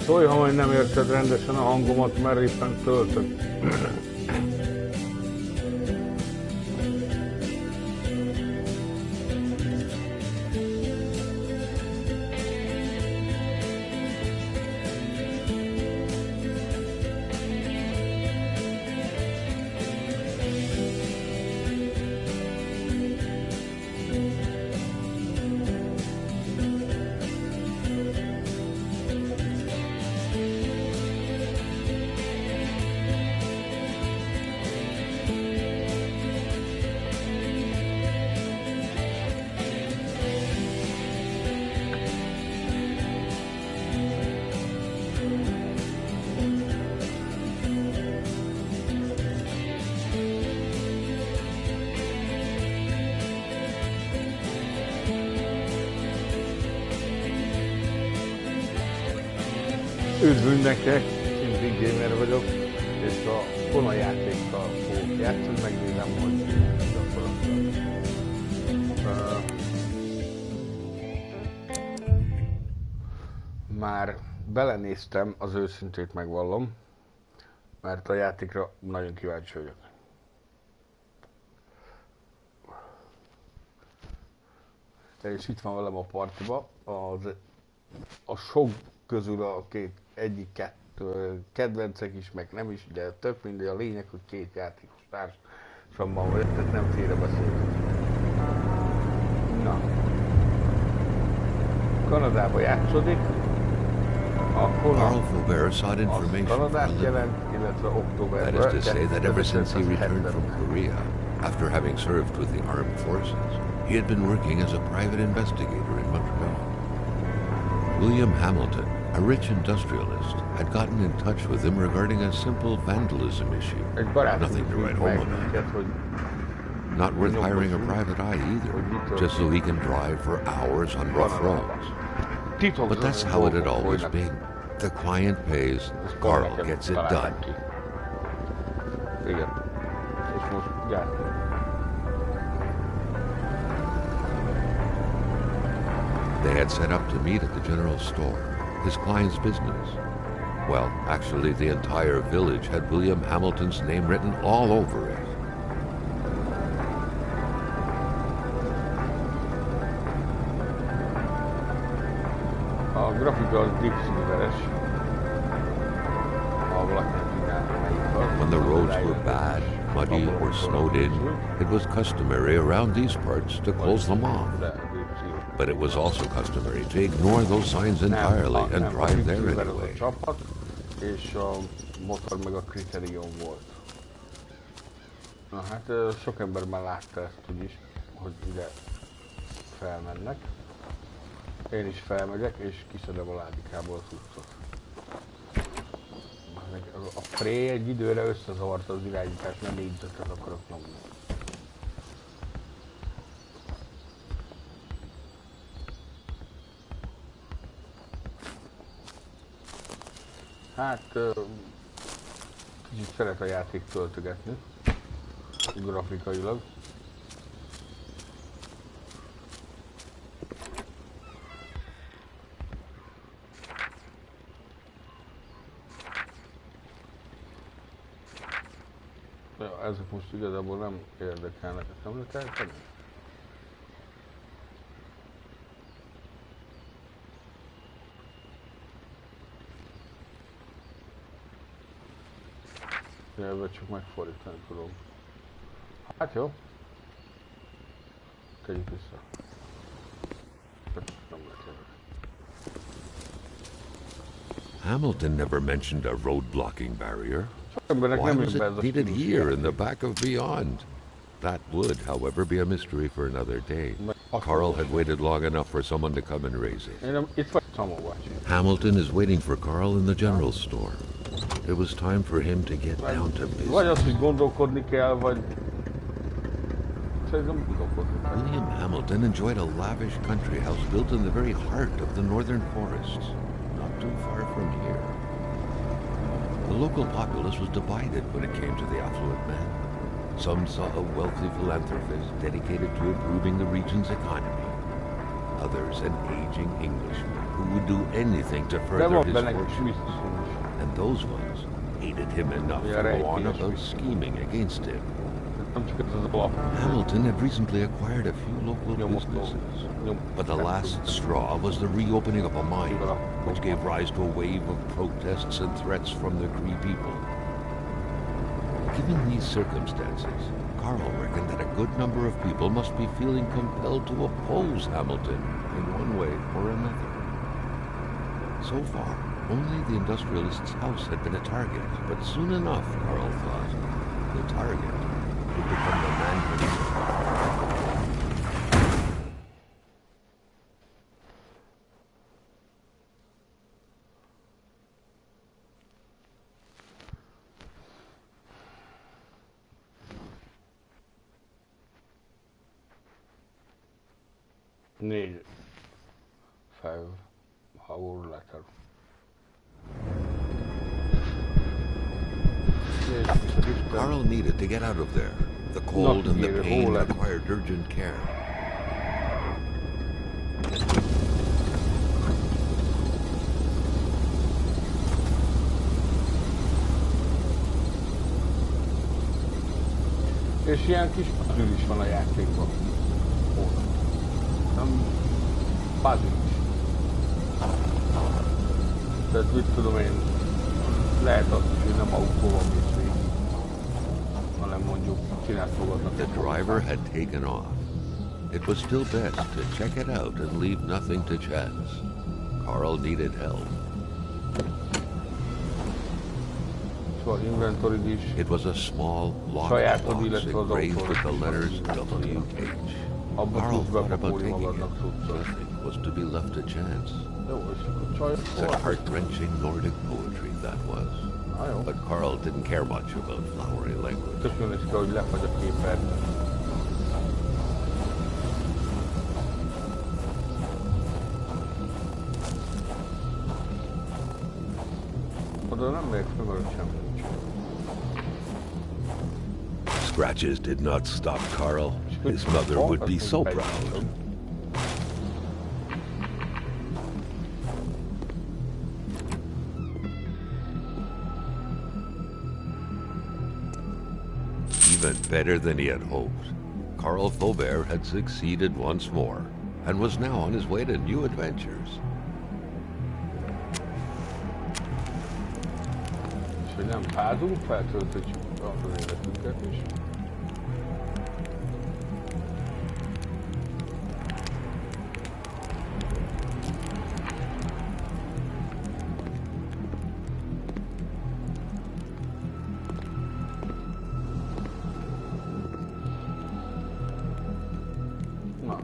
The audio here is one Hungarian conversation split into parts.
Szólj, ha majd nem érted rendesen a hangomat, mert éppen töltök. Üdv mindenkinek, én Big Gamer vagyok, és a Kona játékkal fogok játszani, megnézem, hogy gyakorlatilag. Már belenéztem, az őszintét megvallom, mert a játékra nagyon kíváncsi vagyok. És itt van velem a partiba, a sok közül a egyik-kettő kedvencek is, meg nem is, de tök mindegy, a lényeg, hogy két játékos társamban vagy, tehát nem félrebeszélünk. Na. Kanadába játszódik. A Kona az Kanadát jelent, illetve októberben. That is to say that ever since he returned from Korea, after having served with the armed forces, he had been working as a private investigator in Montreal. William Hamilton, a rich industrialist, had gotten in touch with him regarding a simple vandalism issue. Nothing to write home about. Not worth hiring a private eye either, just so he can drive for hours on rough roads. But that's how it had always been. The client pays, Carl gets it done. They had set up to meet at the general store, his client's business. Well, actually the entire village had William Hamilton's name written all over it. A grafika az dipszíveres. When the roads were bad, muddy, or snowed in, it was customary around these parts to close them off. But it was also customary to ignore those signs entirely and drive there anyway. És a motor meg a kritérium volt. Na hát sok ember már látta ezt úgyis, hogy ide felmennek. Én is felmegyek és kiszedem a ládikából az utcot. A Fré egy időre összezavarta az irányítást, nem négyzetet akarok nyomni. Hát kicsit szeret a játék töltögetni, grafikailag. Ja, ezek most igazából nem érdekelnek, ezt nem lehet eltenni? Nyelvet csak megfordítani tudom. Hát jó. Tegyük vissza. Nem lehet. Hamilton never mentioned a road blocking barrier. Why was it needed here in the back of beyond? That would, however, be a mystery for another day. Carl had waited long enough for someone to come and raise it. Hamilton is waiting for Carl in the general store. It was time for him to get down to business. Vagy az, hogy gondolkodni kell, vagy... William Hamilton enjoyed a lavish country house built in the very heart of the northern forests, not too far from here. The local populace was divided when it came to the affluent man. Some saw a wealthy philanthropist dedicated to improving the region's economy. Others an aging Englishman who would do anything to De further van his benne kis fortune. misztikum is. And those ones hated him enough Yeah, to right, go on yes, about we- scheming against him. Nem csak ez az alap. Hamilton had recently acquired a few local businesses, but the last straw was the reopening of a mine, which gave rise to a wave of protests and threats from the Cree people. Given these circumstances, Carl reckoned that a good number of people must be feeling compelled to oppose Hamilton in one way or another. So far, only the industrialist's house had been a target, but soon enough, Carl thought, the target would become the man himself. Négy. 5 hour later. Carl needed to get out of there. The cold and the pain required urgent care. És ilyen kis puzzle is van a játékban. Nem puzzle is. Tehát mit tudom én, lehet az is, hogy nem autóval mész végig, hanem mondjuk csinált magadnak. The driver had taken off. It was still best to check it out and leave nothing to chance. Carl needed help. Szóval inventory is. It was a small, locked Sajátod, box illetve az engraved autó. with the letters WH. Abba Carl tudsz thought about bepakolni taking it. magadnak tudszol. Nothing was to be left to chance. Jó, és akkor csaj, Such heart-wrenching Nordic poetry that was. na jó. But Carl didn't care much about flowery language. Tök jön is kell, hogy lefagy a képernyőn. Oda nem megyek mögött semmi nincs. Scratches did not stop Carl. His mother would be so proud. Even better than he had hoped, Carl Faubert had succeeded once more and was now on his way to new adventures. És hogy nem fázunk, feltöltjük az életünket is. Na,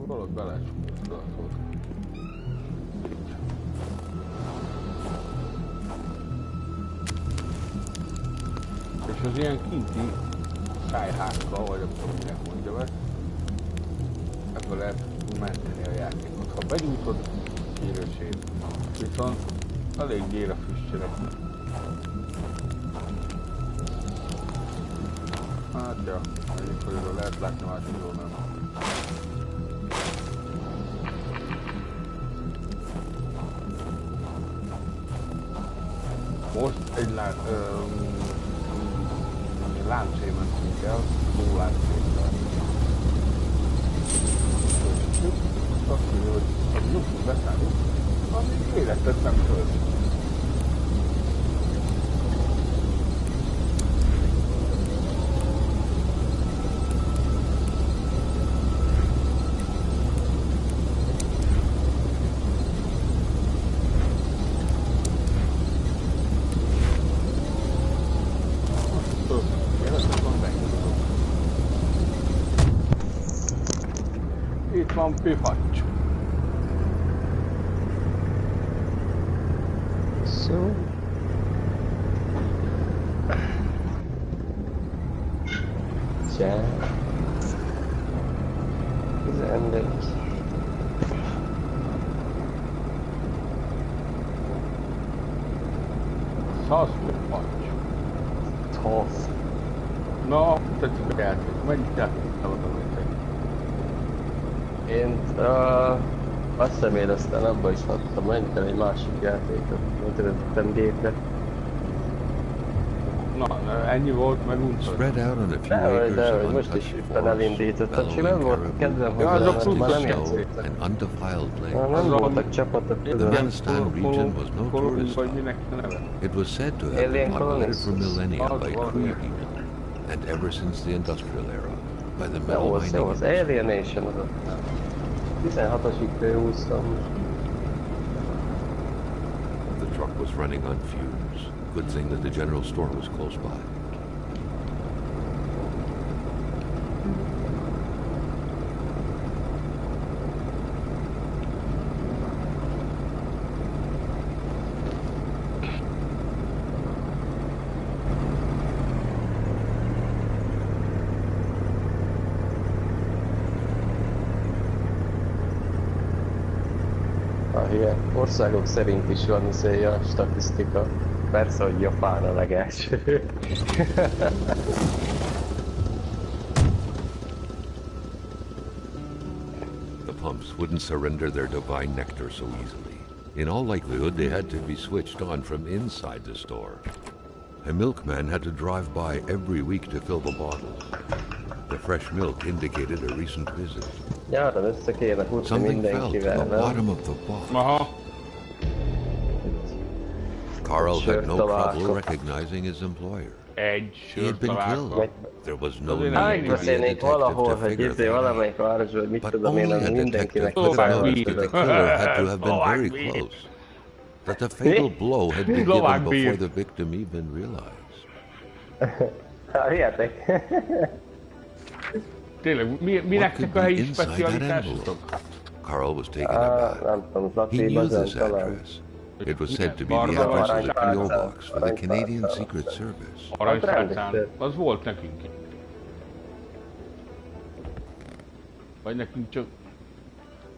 valahogy belátsuk ezt a szót. És az ilyen kinti szájhákkal, vagy akkor minek mondjam ezt, ebből lehet menteni a játékot. Ha begyújtod, kérőség. Viszont elég gyér a füstjének. Hát ja, egyik felülről lehet látni, másikról nem. Most egy láncsémet mentünk el, láncsémmel. Most azt mondja, hogy az nyugtunk beszállunk, ami életet nem tölt. Itt van pifacs. So. Tja. 14. Szasz pifacs. Tosz. Na, tetszik a játék. Mennyit játéktál a Én Azt hiszem én aztán abba is hattam, mentem egy másik játékot, töltöttem gépre. Na, ennyi volt, meg untott. Spread out on a few acres De of most is untouched éppen forest, elindítottam, csak nem bellowing volt caribou, kedvem Ja, hozzá, azok mert már nem snow játszottam. and undefiled Nem plains. voltak csapatok, The tudod. Afghanistan region was no tourist Vagy hub. minek neve? It was said to have been Alien populated for colonists. millennia by Oh, Cree yeah. people, and ever since the industrial era, by the Jó, metal az mining jó, az industry. Alienation az ott. 16-asig húztam. The truck was running on fumes. Good thing that the general store was close by. Országok szerint is van izé a statisztika. Persze, hogy Japán a legelső. The pumps wouldn't surrender their divine nectar so easily. In all likelihood, they had to be switched on from inside the store. A milkman had to drive by every week to fill the bottles. The fresh milk indicated a recent visit. Nyáron össze kéne futni Something fell to mindenkivel, the nem? bottom of the box. Aha. Carl had no trouble Találkozom. recognizing his employer. Egy He had sört been találtam. killed. There was no Azért need nem to be a Beszélnék detective valahol, to hogy figure izé that out. valamelyik városban, hogy mit But tudom only én, a ami detective mindenkinek could have Lovag known bír. that the killer had to have been Lovag very bír. close. That the fatal blow had been Lovag given bír. before the victim even realized. Hát hihetek. Tényleg, What minek could a be helyi inside that specialitásotok? envelope? Carl was taken Ah, aback. nem tudom, He Zati knew Bazán this talán. address. It was said to be Barna the address of Arany the P.O. Pálcán. box for the Arany Canadian Pálcán. Secret Service. Aranyfátán. Az volt nekünk.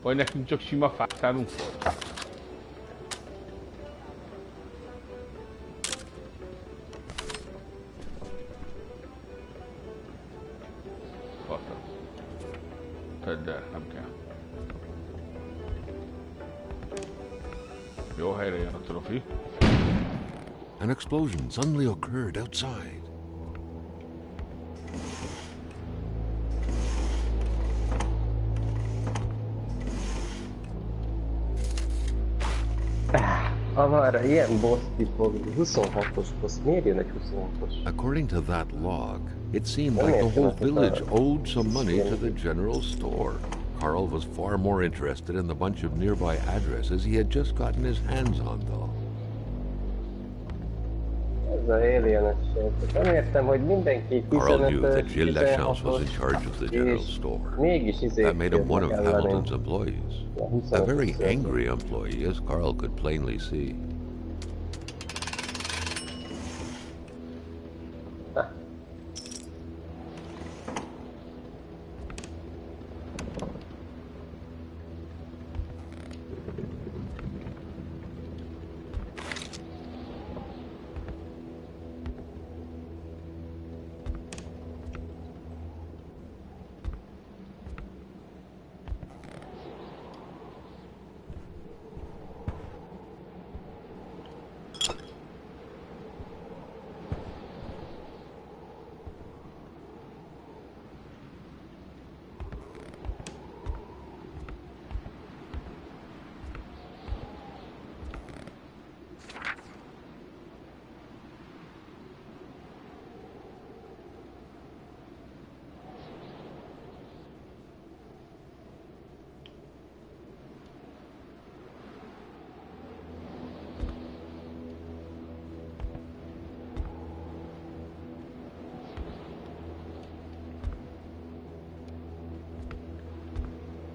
Vagy nekünk csak sima fátánunk volt. Fata. Tedd el, nem kell. Jó, helyre jön a trofi. An explosion suddenly occurred outside. Amára ilyen boss tipok, 26-os boss, miért jön egy 26-os? According to that log, it seemed like the whole village owed some money to the general store. Carl was far more interested in the bunch of nearby addresses he had just gotten his hands on, though. Ez a alienes sor. Nem értem, hogy mindenki Carl knew 15-ös, that Jelenleg Ps4 was in 16-os, charge of the general és store. mégis That made him one of kérnek ellenünk. Hamilton's employees. A very angry employee, as Carl could plainly see.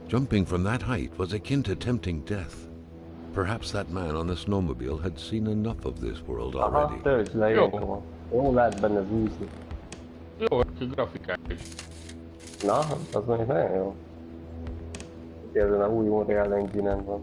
Jumping from that height was akin to tempting death. Perhaps that man on the snowmobile had seen enough of this world Aha, already. töltsd le, Jó. jó. Jó lehet benne zúzni. Jó, egy grafikák is. Na, az még nagyon jó. Ezen a új Onerol engine-en van.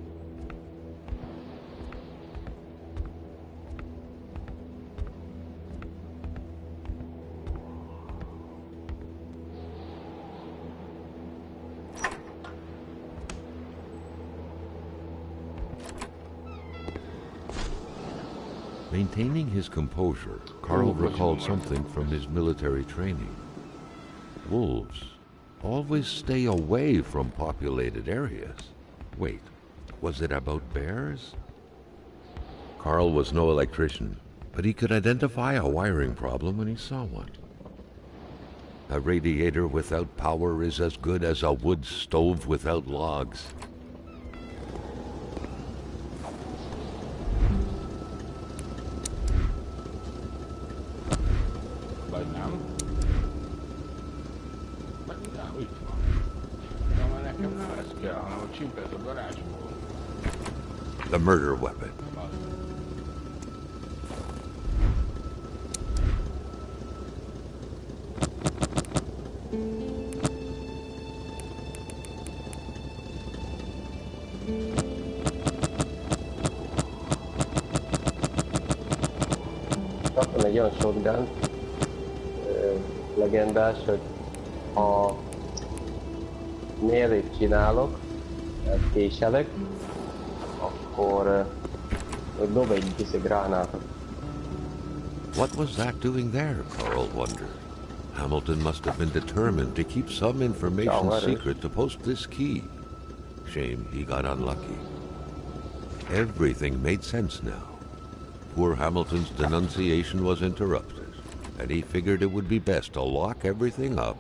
Maintaining his composure, Carl recalled something from his military training. Wolves always stay away from populated areas. Wait, was it about bears? Carl was no electrician, but he could identify a wiring problem when he saw one. A radiator without power is as good as a wood stove without logs. Vagy nem? Vagy nem, itt van. De már nekem nem ez kell, hanem a csip ez a garázsból. The murder weapon. Kaptam egy olyan shotgun, legendás, hogy ha nézőt csinálok, késelek, akkor dob egy gránátot. What was that doing there, Carl wondered. Hamilton must have been determined to keep some information secret to post this key. Shame he got unlucky. Everything made sense now. Poor Hamilton's denunciation was interrupted, and he figured it would be best to lock everything up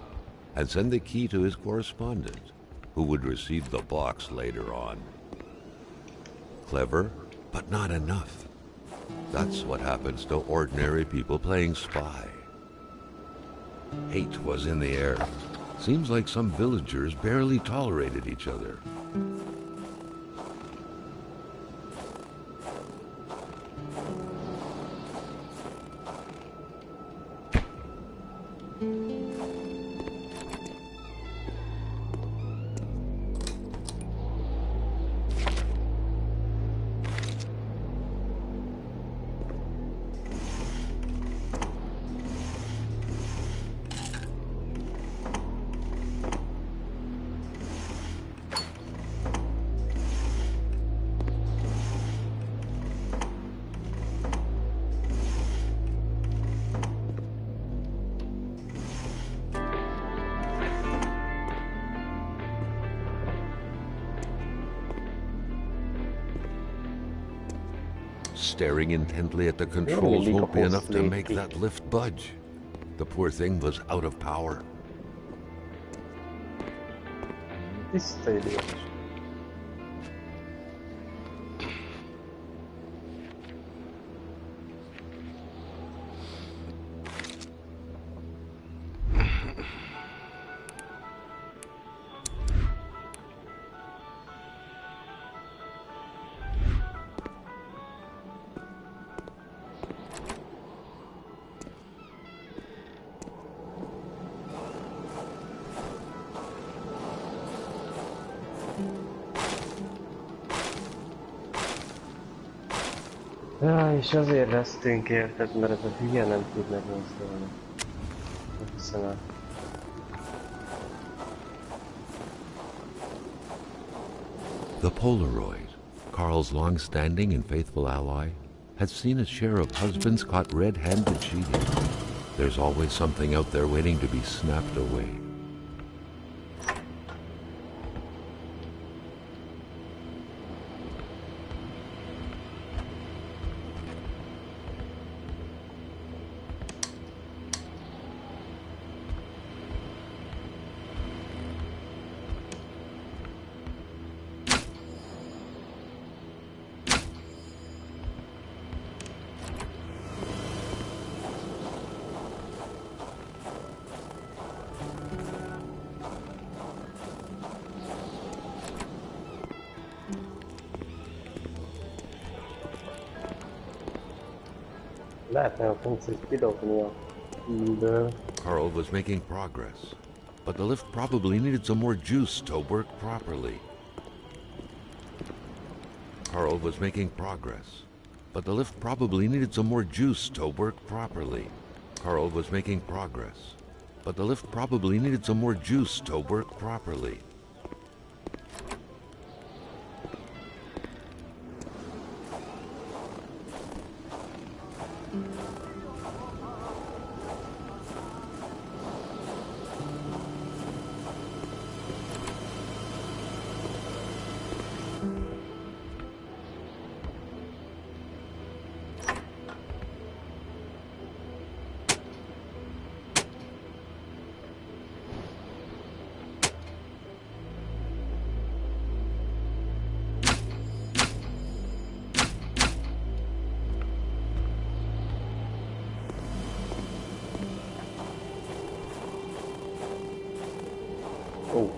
and send the key to his correspondent, who would receive the box later on. Clever, but not enough. That's what happens to ordinary people playing spy. Hate was in the air. Seems like some villagers barely tolerated each other. Staring intently at the controls won't be enough to make that lift budge. The poor thing was out of power. Ja, és azért vesztünk érted, mert ez a hülye nem tud megmozdulni. Nem hiszem el. The Polaroid, Carl's long-standing and faithful ally, had seen its share of husbands caught red-handed cheating. There's always something out there waiting to be snapped away. Carl was making progress, but the lift probably needed some more juice to work properly. Carl was making progress, but the lift probably needed some more juice to work properly. Carl was making progress, but the lift probably needed some more juice to work properly. Ó.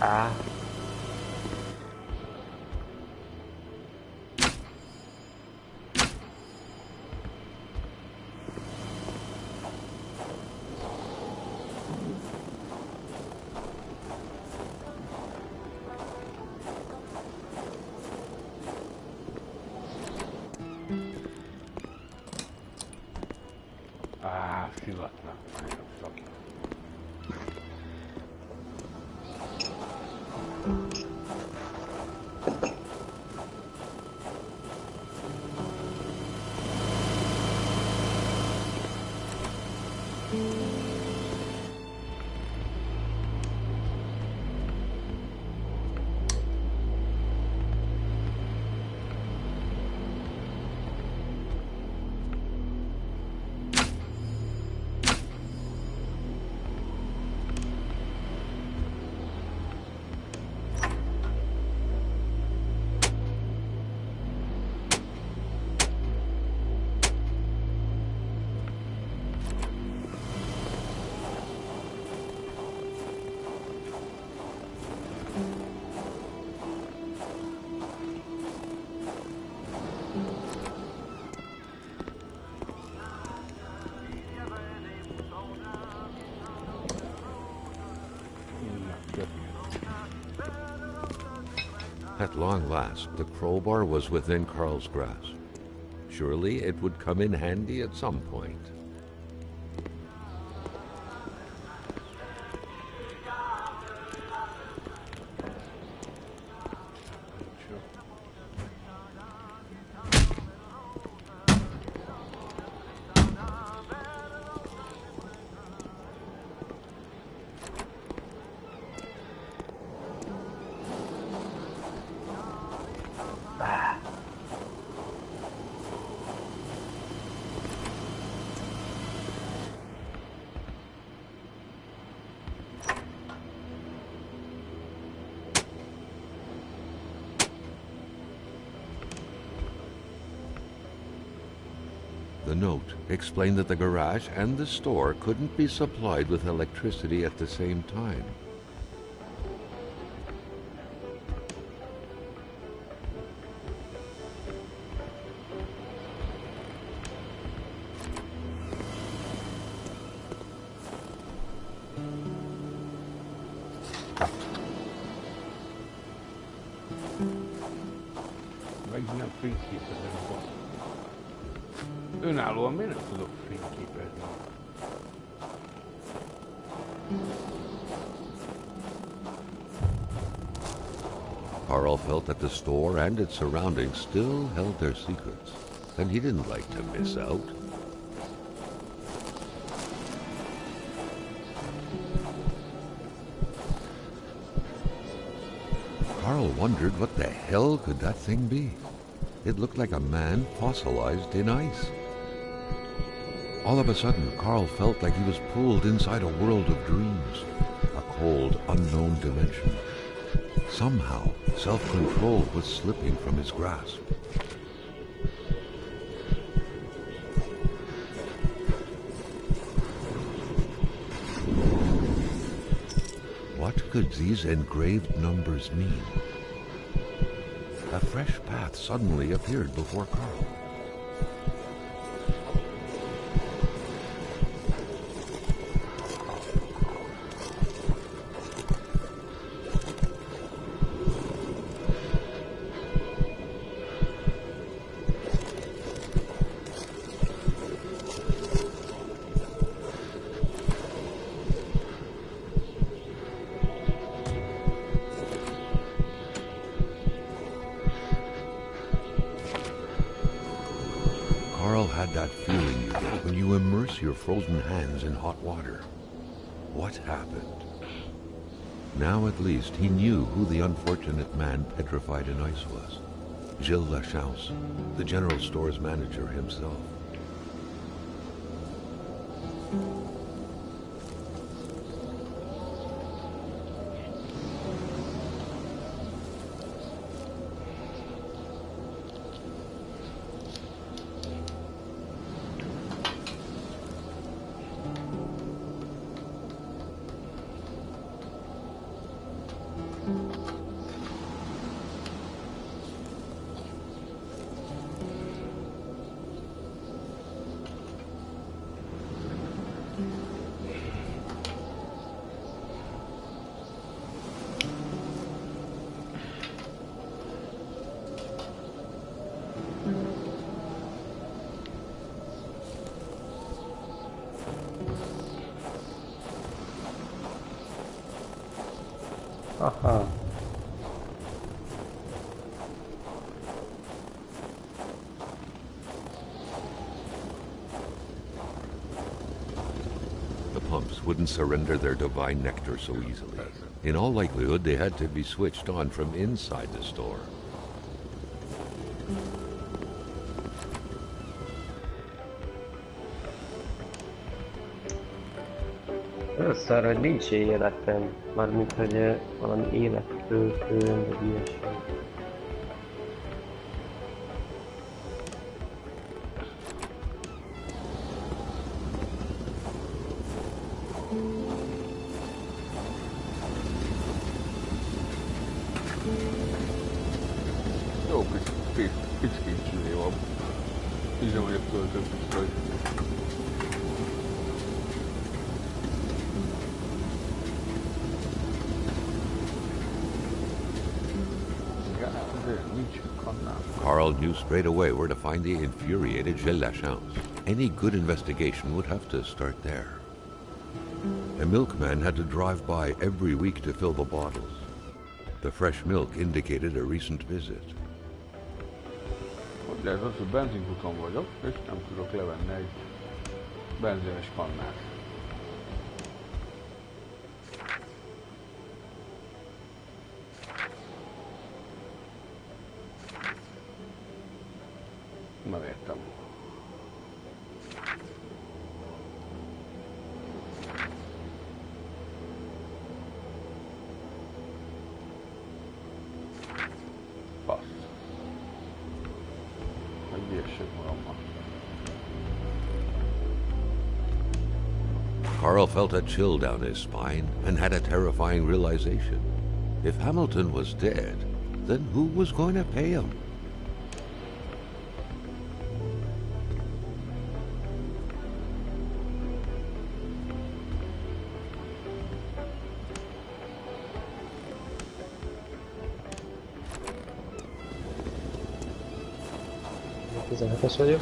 Á. Szivatnak. At long last, the crowbar was within Carl's grasp. Surely it would come in handy at some point. The note explained that the garage and the store couldn't be supplied with electricity at the same time. Meg nem fényképezem a önállóan miért nem tudok fényképezni? Carl felt that the store and its surroundings still held their secrets, and he didn't like to miss out. Carl wondered what the hell could that thing be. It looked like a man fossilized in ice. All of a sudden, Carl felt like he was pulled inside a world of dreams, a cold, unknown dimension. Somehow, self-control was slipping from his grasp. What could these engraved numbers mean? A fresh path suddenly appeared before Carl. That feeling you get when you immerse your frozen hands in hot water. What happened? Now at least he knew who the unfortunate man petrified in ice was. Jelenleg Ps4, the general store's manager himself. Aha. The pumps wouldn't surrender their divine nectar so easily. In all likelihood, they had to be switched on from inside the store. Először, hogy nincs életem, mármint hogy valami élettöltőm, vagy ilyesmi. Jó kicsit csüné van. Így nem vagyok töltőpisztoly. Carl knew straight away where to find the infuriated Jelenleg Ps4. Any good investigation would have to start there. A milkman had to drive by every week to fill the bottles. The fresh milk indicated a recent visit. Hogy lehet az, hogy benzinkuton vagyok, és nem tudok levenni egy benzines kannát. Nem értem. Passz. Egy ilyeség magammal. Carl felt a chill down his spine and had a terrifying realization. If Hamilton was dead, then who was going to pay him? Tizenhetes vagyok.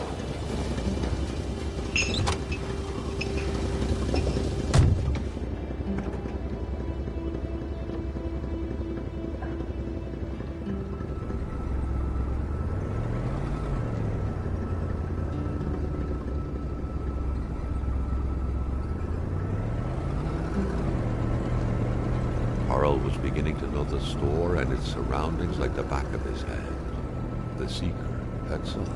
Carl was beginning to know the store and its surroundings like the back of his hand. The seeker had sought.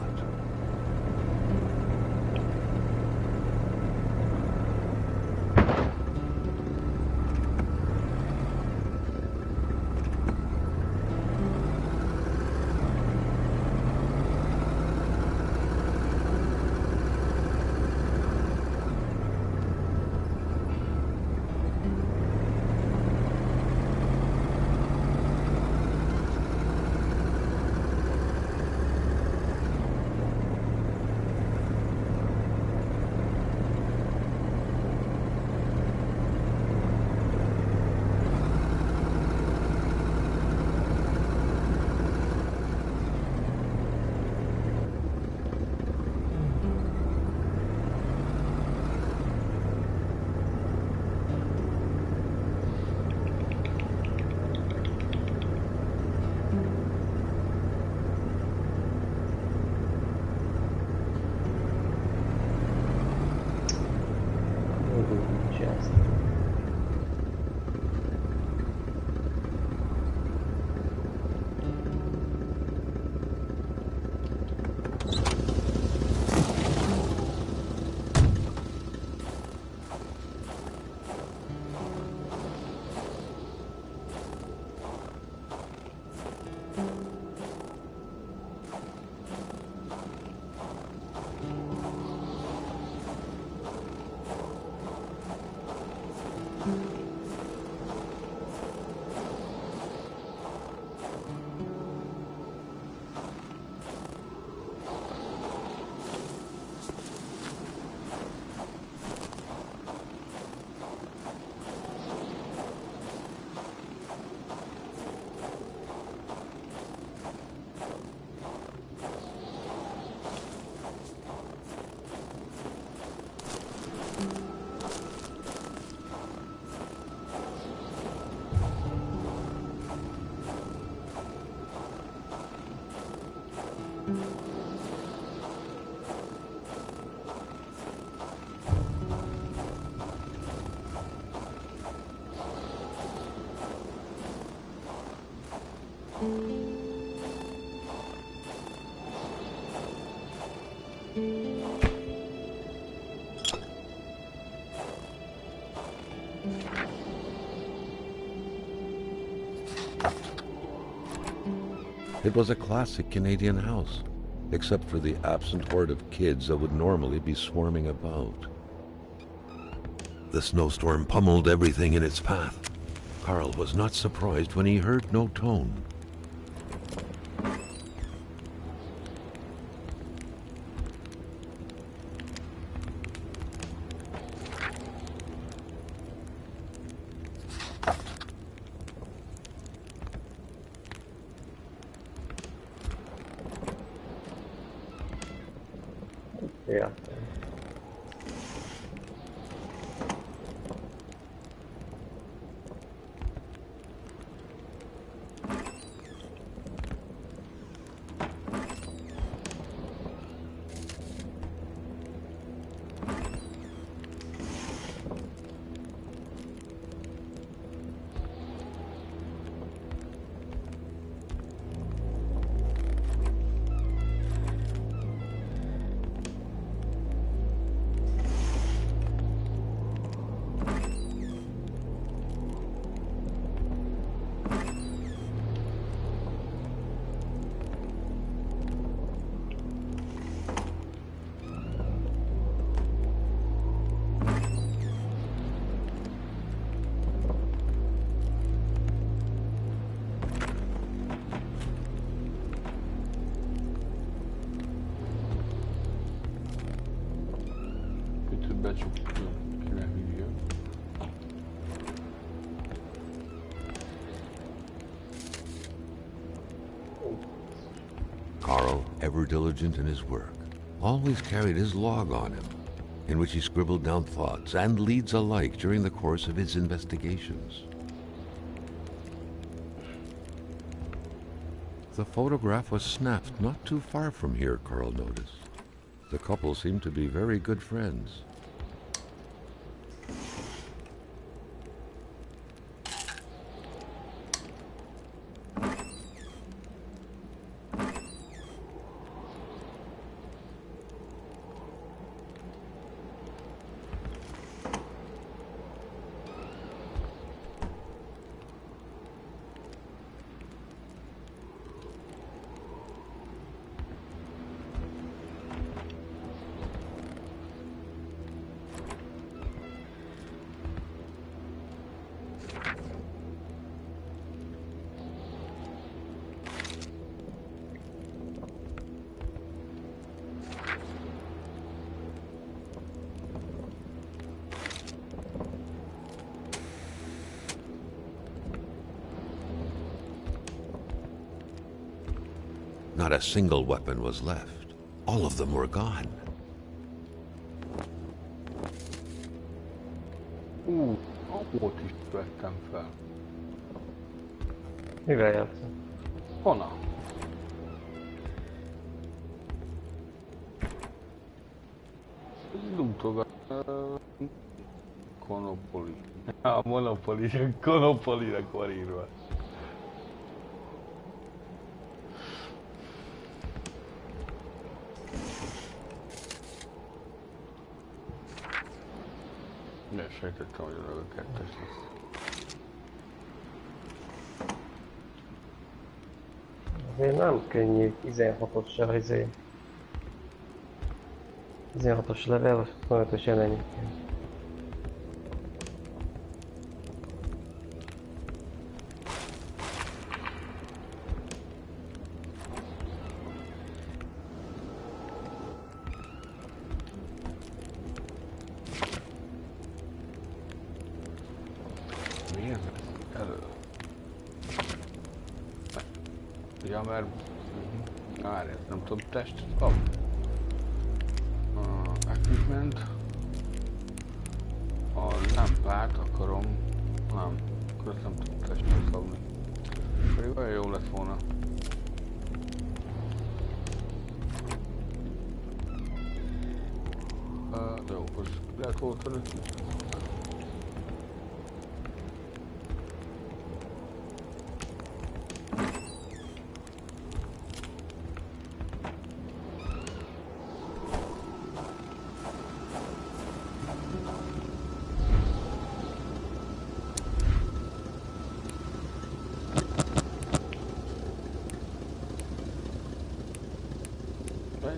It was a classic Canadian house, except for the absent horde of kids that would normally be swarming about. The snowstorm pummeled everything in its path. Carl was not surprised when he heard no tone. Ja. Carl, ever diligent in his work, always carried his log on him, in which he scribbled down thoughts and leads alike during the course of his investigations. The photograph was snapped not too far from here, Carl noticed. The couple seemed to be very good friends. Not a single weapon was left. All of them were gone. Apót is vettem fel. Mivel játszom? Kona. Lootogat. Konopoli. A Monopoli, Konopolinak van írva. Ne, sejtettem, hogy a kettes lesz. Azért nem könnyű 16-os izé. 16-os level, 25-ös jelenleg. Ja, mert... Várjál, nem tudom testet kap. Equipment. A lámpát akarom. Nem, akkor ezt nem tudom testet kapni. Pedig olyan jó lett volna. Jó, most lehet volt előtt.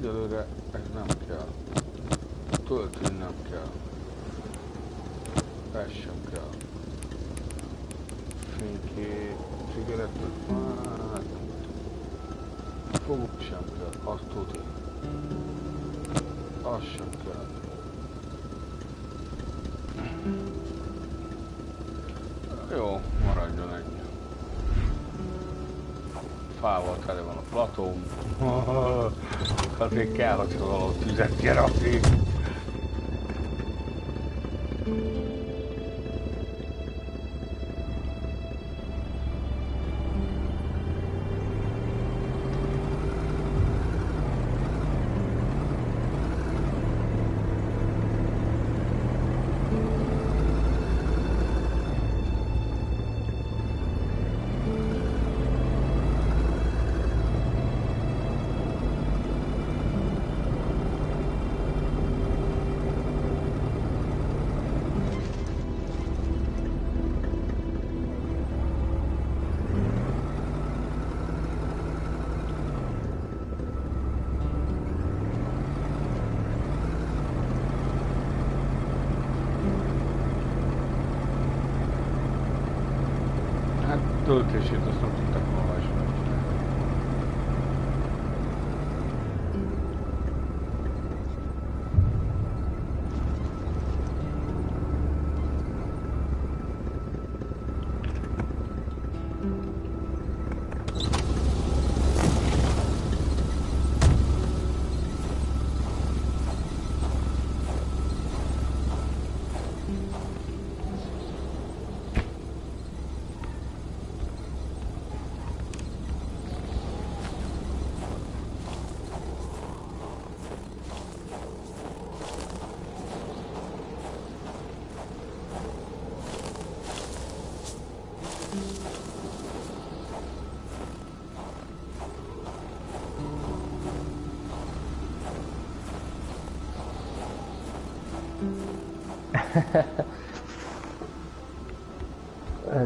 egyelőre ez nem kell. Töltőn nem kell. Ez sem kell. Fénykép, cigarettát, hát foguk sem kell, azt tudni. Az sem kell. Jó, maradjon egy. Fával tele van a platóm. Azért kell, hogy valahol tüzet kirakni. Töltését azt nem tudták volna is megcsinálni.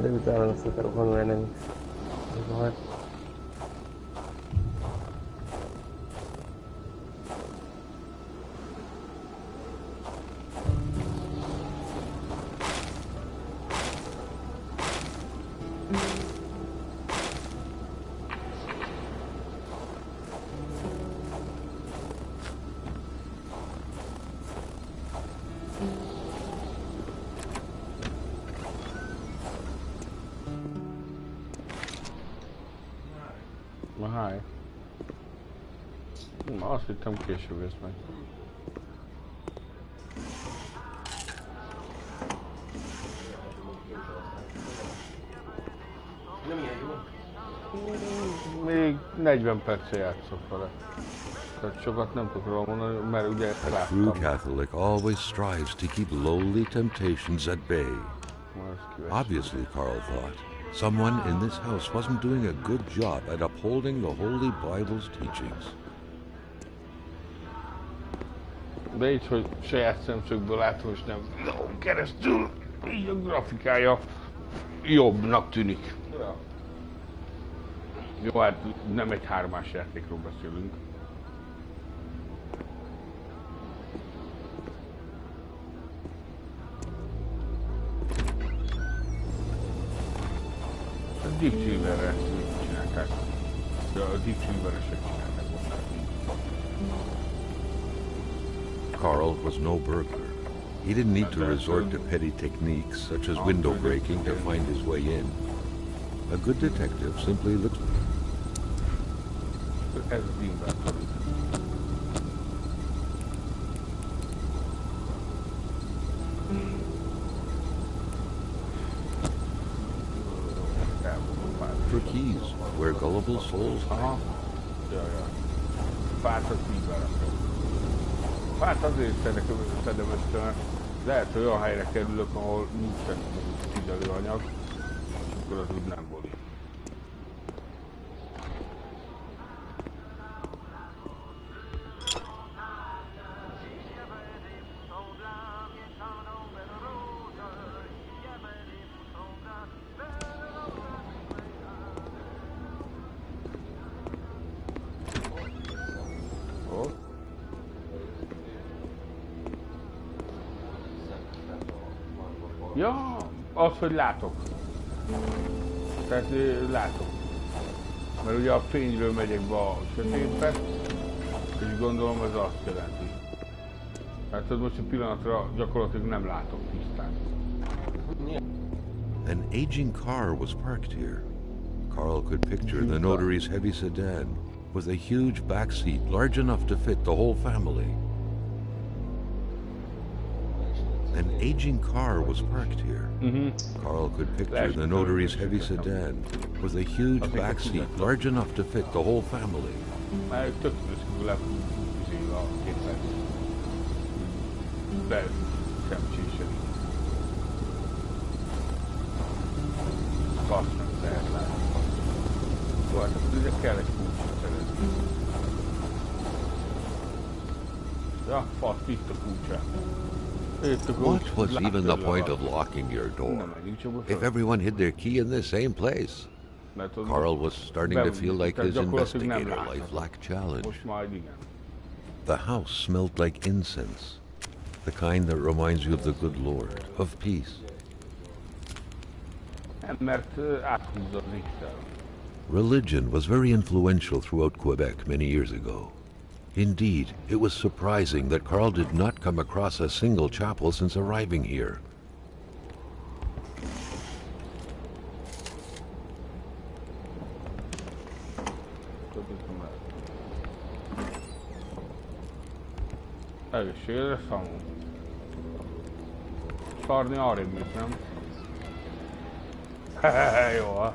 De utána azt akarok vonulni, nem zavar. Hi. Azt hittem később ez meg. Még 40 perce játszok vele. Tehát sokat nem tudok róla mondani, mert ugye A true Catholic always strives to keep lowly temptations at bay. Obviously, Carl thought, someone in this house wasn't doing a good job at upholding the Holy Bible's teachings. De így, hogy saját szemszögből látom, és nem videón keresztül, így a grafikája jobbnak tűnik. Jó, hát nem egy 3-as játékról beszélünk. A Deep Silverre ezt mit csinálták? De a Deep Silveresek csinálták most. Carl was no burglar. He didn't need to resort to petty techniques such as window breaking to find his way in. A good detective simply looks... Ez az inventory. For keys, where gullible souls hide. Aha. Ja. Fát az így berakok. Fát azért szedem össze, mert lehet, hogy olyan helyre kerülök, ahol nincsen tüzelőanyag, és akkor az úgy nem boli. Ja, az, hogy látok. Tehát látok. Mert ugye a fényről megyek be a sötétbe, és gondolom ez azt jelenti. Hát most a pillanatra gyakorlatilag nem látok tisztán. An aging car was parked here. Carl could picture the notary's heavy sedan with a huge back seat large enough to fit the whole family. An aging car was parked here. Carl could picture the notary's heavy sedan with a huge back seat large enough to fit the whole family. Már tökéletesen lefüzél a képet. Becsemcséseni. Azt nem lehet látni. Jó, hát akkor ugye kell egy kulcsot szerezni. Ja, fasz, itt a kulcsát. What was even the point of locking your door if everyone hid their key in the same place? Carl was starting to feel like his investigator life lacked challenge. The house smelled like incense, the kind that reminds you of the good Lord, of peace. Religion was very influential throughout Quebec many years ago. Indeed, it was surprising that Carl did not come across a single chapel since arriving here. Egészségedre számom. Szarni arrébb is, nem? Hehehe, jó.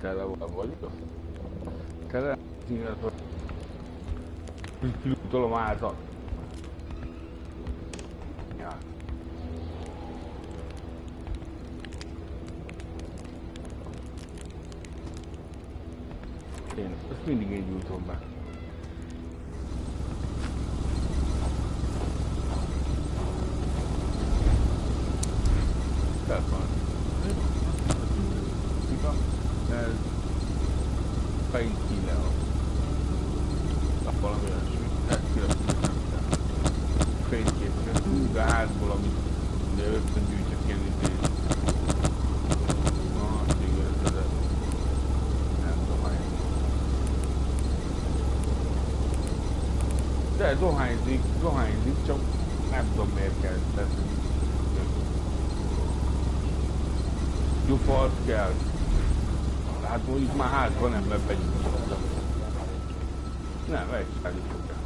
Tele vagyok. Tele illetve kilutolom házat. Ja. Én ezt mindig így jutom be. Telefon. Ez fejünk ki le a valami olyasmi. Ez kirakjuk fényképre. De a házból, amit ugye összegyűjtök ilyen idén. Na, igen, de nem tudom hány. De dohányzik, csak nem tudom miért kell tenni. Gyufalt kell. Hát mondjuk már házban nem begyújtottam. Nem, egy szállítok el.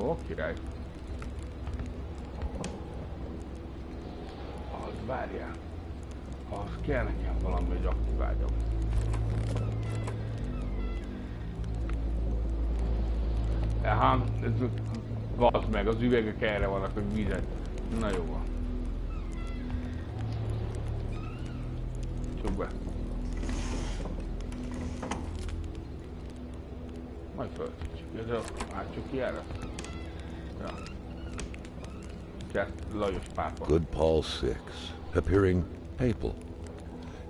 Ó, király. Az várjál. Az kell nekem valami, hogy aktiváljam. Aha, ez gaz meg, az üvegek erre vannak, hogy vizet. Na jó van. Csuk be. Majd föltjük. Ez a hátsó kijárat. Ja. Lajos pápa. Good Paul VI, appearing papal.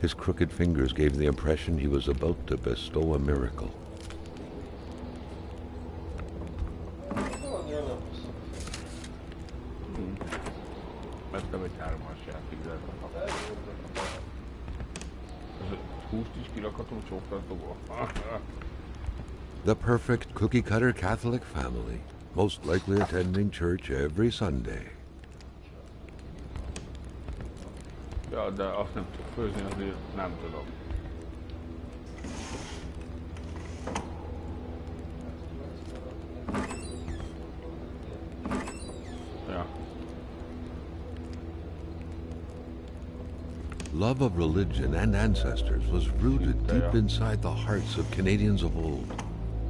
His crooked fingers gave the impression he was about to bestow a miracle. The perfect cookie-cutter Catholic family, most likely attending church every Sunday. Ja, de azt nem tudok főzni, azért nem tudom. Ja. Love of religion and ancestors was rooted deep inside the hearts of Canadians of old,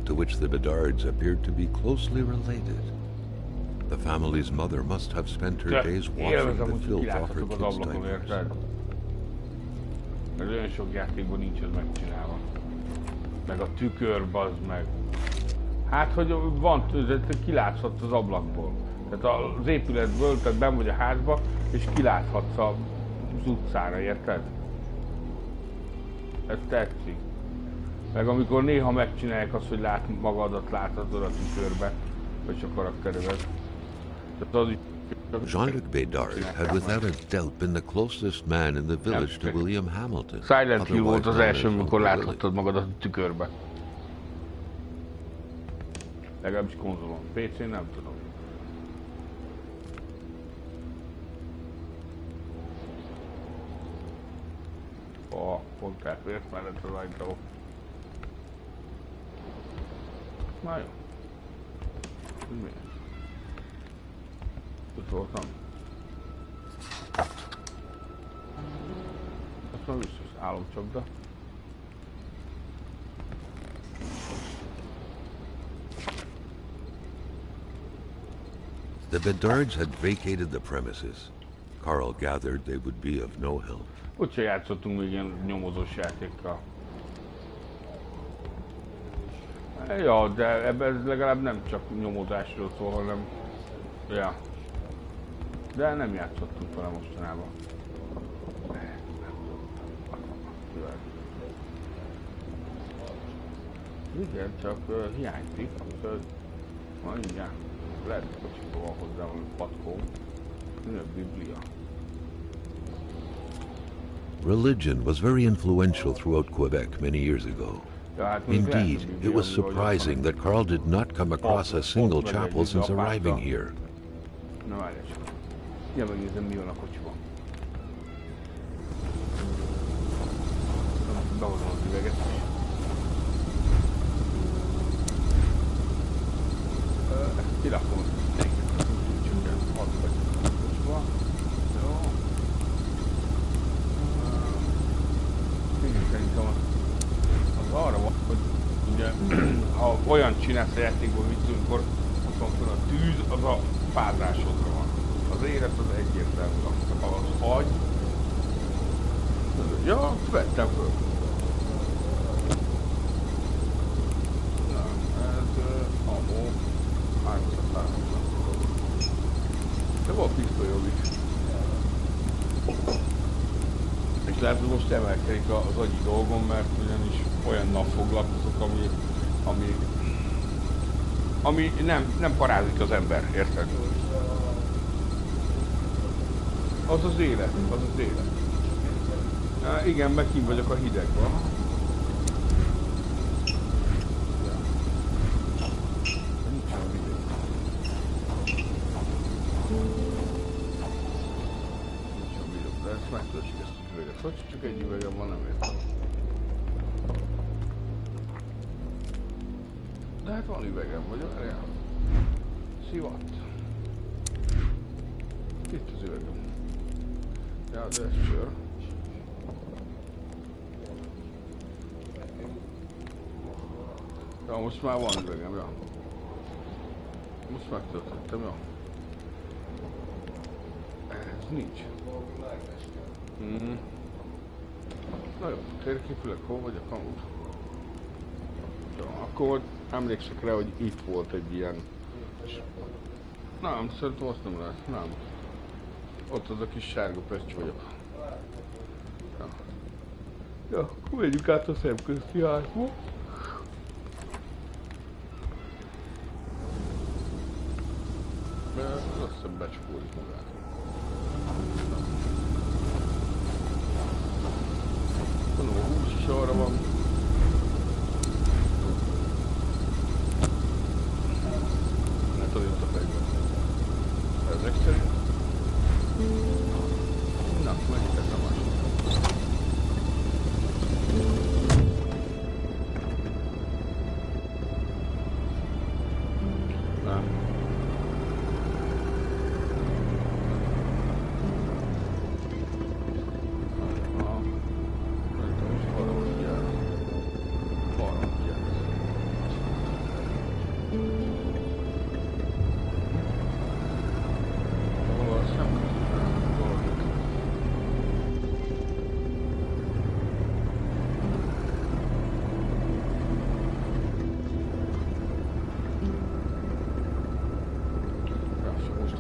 to which the Bedards appeared to be closely related. The family's mother must have spent her days washing the filth off her kids' diapers. Mert olyan sok játékban nincs ez megcsinálva. Meg a tükör, bazd meg. Hát, hogy van, kilátszhat az ablakból. Tehát az épületből, tehát benn vagy a házba, és kiláthatsz az utcára, érted? Ez tetszik. Meg amikor néha megcsinálják azt, hogy magadat láthatod a tükörbe, vagy a karakteredet. Tehát az is... Jelenleg Ps4 had without a doubt been the closest man in the village to William Hamilton. Silent Hill volt az első, known as amikor Uncle láthattad magadat a tükörbe. Legalábbis konzolon. PC-n nem tudom. Pont elfért mellett az ajtó. Na jó. Ez mi? Ott voltam. Azt már biztos álomcsapda. The Beddards had vacated the premises. Carl gathered they would be of no help. Úgyse játszottunk még ilyen nyomozós játékkal. Ja, de ebben ez legalább nem csak nyomozásról szól, hanem... Ja. De nem játszottunk vele mostanában. Igen, csak hiányzik, úgyhogy... Ma mindjárt lehet, hogy kocsikban van hozzá valami patkó. Mi a Biblia? Religion was very influential throughout Quebec many years ago. Indeed, it was surprising that Carl did not come across a single chapel since arriving here. Na várjál csak. Ja, megnézem, mi van a kocsiban. Behozom az üveget. Ezt kirakom a tényeket. Csak hadd vagy a kocsiba. Jó. Szerintem az arra van, hogy ugye, ha olyan csinálsz a játékból, mint amikor ott van fel a tűz, az a fázásodra van. Az élet az egyértelmű, az agy. Ja, vettem föl. Ez amó 300. De van pisztolyom is. És lehet, hogy most emelkedik az agyi dolgom, mert ugyanis olyannal foglalkozok, ami nem parázik az ember, érted? Az az élet, az az élet. Igen, meg kint vagyok a hidegben. Megtöltsük ezt az üveget. Hogy csak egy üvegem van, nem értem. De hát van üvegem, vagy várjál. Szivat. Itt az üvegem. Ja, de ez sör. Ja, most már van üvegem, ja. Most megtöltöttem, ja. Ez nincs. Na jó, térképülök, hol vagy a kamut? Ja, akkor emlékszek rá, hogy itt volt egy ilyen... Nem, szerintem azt nem lehet, nem. Ott az a kis sárga pecs vagyok. Ja, akkor megyünk át a szemközti házba. Azt hiszem becsukódik magát. Mondom, a hús is arra van. Hát az itt a fegyver. Ezek szerint. Na, menjtek a másik. Nem.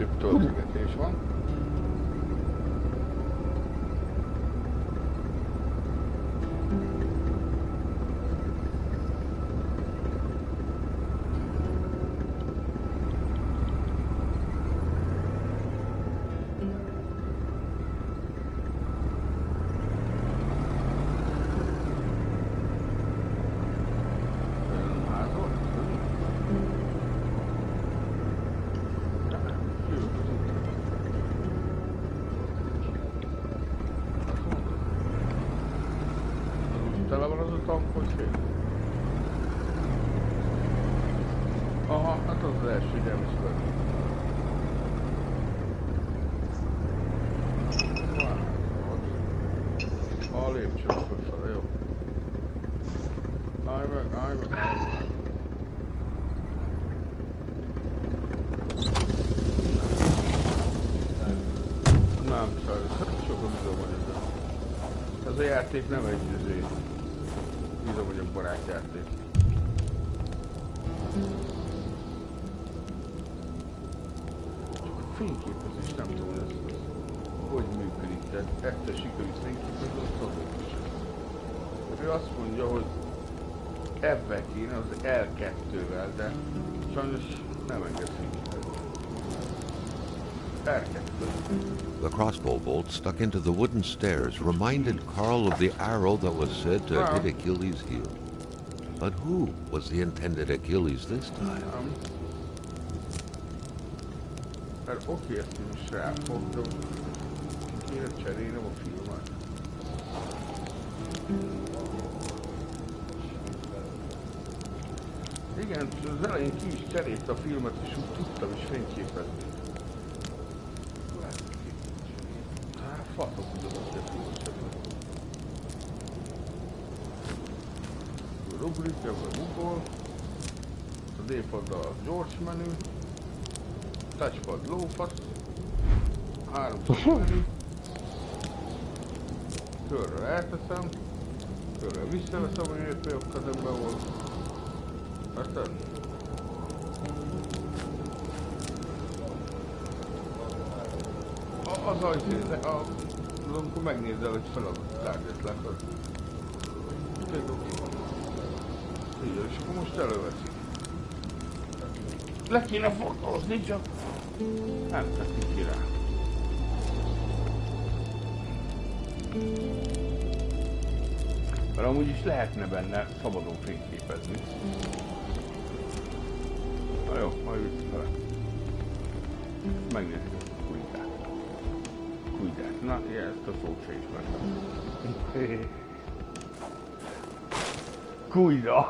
több töltögetés van. Tele van az a tankos hely? Aha, hát az első gyermesztől. A lépcső fölfele, jó. Állj meg, állj meg, állj meg. Nem, sajnos, sokan bizony vagyok. Ez a játék nem egy bizony vagyok barátjáték. Csak a fényképezés nem tudom, hogy működik. Tehát ettől sikerült fényképezni, az azok is. Ő azt mondja, hogy ebben kéne az L2-vel, de sajnos nem enged fényképezni. The crossbow bolt stuck into the wooden stairs reminded Carl of the arrow that was said to hit Achilles' heel. But who was the intended Achilles this time? Hát oké, ezt én is ráfogom, kéne cserélnem a filmet. Igen, az elején ki is cserélte a filmet, és úgy tudtam is fényképezni. Faszok tudod, hogy a filmet sem. Rubrik, ebből Google. A D-paddal a gyors menü. Touchpad lófasz. 3 menü. Körre elteszem. Körre visszaveszem, hogy épp jobb kezemben volt. Érted? Az azért, amikor megnézel, hogy feladat tárgyat lesz, így, és akkor most előveszik. Le kéne fotózni, csak nem teszik ki rá. Mert amúgy is lehetne benne szabadon fényképezni. Na jó, majd vissza vele. Megnézzük. Na, ilyen, ezt a szót se ismertem. Kújda!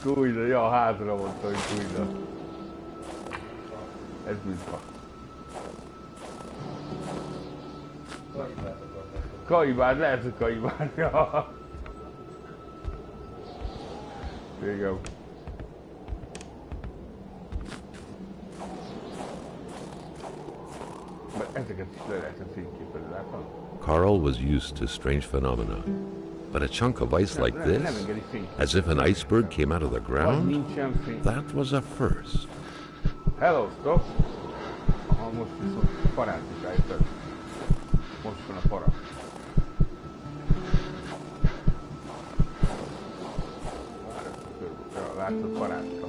Kújda, ja, házra mondta, hogy kújda. Ez biztos. Kaibád, lehet, hogy kaibád, ja. Igen. Carl was used to strange phenomena, but a chunk of ice like this, as if an iceberg came out of the ground, that was a first. Hello, stop! Most viszont parát is állítod. Most van a para. Látod parátka.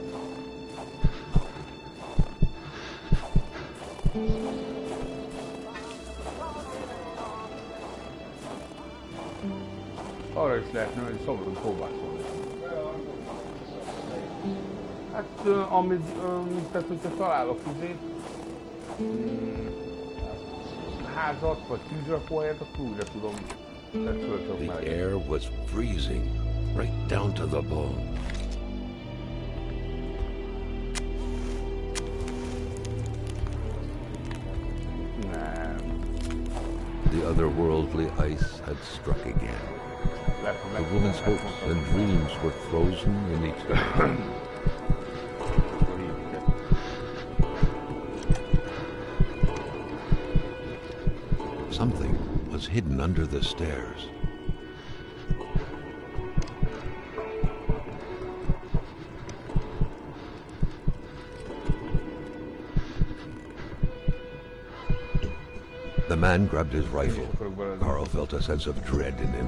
Arra is lehetne, hogy szabadon próbálszolni. Hát, amit, tehát hogyha találok izét, házat vagy tűzrakóhelyet, akkor újra tudom, tehát föltök meg. The air was freezing, right down to the bone. Nem. The otherworldly ice had struck again. The woman's hopes and dreams were frozen in eternity. Something was hidden under the stairs. man grabbed his rifle. Carl felt a sense of dread in him.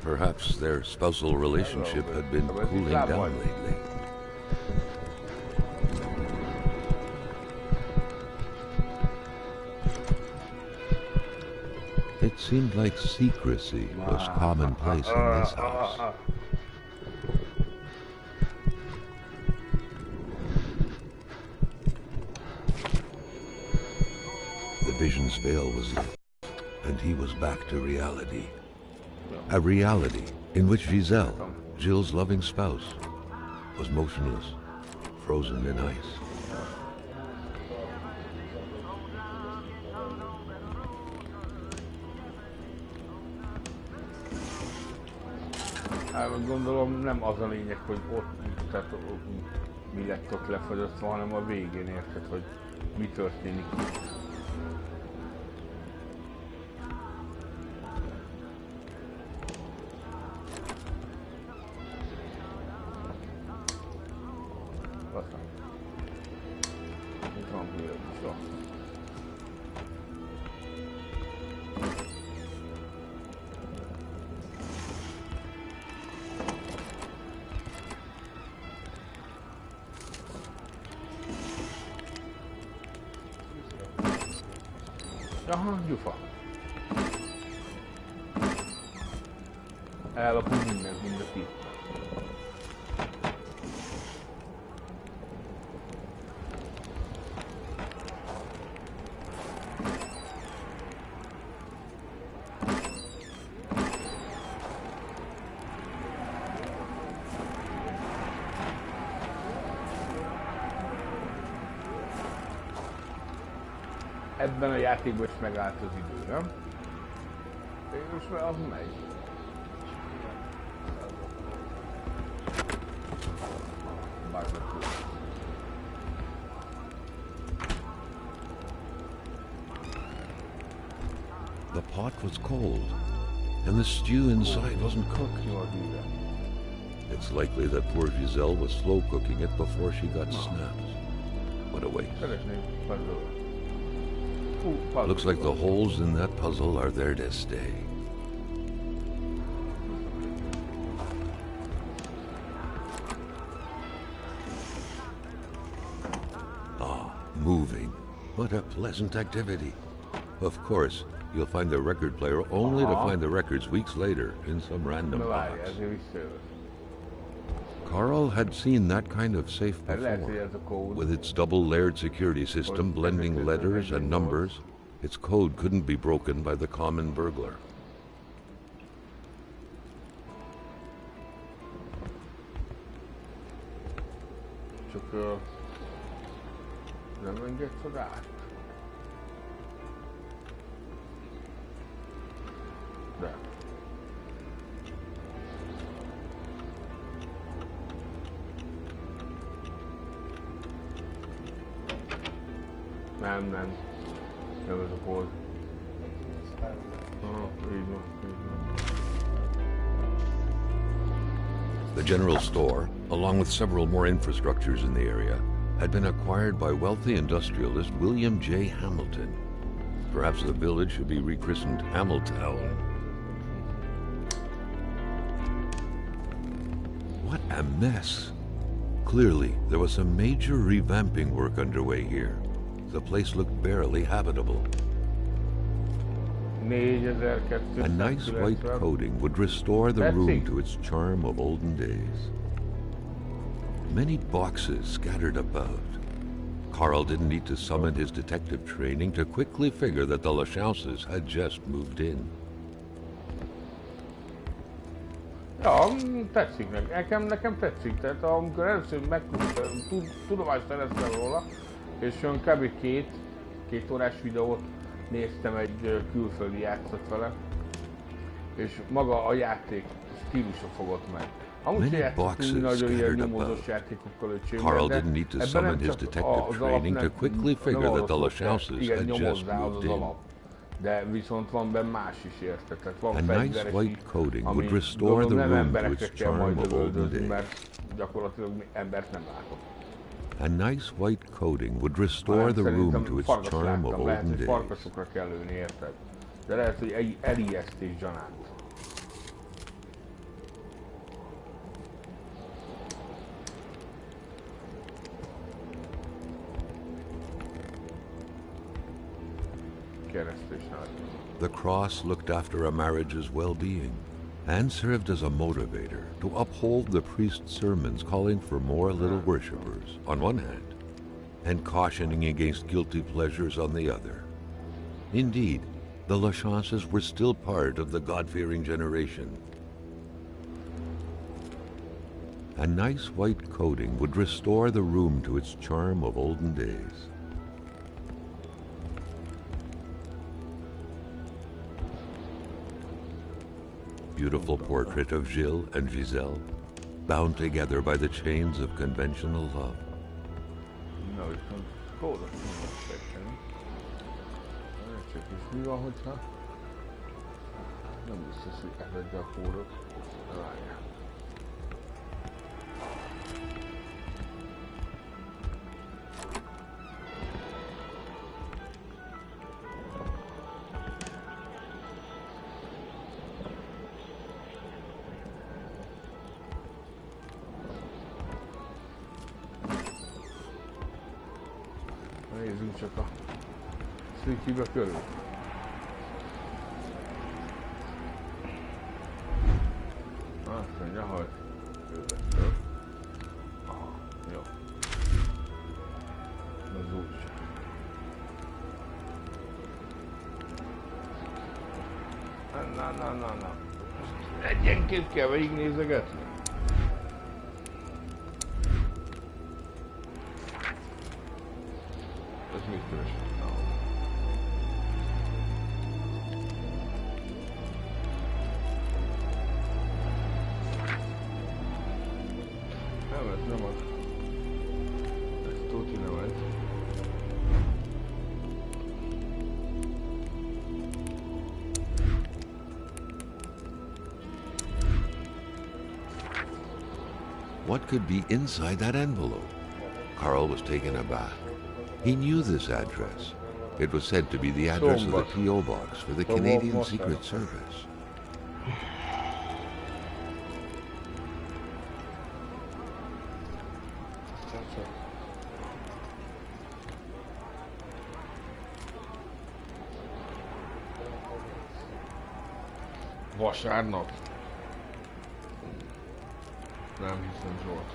Perhaps their spousal relationship had been cooling down lately. It seemed like secrecy was commonplace in this house. The vision's veil was lifted, and he was back to reality. A reality in which Giselle, Jill's loving spouse, was motionless, frozen in ice. Hát gondolom nem az a lényeg, hogy ott, tehát mi lett ott lefagyasztva, hanem a végén érted, hogy mi történik. Aha, gyufa. Ellopunk mindent, mindenki. Ebben a játékban is megállt az idő, nem? És már az megy. The pot was cold, and the stew inside wasn't cooked. It's likely that poor Giselle was slow cooking it before she got snapped. What a waste. Looks like the holes in that puzzle are there to stay. Ah, moving. What a pleasant activity. Of course, you'll find the record player only to find the records weeks later in some random box. Carl had seen that kind of safe before. With its double-layered security system blending letters and numbers, its code couldn't be broken by the common burglar. Nem. Nem ez a kód. Így van. The general store, along with several more infrastructures in the area, had been acquired by wealthy industrialist William J. Hamilton. Perhaps the village should be rechristened Hamiltown. What a mess! Clearly, there was some major revamping work underway here. The place looked barely habitable. A nice white coating would restore the room to its charm of olden days. Many boxes scattered about. Carl didn't need to summon his detective training to quickly figure that the Lashouses had just moved in. Ja, tetszik nekem tetszik, tehát amikor először tudomást szereztem róla, és olyan kb. két órás videót néztem, egy külföldi játszott vele, és maga a játék stílusa fogott meg. Amúgy Many játszottunk boxes nagyon ilyen scattered nyomozós about. játékokkal Carl de didn't need to ebben summon nem his csak detective az training alap to quickly figure that the nem Lachauses igen, had just nyomozzá moved az in. alap. De viszont van benne más is érte, tehát van A nice fegyveres white is, coating ami would restore the nem room to emberekre its kell majd charm of olden lövöldözni, days. mert gyakorlatilag embert nem látok. A nice white coating would restore Hanem the room szerintem to its farkas charm of láttam, lehet, olden hogy days. farkasokra kell lőni, érted? De lehet, hogy elijesztés gyanánt. The cross looked after a marriage's well-being and served as a motivator to uphold the priest's sermons calling for more little worshippers on one hand and cautioning against guilty pleasures on the other. Indeed, the Lachauses were still part of the God-fearing generation. A nice white coating would restore the room to its charm of olden days. Beautiful portrait of Gilles and Giselle, bound together by the chains of conventional love. Na, viszont kódot nem megfejteni. Csak is mi van, hogyha nem biztos, hogy elvegye a kódot. Várjál. Nézzünk csak a szűkibe körül. Azt mondja, hogy ő lesz több. Aha, jó. Az úgy. Na. Egyenként kell végignézegetni. Ez mit keresik? Nem az. Ez tuti nem ez. What could be inside that envelope? Carl was taken aback. He knew this address. It was said to be the address of the P.O. box for the Canadian Secret Service. Vasárnap? Nem hiszem, Zsolt.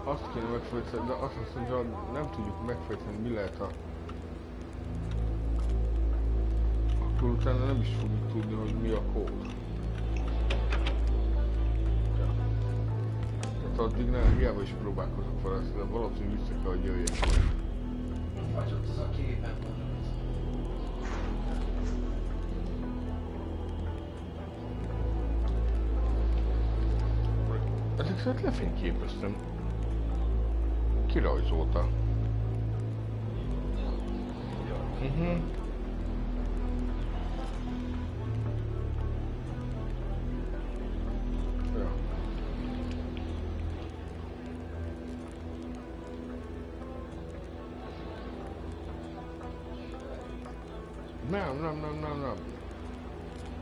Azt kéne megfejteni, de azt hiszem, hogy nem tudjuk megfejteni, mi lehet a... Akkor utána nem is fogjuk tudni, hogy mi a kód. Ja. Tehát addig nem, hiába is próbálkozok vele, de valószínűleg vissza kell, hogy jöjjek. Vagy ott az a képen van. Ezek szerint lefényképeztem. Kirajzolta. Ja. Nem.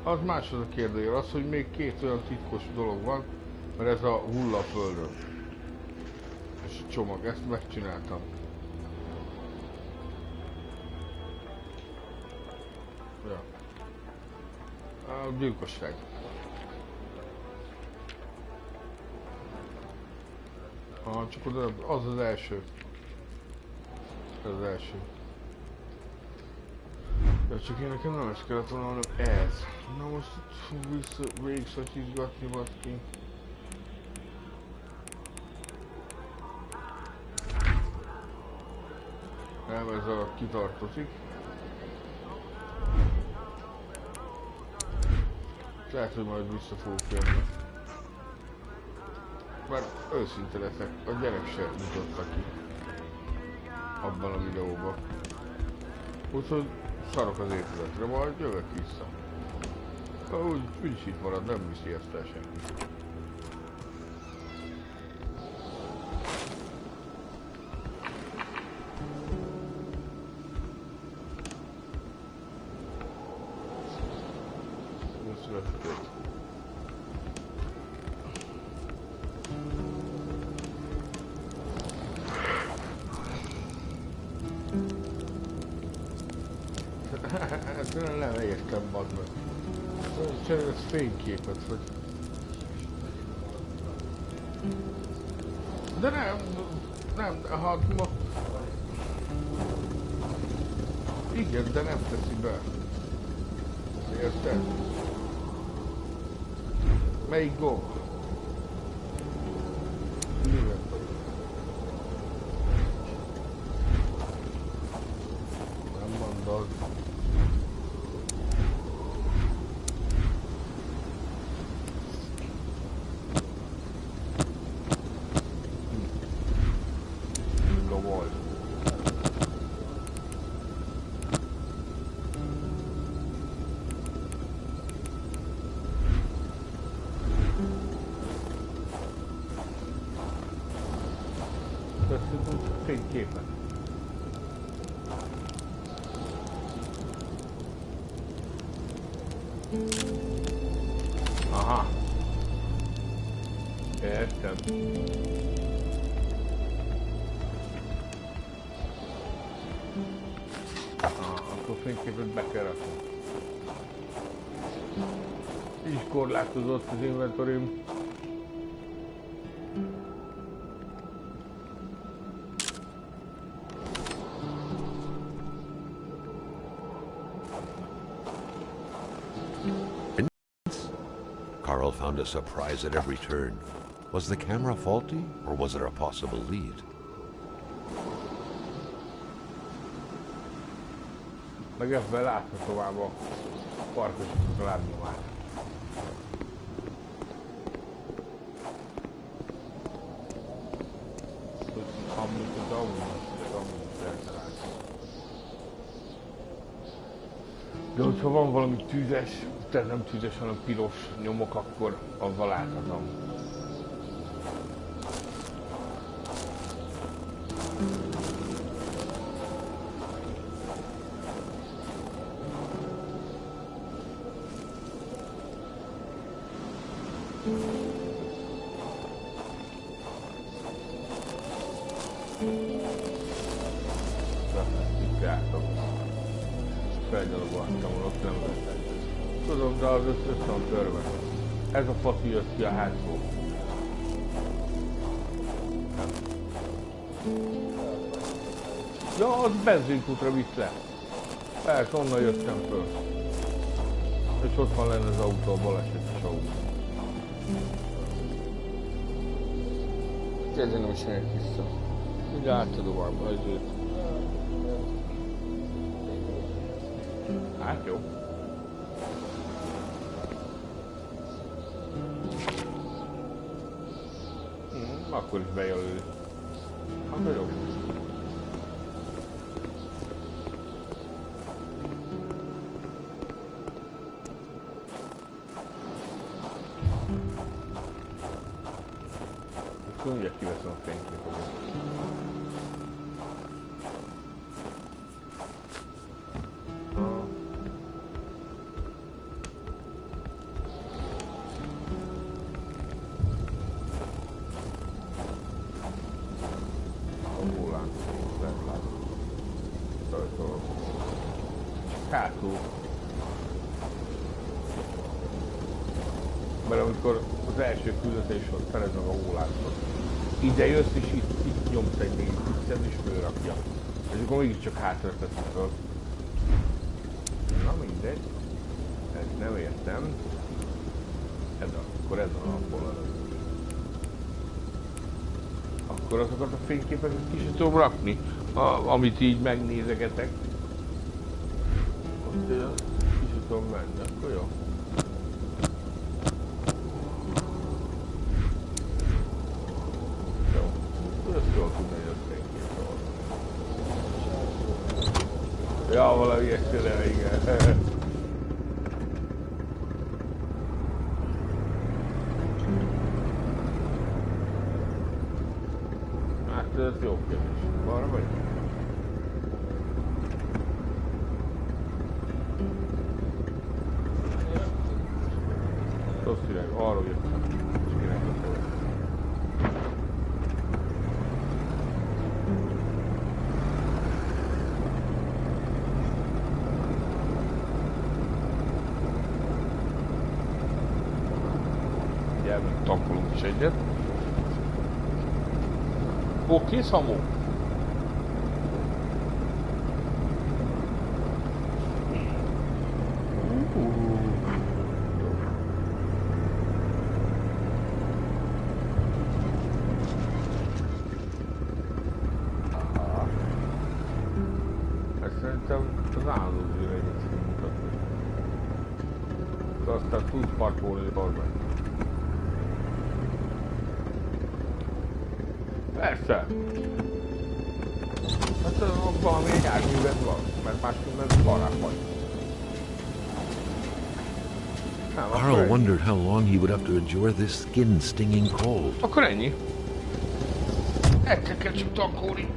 Az más az a kérdőjel, az, hogy még két olyan titkos dolog van, mert ez a hulla a földön. És a csomag, ezt megcsináltam. Ja. A gyilkosság. Csak oda, az az első. Ez az első. De csak én nekem nem is kellett volna ez. Na most itt végigszatizgatni baszki. Nem, ez a kitartozik. Lehet, hogy majd vissza fogok jönni. Mert őszinte leszek, a gyerek se mutatta ki abban a videóban. Úgyhogy szarok az épületre, majd jövök vissza. Úgyis itt marad, nem viszi ezt el senki. Nem értem, bazd meg. Csinálsz fényképet, vagy... De nem, hát ma... Igen, de nem teszi be. Érted? Melyik gomb? Mivel? Nem mondod. Fényképen. Aha. Értem. Akkor fényképet be kell rakni. Így is korlátozott az inventorim. Carl found a surprise at every turn. Was the camera faulty, or was there a possible lead? Meg ebben látva tovább a parkosított a lábnyomát. Amúgy az amúgy eltalálni. De hogyha van valami tűzes, tehát nem tűzes, hanem piros nyomok, akkor avval láthatom. Felgyalogoltam, ott nem vettem. Tudom, de az össze van törve. Ez a fati jött ki a hátból. Ja, az benzinkútra vitt le. Persze, onnan jöttem föl. És ott van lenne az autó, a balesetes autó. Ezért nem is megyek vissza. Így átadóan, ezért. Hát jó. Akkor is bejelöli. Hát jó. Akkor ugye kiveszem a fényképet. Hátul. Mert amikor az első küldetéshoz feled meg a hólászot, ide jössz és itt nyomsz egy még tisztet és fölrakja. És akkor mégiscsak hátra teszi föl. mindegy. Ezt nem értem. Akkor ez a napból. Akkor azokat a fényképeket ki sem tudom rakni, amit így megnézegetek. Ott ki sem tudom menni, akkor jó. Jó, akkor ezt jól tudni, hogy az fényképről. Ja, valami ilyesmire, igen. Ez jó kérdés. Balra vagy? Rossz irány, arról jöttem. És irányba fogok. Ugye elmint tankolunk is egyet. Ó, kész hamu? Ezt szerintem az állandó zsíregyet fogunk mutatni. De aztán tudsz parkolni balba. Persze! Hát valami járműved van, mert másképpen barát vagy. Carl wondered how long he would have to endure this skin-stinging cold. Akkor ennyi. Egyszer kell csak tankolni.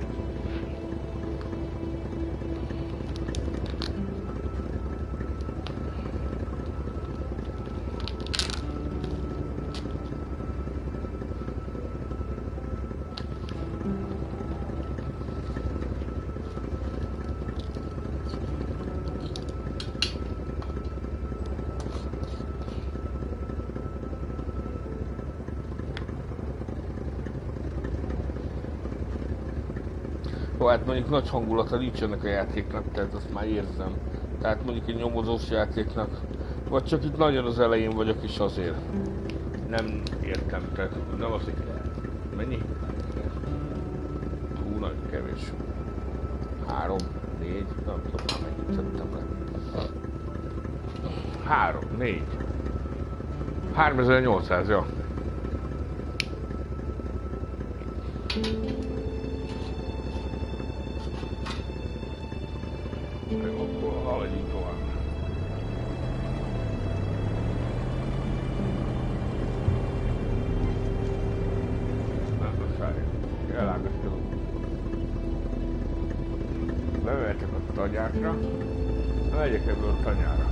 Jó, hát mondjuk nagy hangulata nincs ennek a játéknak, tehát azt már érzem. Tehát mondjuk egy nyomozós játéknak, vagy csak itt nagyon az elején vagyok és azért. Nem értem, tehát nem az, hogy mennyi? Hú, nagyon kevés. 3, 4, nem tudom, mennyit tettem le. 3, 4. 3800, ja. Akkor haladjunk tovább. Nem, az várjuk. Elágasztunk. Bemehetek a tanyákra. Megyek ebből a tanyára.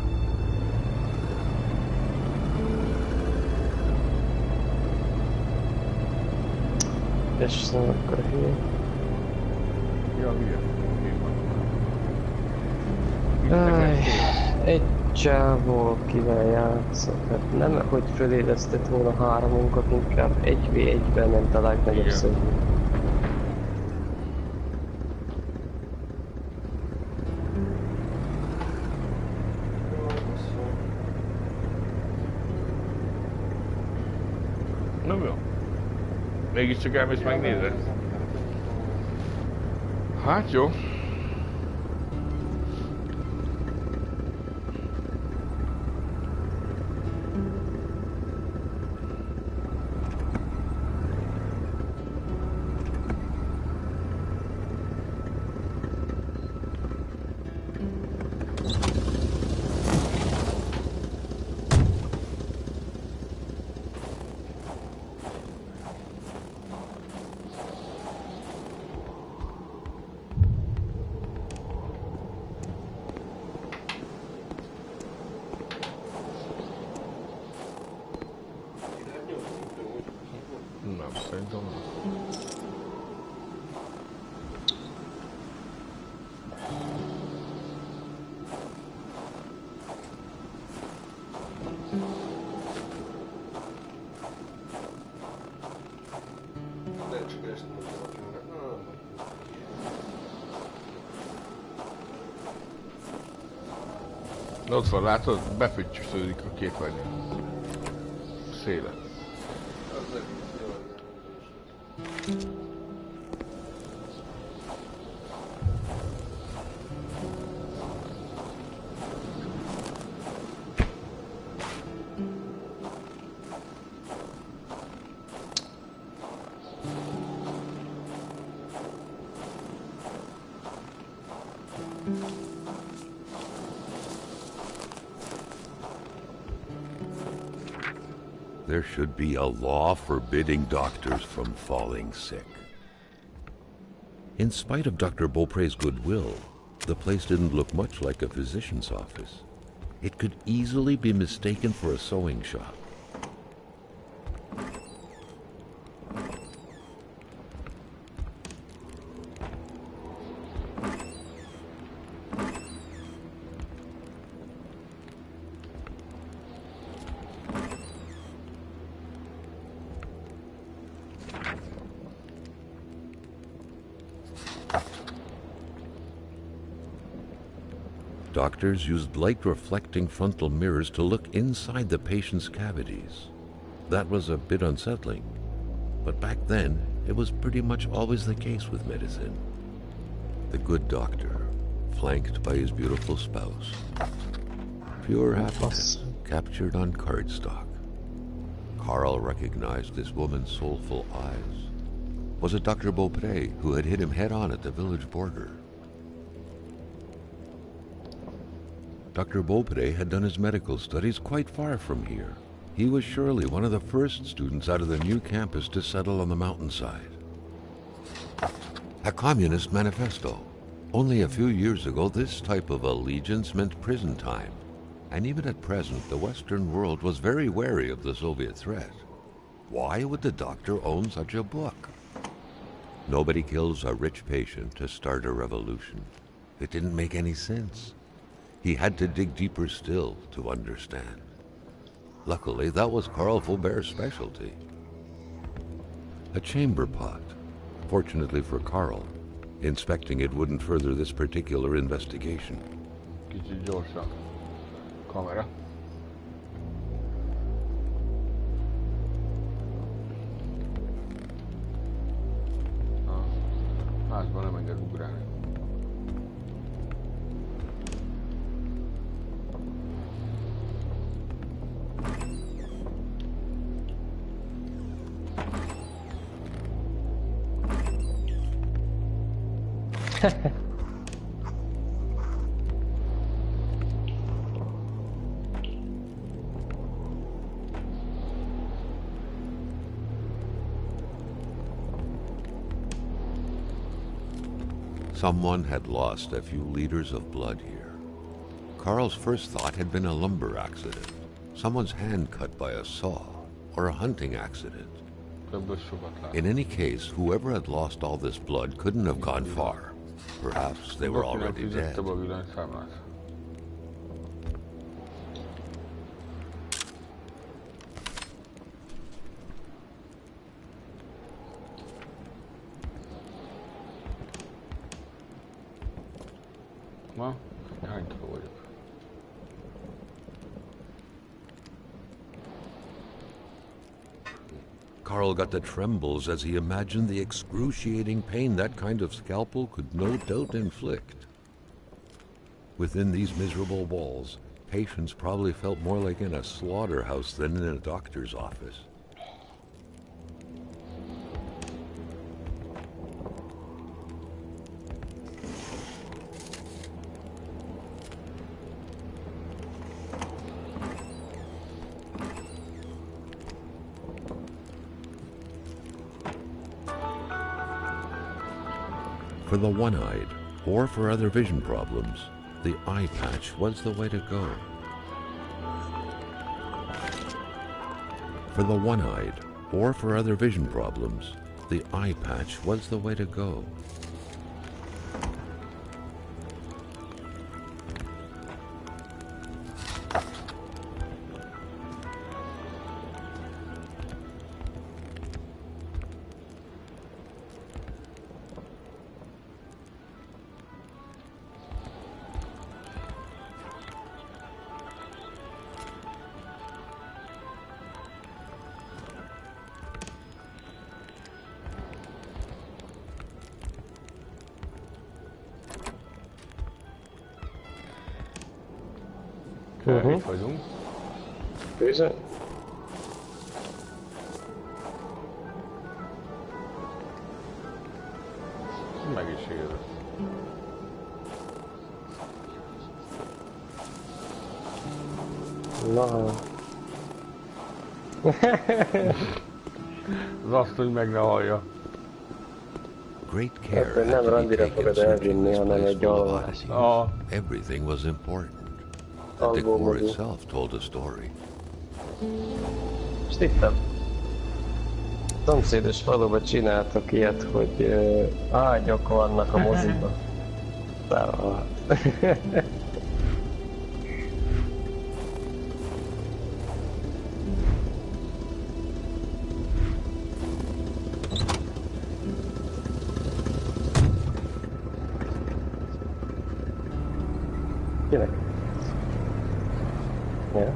És akkor a hülye. Ja, hülye. Egy csávó, akivel játszok, hát nem, hogy fölélesztett volna 3-unkat, inkább 1v1-ben ment a legnagyobb szörnyű. Nem jó. Mégiscsak elmész megnézed? Hát jó. De ott van, látod? Befütysződik a képernyő. Széle. Az egész jól van. There should be a law forbidding doctors from falling sick. In spite of Dr. Beaupré's goodwill, the place didn't look much like a physician's office. It could easily be mistaken for a sewing shop. Doctors used light-reflecting frontal mirrors to look inside the patient's cavities. That was a bit unsettling, but back then, it was pretty much always the case with medicine. The good doctor, flanked by his beautiful spouse. Pure happiness, captured on cardstock. Carl recognized this woman's soulful eyes. Was it Dr. Beaupré who had hit him head-on at the village border? Dr. Beaupré had done his medical studies quite far from here. He was surely one of the first students out of the new campus to settle on the mountainside. A communist manifesto. Only a few years ago, this type of allegiance meant prison time. And even at present, the Western world was very wary of the Soviet threat. Why would the doctor own such a book? Nobody kills a rich patient to start a revolution. It didn't make any sense. He had to dig deeper still to understand. Luckily, that was Carl Faubert's specialty. A chamber pot. Fortunately for Carl, inspecting it wouldn't further this particular investigation. Kicsit gyorsan. Kamera. Házban nem enged ugrálni. Someone had lost a few liters of blood here. Carl's first thought had been a lumber accident, someone's hand cut by a saw, or a hunting accident. In any case, whoever had lost all this blood couldn't have gone far. Perhaps they were already dead. Ma? Hánytól vagyok? Carl got the trembles as he imagined the excruciating pain that kind of scalpel could no doubt inflict. Within these miserable walls, patients probably felt more like in a slaughterhouse than in a doctor's office. For the one-eyed, or for other vision problems, the eye patch was the way to go. For the one-eyed, or for other vision problems, the eye patch was the way to go. Itt vagyunk. Bizony. Meg is érez. Na. Az azt, hogy meg ne hallja. Great care Hát had nem to be randira taken fogod searching elvinni, this hanem place egy full of alvás. oddities. Everything was important. The Alvó decor modul. itself told a story. Most ittem. Szomszédos faluba csináltak ilyet, hogy ágyak vannak a moziba. Tehát. Kinek? Ja.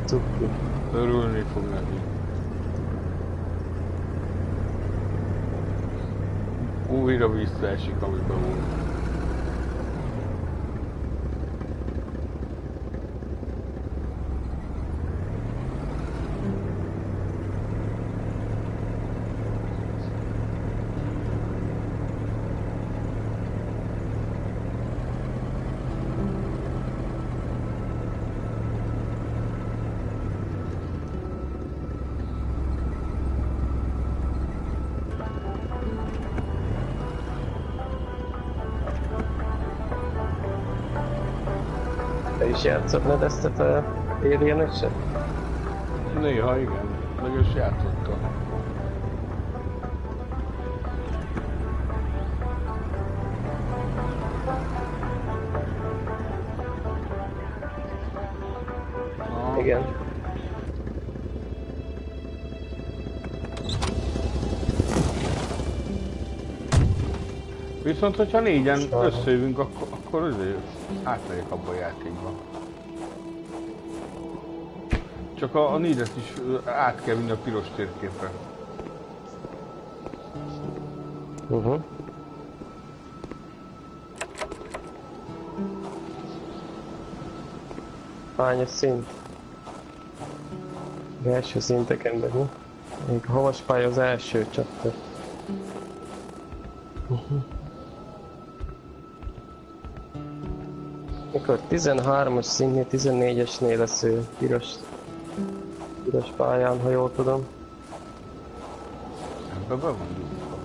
Cuki. Örülni fog neki. Újra visszaesik, amiben volt. Te is játszhatnád ezt a Alien-öset? Néha igen, meg is játszottam. Igen. Viszont, hogyha négyen összejövünk, akkor azért átmegyek abba a játékba. Csak a négyet is át kell vinni a piros térképre. Hányas szint? Az első szinteken belül. Még a havas pálya az első chapter. Mikor 13-as szintnél, 14-esnél lesz ő piros pályán, ha jól tudom. Ebbe be van gyújtva.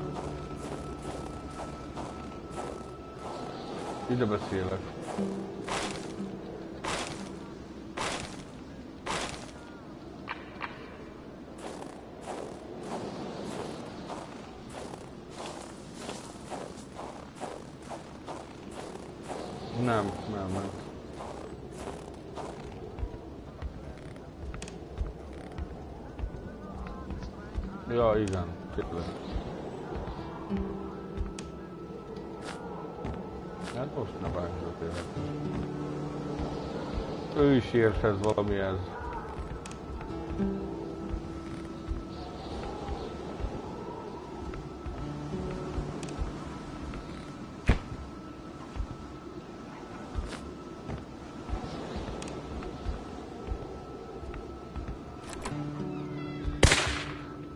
Ide beszélek. Nem. Ja, igen, tényleg. Hát most ne bántsd tényleg. Ő is érthez valamihez.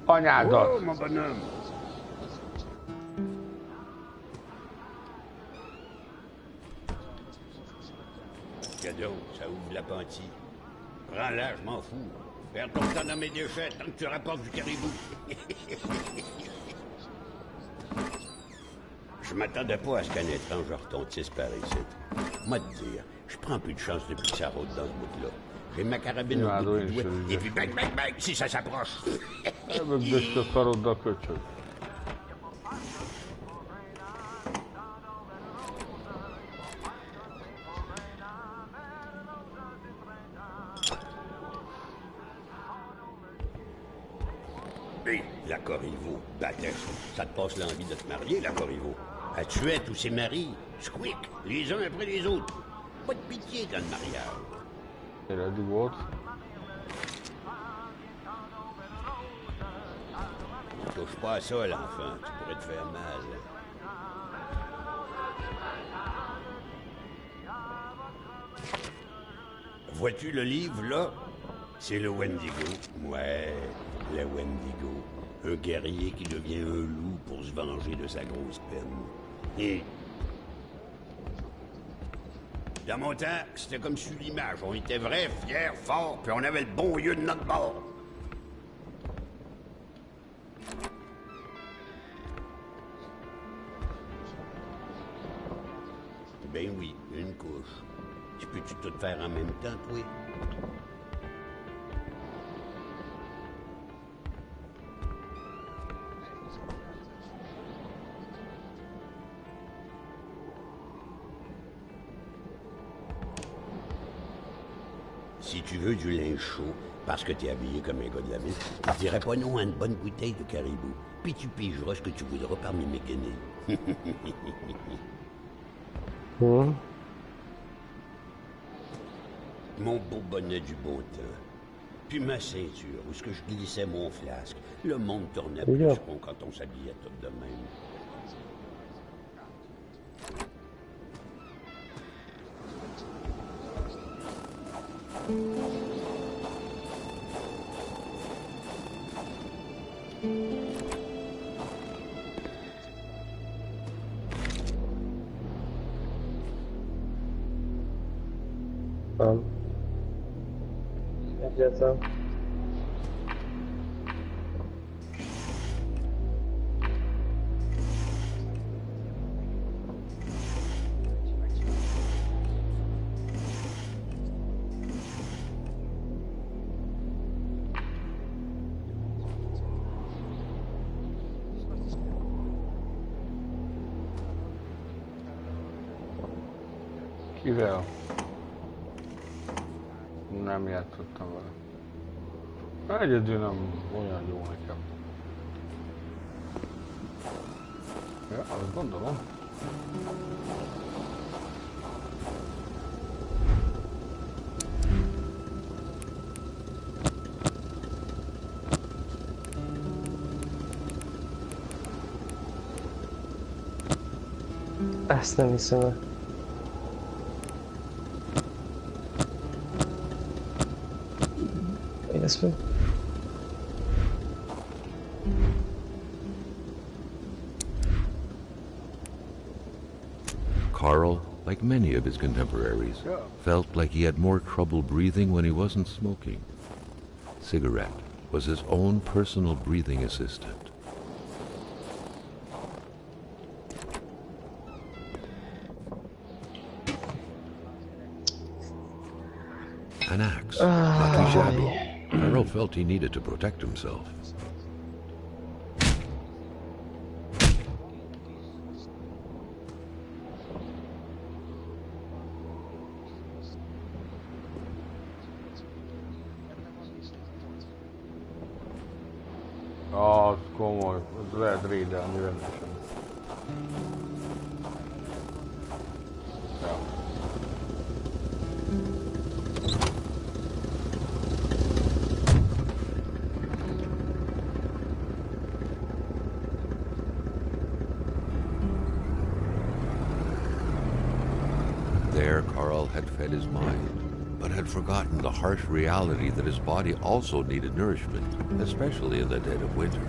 Anyádat! Oh, mon bonhomme! Cadeau, ça ouvre l'appétit. Prends-la, je m'en fous. Perds ton temps dans mes déchets tant que tu rapportes du caribou. Je m'attendais pas à ce qu'un étrange retontisse par ici. Moi te dire, je prends plus de chance depuis que ça rôde dans ce bout-là. J'ai ma carabine au bout du doigt, et puis bang, bang, bang, si ça s'approche. Elbögdöst a szaroddal, köcsög. Hé, la Corriveau, bâtesse, ça te passe l'envie de te marier, la Corriveau. Elle tuait tous ses maris, squick, les uns après les autres. Pas de pitié dans le mariage. Eddig volt. Touche pas à ça, l'enfant. Tu pourrais te faire mal. Vois-tu le livre, là? C'est le Wendigo. Ouais, le Wendigo. Un guerrier qui devient un loup pour se venger de sa grosse peine. Et... Dans mon temps, c'était comme sur l'image. On était vrais, fiers, forts, puis on avait le bon lieu de notre bord. Ben oui, une couche. Tu peux-tu tout faire en même temps, toi? Si tu veux du linge chaud, parce que t'es habillé comme un gars de la ville, je dirais pas non à une bonne bouteille de caribou. Puis tu pigeras ce que tu voudras parmi mes guenilles. Mon beau bonnet du beau temps. Puis ma ceinture, où est-ce que je glissais mon flasque. Le monde tournait plus rond quand on s'habillait tout de même. Egyáltalán. Kivel? Nem játszottam vele. Egyedül nem olyan jó nekem. Ja, azt gondolom. Ezt nem hiszem el. This way. Carl, like many of his contemporaries, felt like he had more trouble breathing when he wasn't smoking. Cigarette was his own personal breathing assistant. An axe, not too shabby. Carl felt he needed to protect himself. Az komoly, az lehet rédelni rendesen. Ja. There, Carl had fed his mind, but had forgotten the harsh reality that his body also needed nourishment, especially in the dead of winter.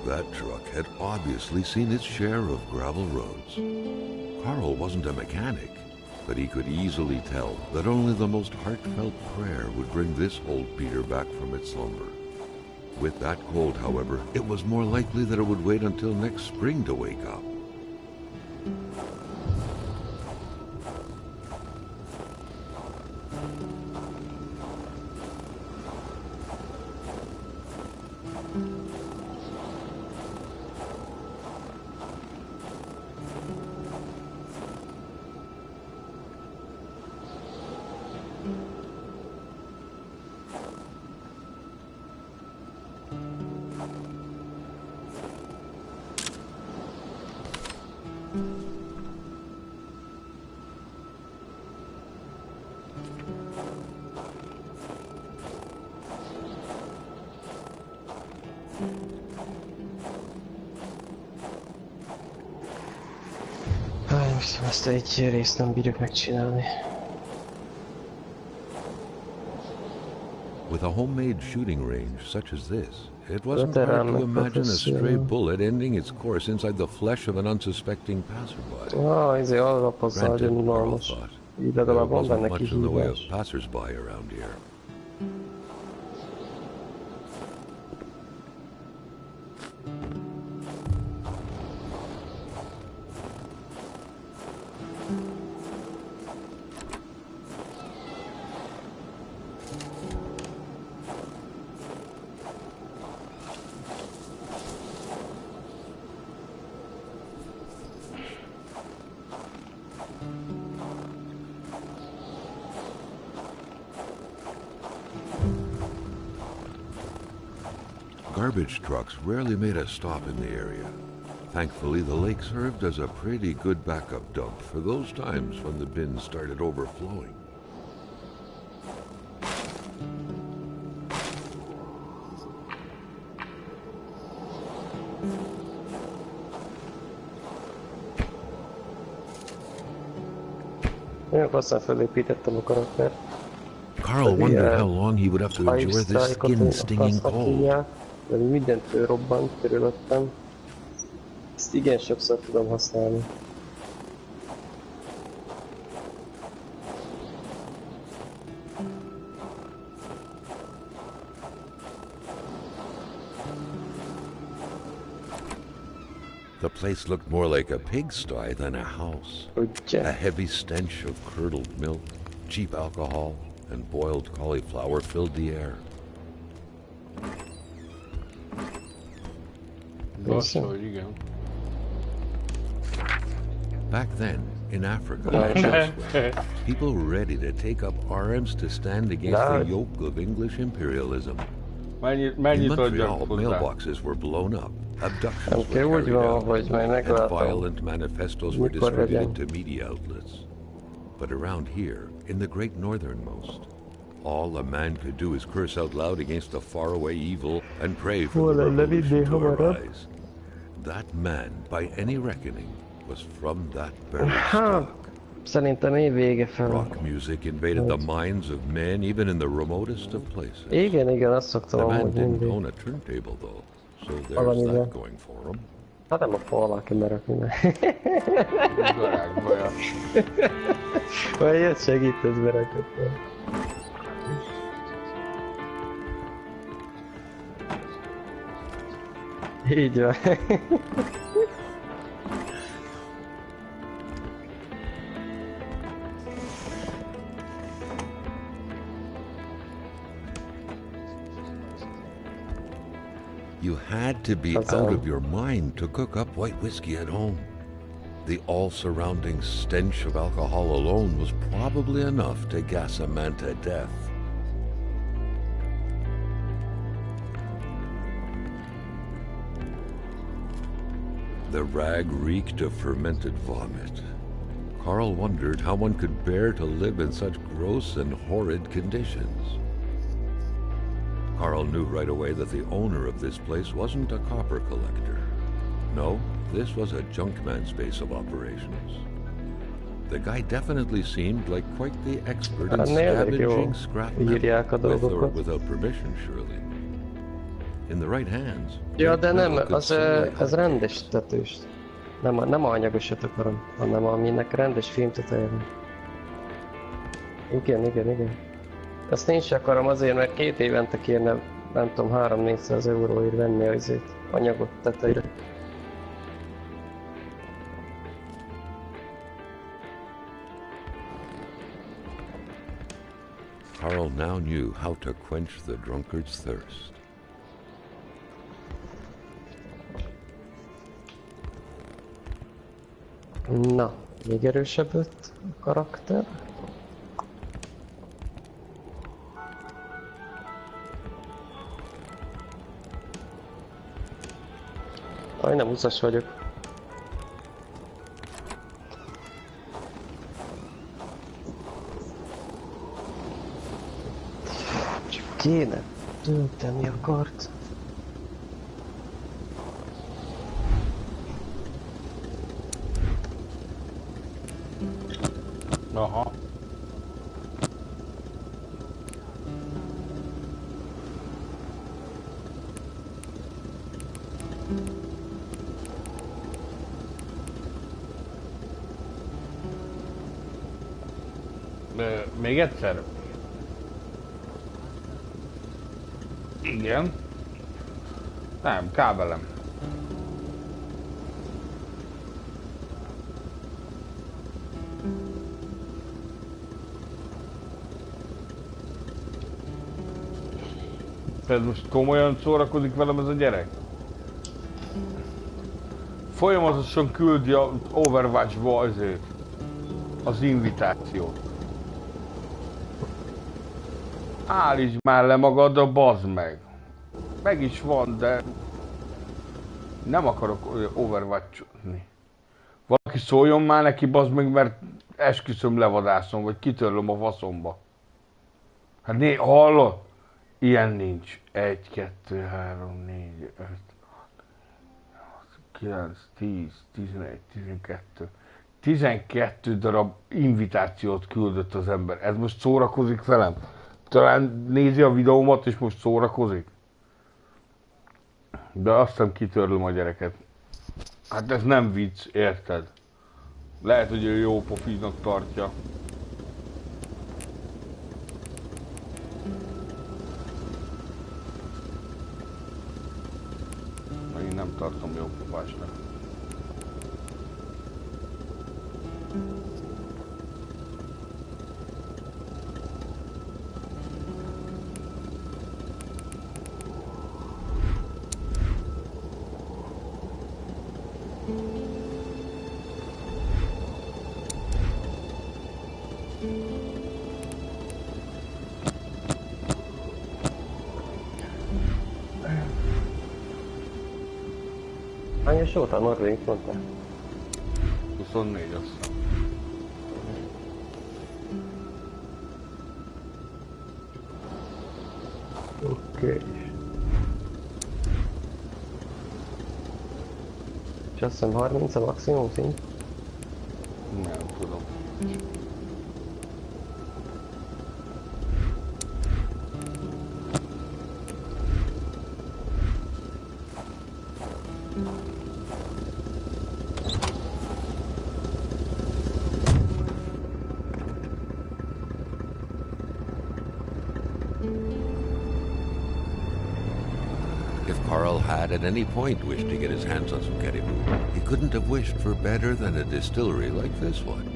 That truck had obviously seen its share of gravel roads. Carl wasn't a mechanic, but he could easily tell that only the most heartfelt prayer would bring this old Peter back from its slumber. With that cold, however, it was more likely that it would wait until next spring to wake up. Ezt egy részt nem bírjuk megcsinálni. With a homemade shooting range such as this, it wasn't hard to imagine a stray bullet ending its course inside the flesh of an unsuspecting passerby. Ezért alapozza, hogy unalmas. Így legalább van benne much in the way of kihívás. passersby around here. Garbage trucks rarely made a stop in the area. Thankfully, the lake served as a pretty good backup dump for those times when the bins started overflowing. Én aztán felépítettem a karaktert. Carl wondered how long he would have to endure this skin-stinging cold. De mindent fölrobbant körülöttem. Ezt igen sokszor tudom használni. The place looked more like a pigsty than a house. Ugye? A heavy stench of curdled milk, cheap alcohol, and boiled cauliflower filled the air. Back then, in Africa, people were ready to take up arms to stand against the yoke of English imperialism. In Montreal, mailboxes were blown up, abductions were carried out, and violent manifestos were distributed to media outlets. But around here, in the great northernmost, all a man could do is curse out loud against a faraway evil and pray for the revolution to arise. That man, by any reckoning, was from that very stock. Szerintem évvége fel. Rock music invaded the minds of men even in the remotest of places. Igen, azt szoktam The man amúgy didn't mindig. own a turntable though, so there's that going for him. Hát nem a fal alá kell berakni, mert... Vagy jött segítesz berekedtem. Így van. You had to be out of your mind to cook up white whiskey at home. The all-surrounding stench of alcohol alone was probably enough to gas a man to death. The rag reeked of fermented vomit. Carl wondered how one could bear to live in such gross and horrid conditions. Carl knew right away that the owner of this place wasn't a copper collector. No, this was a junkman's base of operations. The guy definitely seemed like quite the expert in scavenging scrap metal, with or without permission, surely. In the right hands. Ja, de nem, az rendes tetős. Nem a anyagosat akarom, hanem aminek rendes filmtetője van. Igen. Azt én sem akarom azért, mert 2 évente kérne, nem tudom, 300-400 euróért venni azért anyagot tetejére. Carl now knew how to quench the drunkard's thirst. Na, még erősebb lett a karakter. Nem 20-as vagyok. Csak kéne tölteni a kart. Aha. Még egyszer? Igen. Nem, kábelem. Tehát most komolyan szórakozik velem ez a gyerek? Folyamatosan küldi a Overwatch-ba azért az invitációt. Állítsd már le magadra, bazd meg! Meg is van, de nem akarok Overwatch-olni. Valaki szóljon már neki, bazd meg, mert esküszöm levadászom, vagy kitörlöm a faszomba. Hát hallod? Ilyen nincs. 1, 2, 3, 4, 5, 9, 10, 11, 12. 12 darab invitációt küldött az ember. Ez most szórakozik velem? Talán nézi a videómat és most szórakozik? De azt hiszem kitörlöm a gyereket. Hát ez nem vicc, érted? Lehet, hogy ő jó pofiznak tartja. Én nem tartom jó pofásnak. Hányos volt a Norvég, mondtál? 24, azt hiszem. Oké. És azt hiszem 30 a maximum szint? Nem tudom. If Carl had at any point wished to get his hands on some caribou, he couldn't have wished for better than a distillery like this one.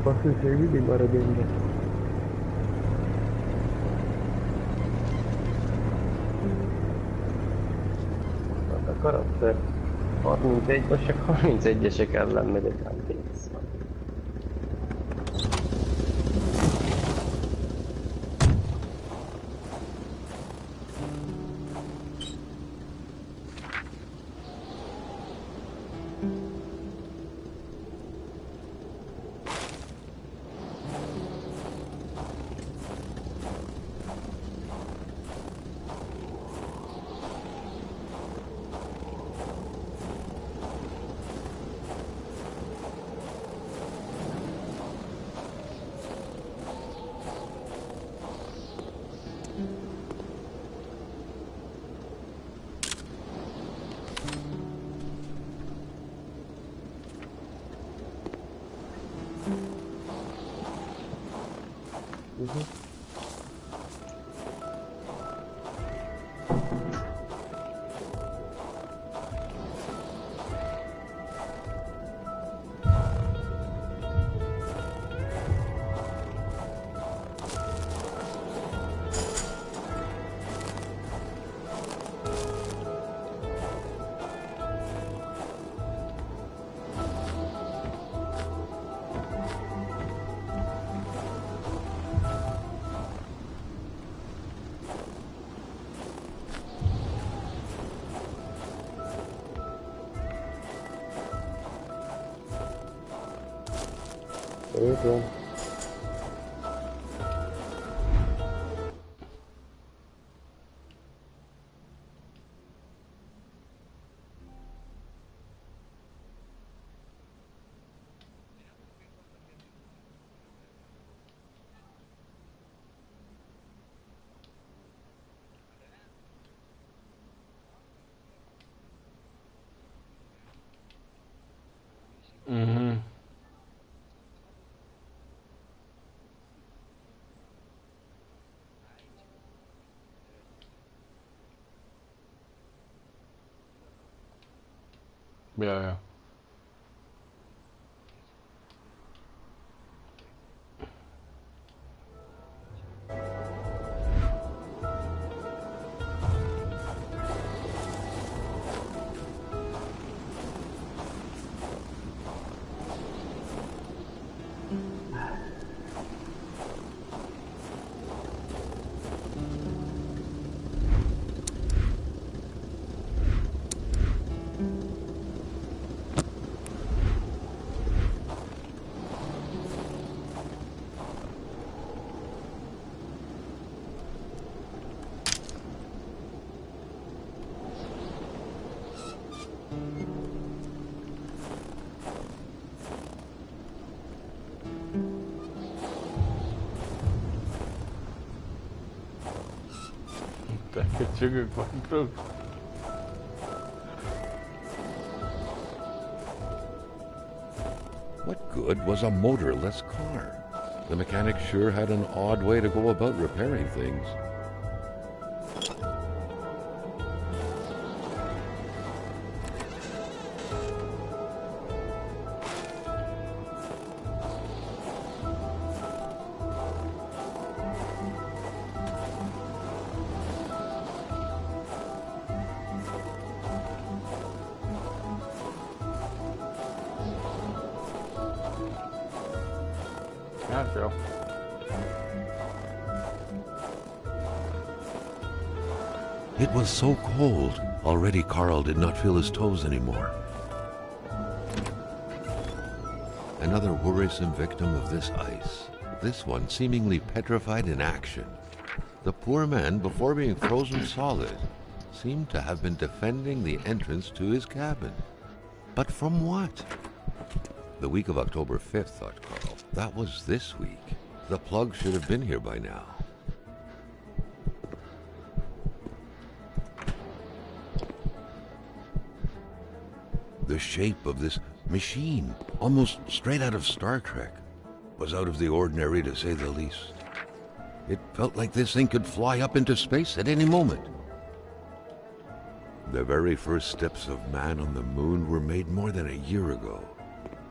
Basszus, hogy mindig marad önbe. A karakter 31, most csak 31-esek ellen megyek ám pénz. Így van. Ja. Köcsögök vagytok. What good was a motorless car? The mechanic sure had an odd way to go about repairing things. Hát jó. It was so cold. Already Carl did not feel his toes anymore. Another worrisome victim of this ice. This one seemingly petrified in action. The poor man, before being frozen solid, seemed to have been defending the entrance to his cabin. But from what? The week of October 5th, thought Carl. That was this week. The plug should have been here by now. The shape of this machine, almost straight out of Star Trek, was out of the ordinary to say the least. It felt like this thing could fly up into space at any moment. The very first steps of man on the moon were made more than a year ago.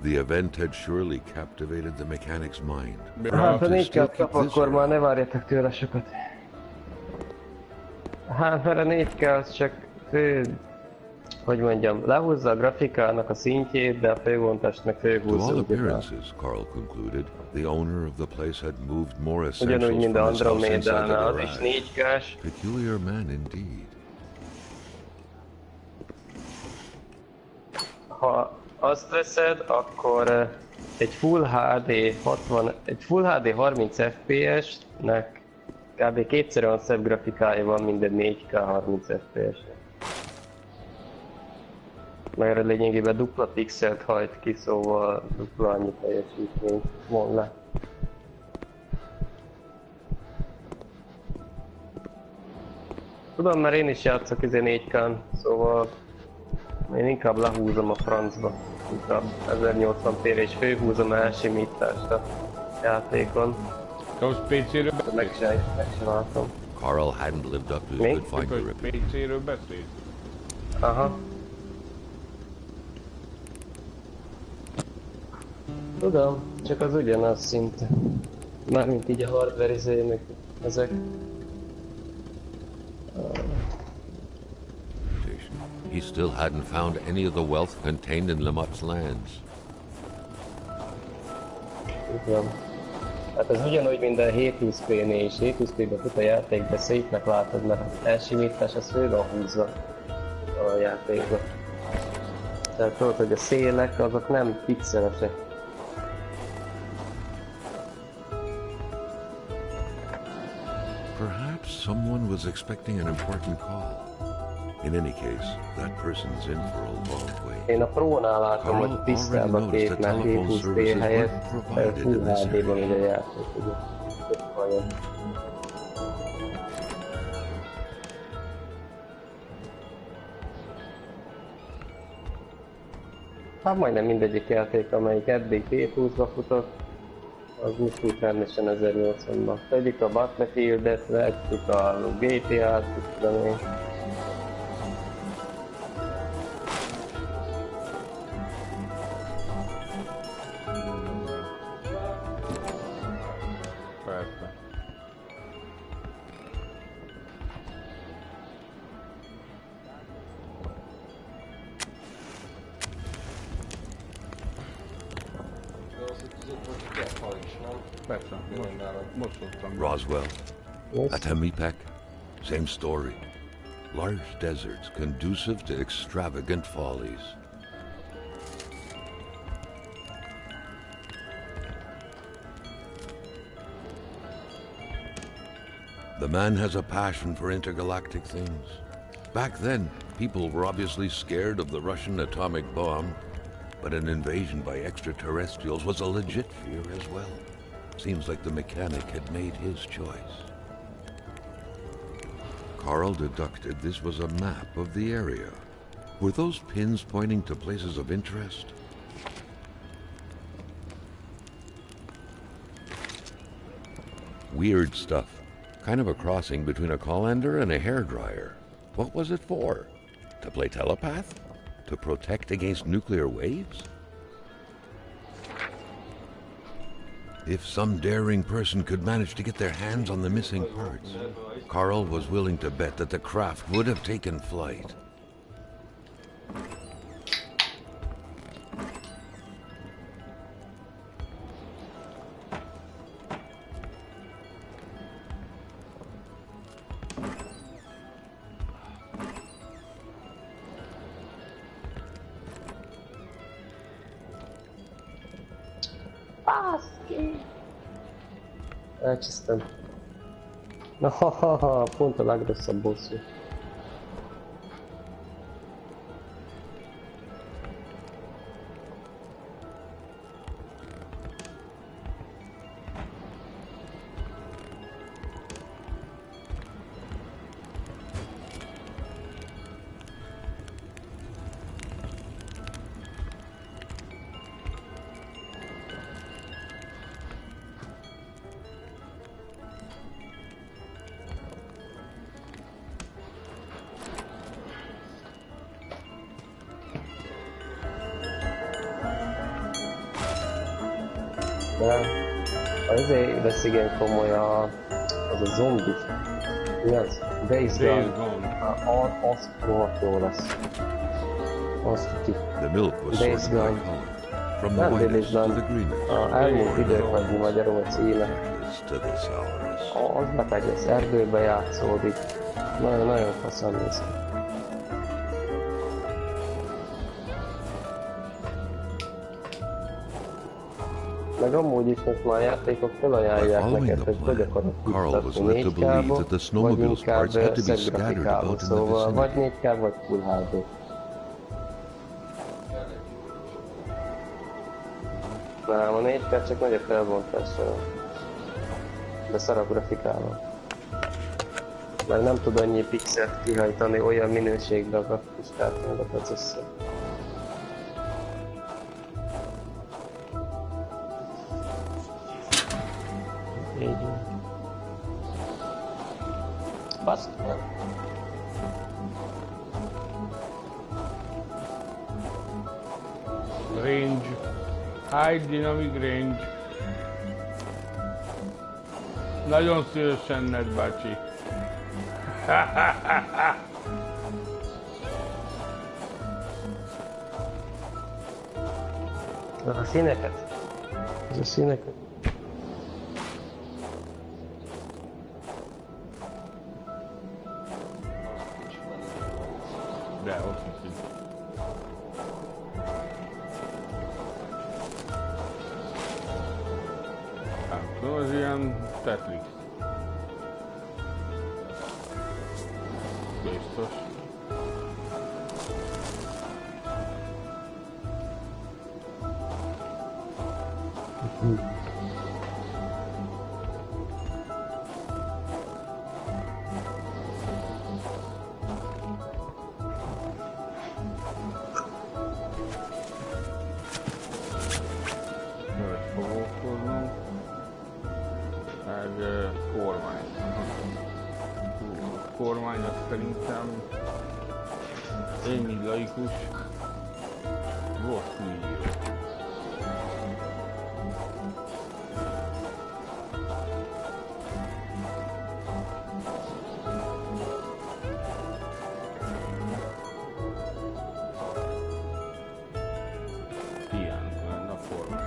The event had surely captivated the mechanic's mind. Hát, ha 4K kap, akkor már ne várjatok tőle sokat. Hát, mert a 4K az csak fő, hogy mondjam, lehúzza a grafikának a szintjét, de a fővontást meg To all főhúzza. appearances, Carl concluded, the owner of the place had moved more essentials Ugyanúgy, mint a from his house inside the Andromedánál, az is garage. 4K-s. Peculiar man indeed. Ha azt veszed, akkor egy Full HD 30 FPS-nek kb. Kétszer olyan szebb grafikája van, mint egy 4K 30 FPS. Mert lényegében dupla pixelt hajt ki, szóval dupla annyi teljesítményt von le. Tudom, mert én is játszok 4K-n, szóval én inkább lehúzom a francba. Inkább 1080p-re és főhúzom elsimítást a játékon. Te most PC-ről Meg se látom. Carl hadn't lived up to his Me? good finder reputation. PC-ről beszélsz? Aha. Tudom, csak az ugyanaz szinte. Mármint így a hardware izének ezek. He still hadn't found any of the wealth contained in Lemot's lands. Igen. Hát ez ugyanúgy, mint a 720p-nél is. 720p-ben fut a játék, de szépnek látod, mert elsimítás az fő van húzva a játékba. Tehát tudod, hogy a szélek azok nem pixelesek. Perhaps someone was expecting an important call. In any case, that person's in for a long wait. Én a Pro-nál látom, hogy tisztább a kép, mert 720p helyett Full HD-ban ugye a játék, ugye. Több vajon. Hát majdnem mindegyik játék, amelyik eddig 720-ba futott, az most fut rendesen 1080-ba. Tegyük a Battlefieldet, vettük a GTA-t, tudom én. Persze. De az itt most kell hal is, nem? Persze. Jön nálam. Most hoztam. Roswell, Yes. Atamipek, same story. Large deserts conducive to extravagant follies. The man has a passion for intergalactic things. Back then, people were obviously scared of the Russian atomic bomb, but an invasion by extraterrestrials was a legit fear as well. Seems like the mechanic had made his choice. Carl deducted this was a map of the area. Were those pins pointing to places of interest? Weird stuff. Kind of a crossing between a colander and a hairdryer. What was it for? To play telepath? To protect against nuclear waves? If some daring person could manage to get their hands on the missing parts, Carl was willing to bet that the craft would have taken flight. Elcsesztem. Na ha, pont a legrosszabb bosszú. De azért vesz igen komoly az a zombi. Mi az? Days Gone. Az rohadt jó lesz. Azt tuti. Days Gone. Nem Days Gone. Elmúlt időkben magyarul a címe. Az beteg lesz, erdőbe játszódik. Nagyon faszán néz ki. Meg amúgy is most már játékok felajánlják neked, hogy akarod kutatni 4K-ba, vagy inkább szebb grafikával, szóval vagy 4K, vagy Full HD. Nem, a 4K csak nagyobb felbontással, de szarabb grafikával. Mert nem tud annyi pixelt kihajtani olyan minőségben a grafikus kártyának a processzor. Baszd meg! Range. High dynamic range. Nagyon szívesen, Ned bácsi. A színeket? Ez a színeket? De, ott is. Hát, az ilyen Tetris. Biztos. Kormány, azt szerintem én így laikus volt millió. Ilyen lenne a kormány.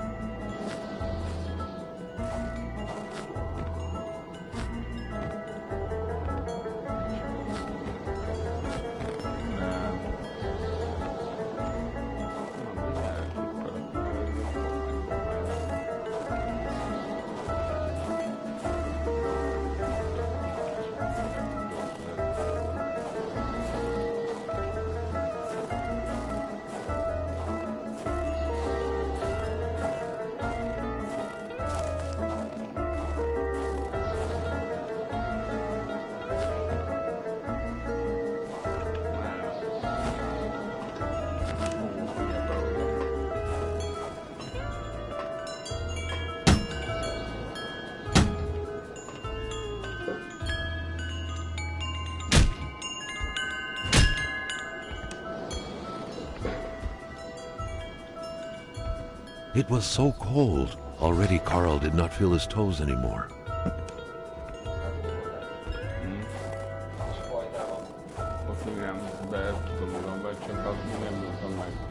It was so cold. Already Carl did not feel his toes anymore. Ott igen, be tudom magam, vagy csak azt még nem mondtam meg.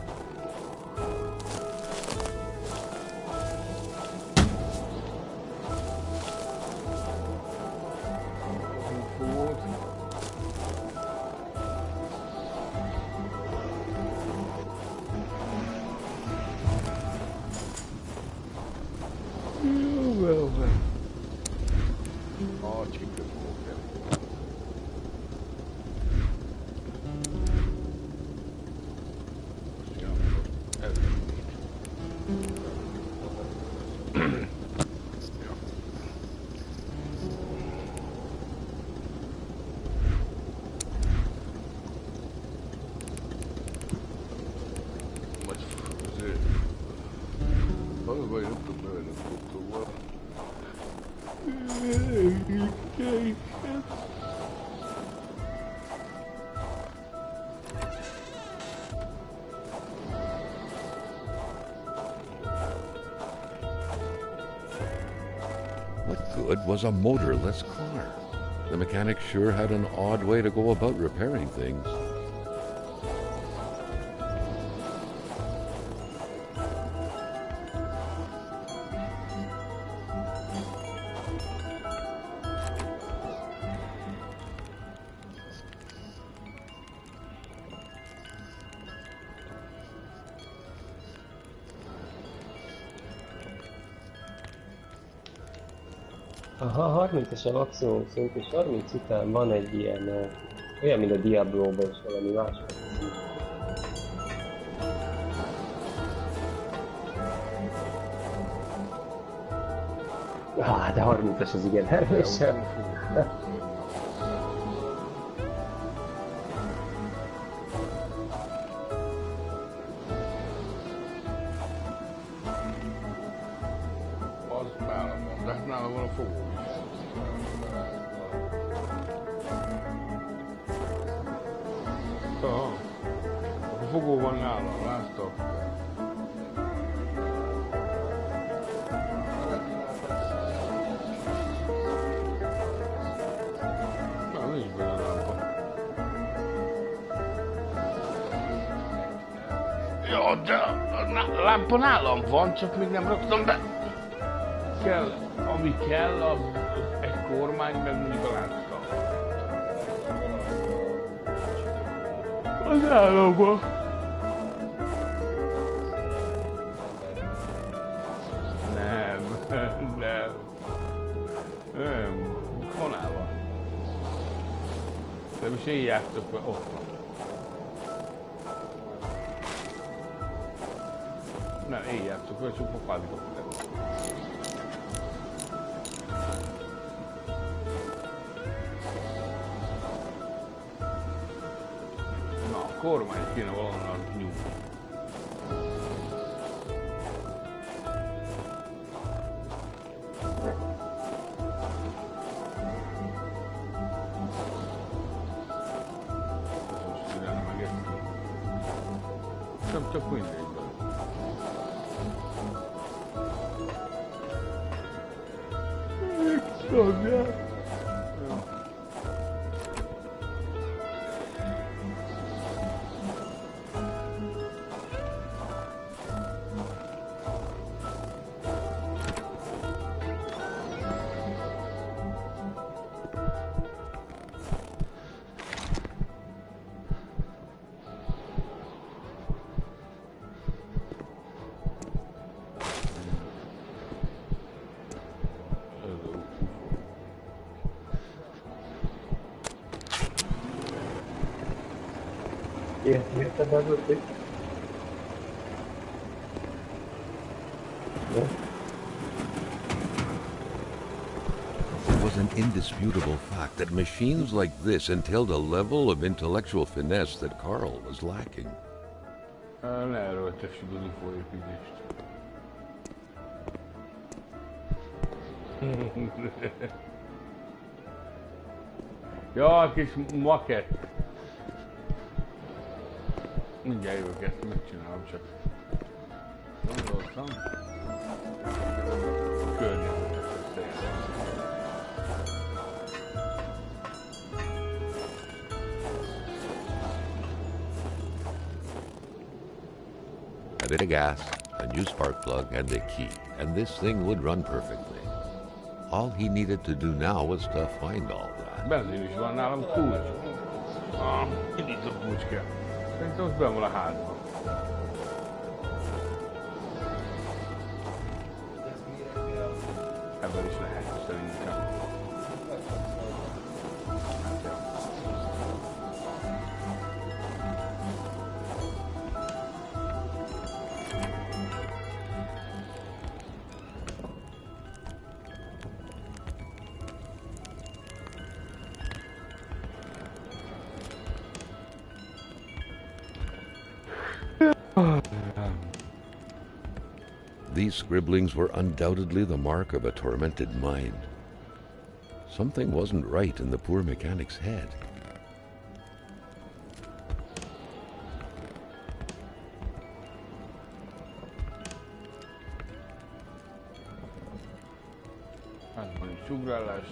What good was a motorless car? The mechanic sure had an odd way to go about repairing things. Aha, 30-es a maximum szint, és 30 után van egy ilyen, olyan, mint a Diablo-ban is valami más. De 30-as az igen erősebb. Lámpa nálam van, csak még nem raktam be. Kell, ami kell, az egy kormány, meg mondjuk a lámpa. Az államban. Nem. Konában. Nem is én játszok, mert ott van. Nem, én játszok, vagy csak pofázik a fülem. Na, a kormány kéne valahonnan nyújtani. Csak mindegy. Szolgál. Érted az ott, hogy... It was an indisputable fact that machines like this entailed a level of intellectual finesse that Carl was lacking. Ne erőltessük az UFO építést. Ja, kis makett. Mindjárt jövök, ezt megcsinálom csak. Gondoltam. Környezetes összejelent. A bit of gas, a new spark plug, and a key, and this thing would run perfectly. All he needed to do now was to find all that. Benzin is van nálam, kulcs. Itt a kulcs kell. Szerintem most benn van a házban. Ebben is lehet szerintem. Hát, ja. These scribblings were undoubtedly the mark of a tormented mind. Something wasn't right in the poor mechanic's head. Házban is ugrálás.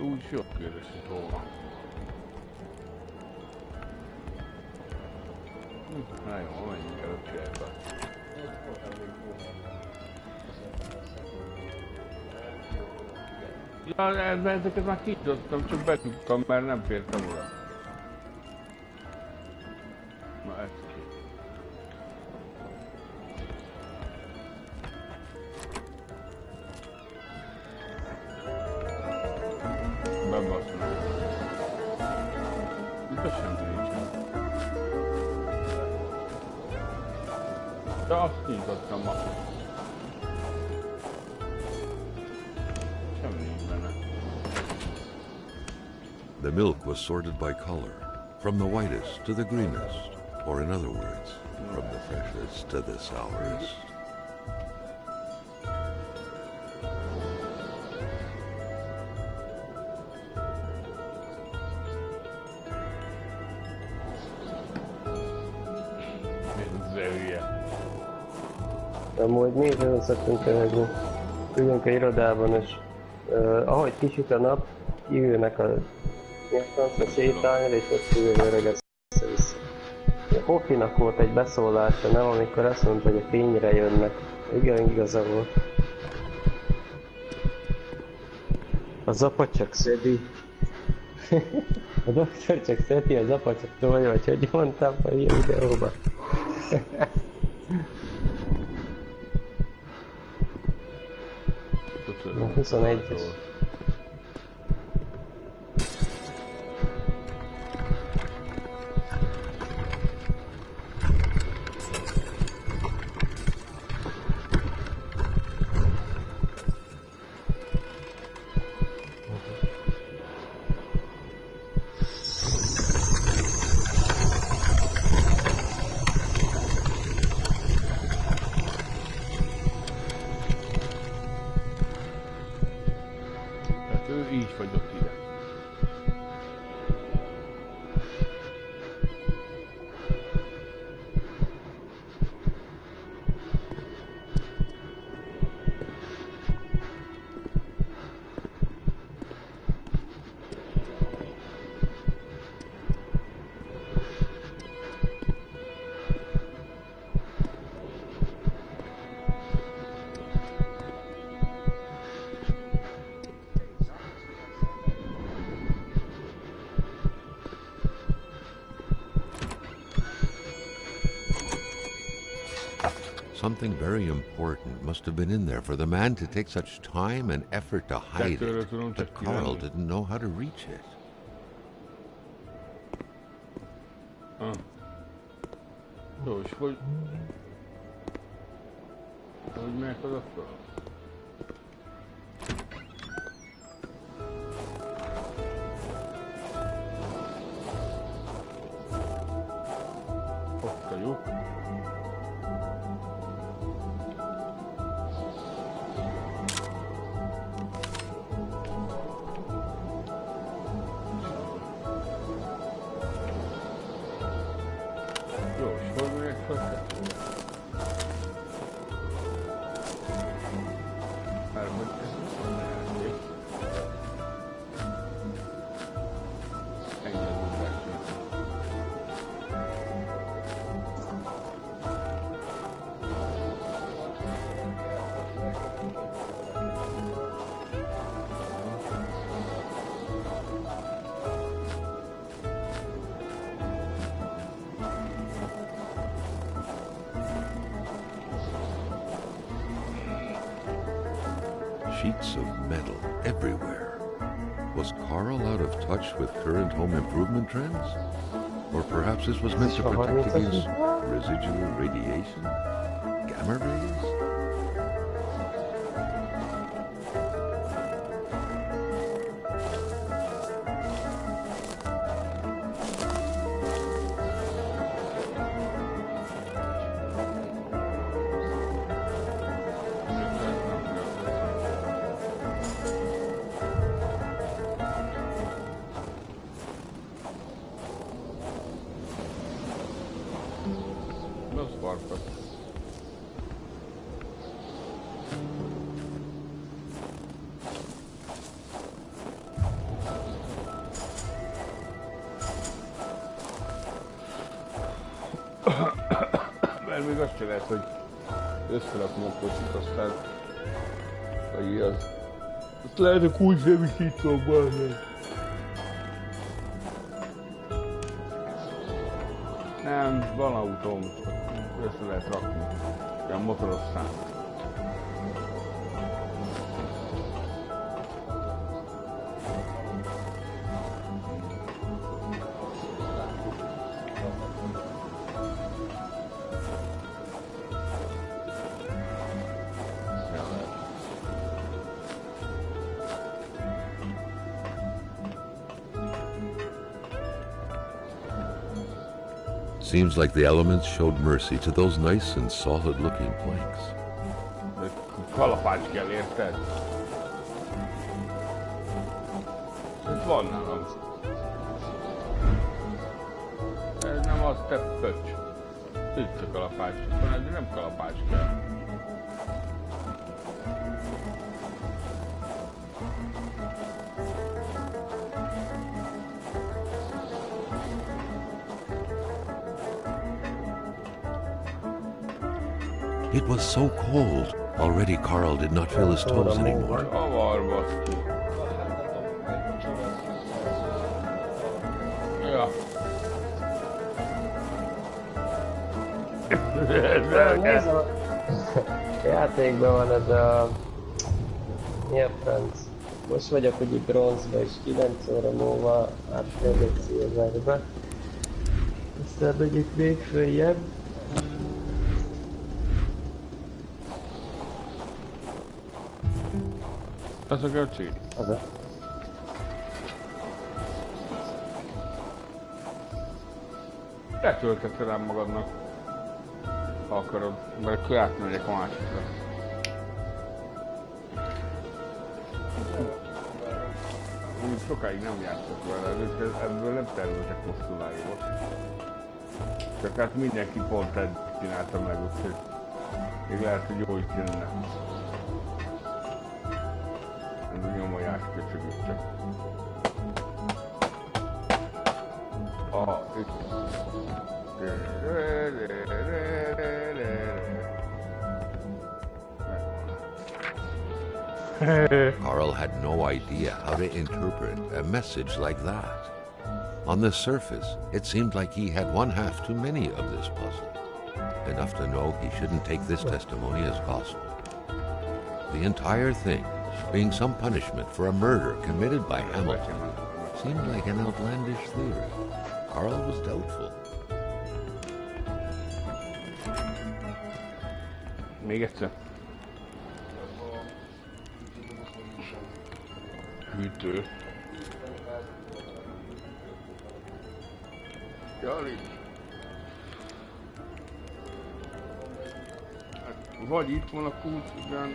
Úgy jó kérdés, hogy hol van. Na jó, menjünk el a csinálok. Ja, ezeket már kinyitottam, csak betudtam, mert nem fértem oda. Na ez ki. Bebasznak. Itt a semmi nincsen. De azt kinyitottam ma. Semmi nincs benne. The milk was sorted by color, from the whitest to the greenest, or in other words, from the freshest to the sourest. Amúgy nézőn szoktunk elhagyni. Ülünk a irodában, és ahogy kisüt a nap, kiülnek a francba sétálni, és ott ülőreg össze-vissza. A Hokinak volt egy beszólása, nem, amikor azt mondta, hogy a fényre jönnek. Igen, igaza volt. Az apa csak szedi. A doktor csak szedi, az apa csak tolja, vagy hogy mondtam a ilyen videóban. Na, 21-es. Így fagyott ide. Something very important must have been in there for the man to take such time and effort to hide it, but Carl didn't know how to reach it. Jó, és hogy melyek az akkor? Ott a lyuk. sheets of metal everywhere. Was Carl out of touch with current home improvement trends? Or perhaps this was meant to protect against residual radiation? Gamma rays? Mert még azt se lehet, hogy összerakom a kocsit, aztán hogy az. Azt lehet, hogy úgy semmisítom benne. Nem, van autóm, össze lehet rakni. Ilyen motoros szám. Seems like the elements showed mercy to those nice and solid-looking planks. De kalapács kell, érted? Itt van nálam. Ez nem az, te pöcs. Itt a kalapács. De nem kalapács kell. It was so cold. Already Carl did not feel his toes anymore. Avar, baszki. Ja. Nézem, a játékban van ez a... Mi a franc? Most vagyok ugye bronzba és 9 óra múlva átférlek szilverbe. Aztán megyek még följebb. Az a göcsi? Az a... Letölthetsz rám magadnak, ha akarod, mert akkor átmegyek a másikra. Úgy sokáig nem játszok vele, ebből nem tervezek hosszú live-ot. Csak hát mindenki pont egy csinálta meg, úgyhogy még lehet, hogy jó is jönne. Ez a nyomolás köcsögött csak. Itt. Carl had no idea how to interpret a message like that. On the surface, it seemed like he had one half too many of this puzzle. Enough to know he shouldn't take this testimony as gospel. The entire thing, being some punishment for a murder committed by Hamilton, seemed like an outlandish theory. Carl was doubtful. Még egyszer. Hűtő. Jali. Hát, vagy itt van a kulcs, igen.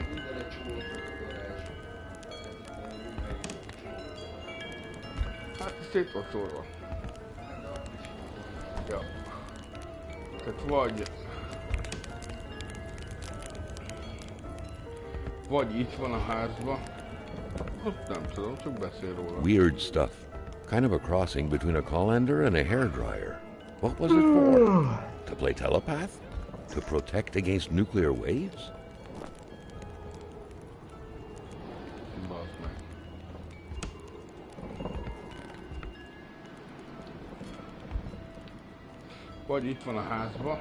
Hát szét van szórva. Ja. Tehát vagy itt van a házba. Azt nem tudom, csak beszél róla. Weird stuff. Kind of a crossing between a colander and a hairdryer. What was it for? To play telepath? To protect against nuclear waves? Bazd meg. Vagy itt van a házba,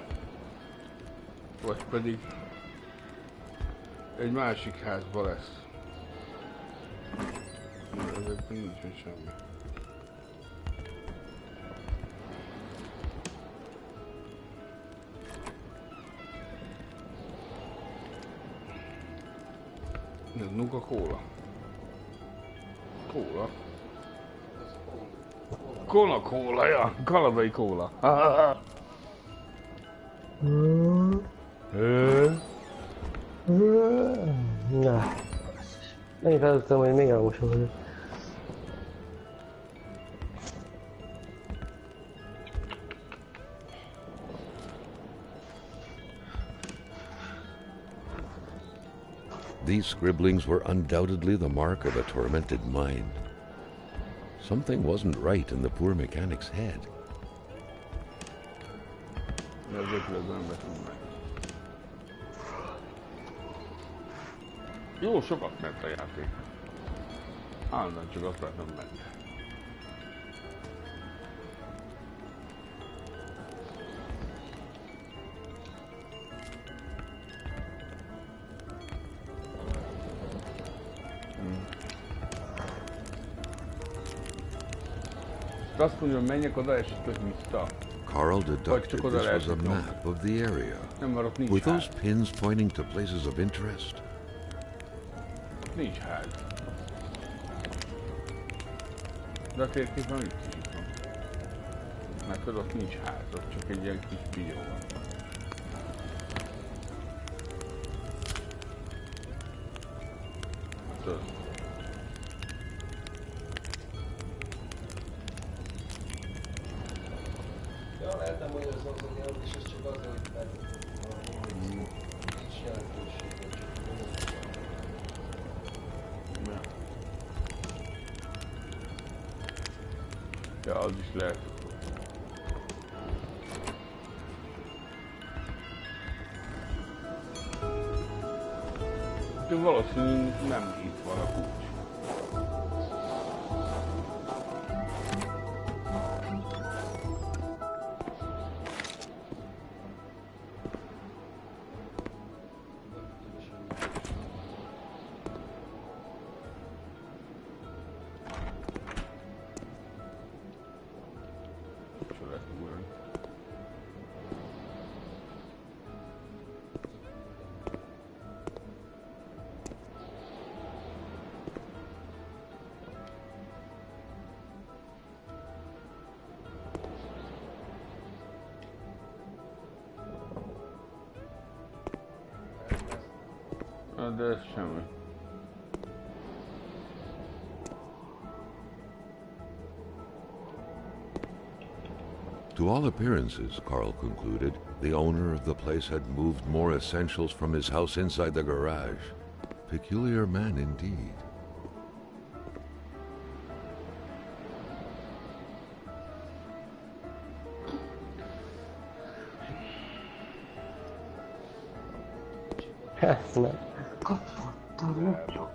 vagy pedig egy másik házba lesz. Ezekben nincs még semmi. Ez nuka kóla. Kóla. Kona kóla, ja! Kanadai kóla. Na. Én feltettem, hogy még elmosom vagyok. These scribblings were undoubtedly the mark of a tormented mind. Something wasn't right in the poor mechanic's head. Jó sokat ment a játék. Állandóan csak azt nem ment. Azt mondja, menjek oda, és tök vissza. Carl deducted this was a map of the area. Were those pins pointing to places of interest? Nincs ház. De a térképen itt is itt van. Mert ott nincs ház, ott csak egy ilyen kis bió van. Tudod. Ja, lehet nem magyarázom az anyag, és ez csak azért, hogy nincs jelentősége, csak ja, az is lehet. De valószínűleg nem itt van a kulcs. De ez semmi. To all appearances, Carl concluded, the owner of the place had moved more essentials from his house inside the garage. Peculiar man indeed. Ez nem. Kapottam, nem jó.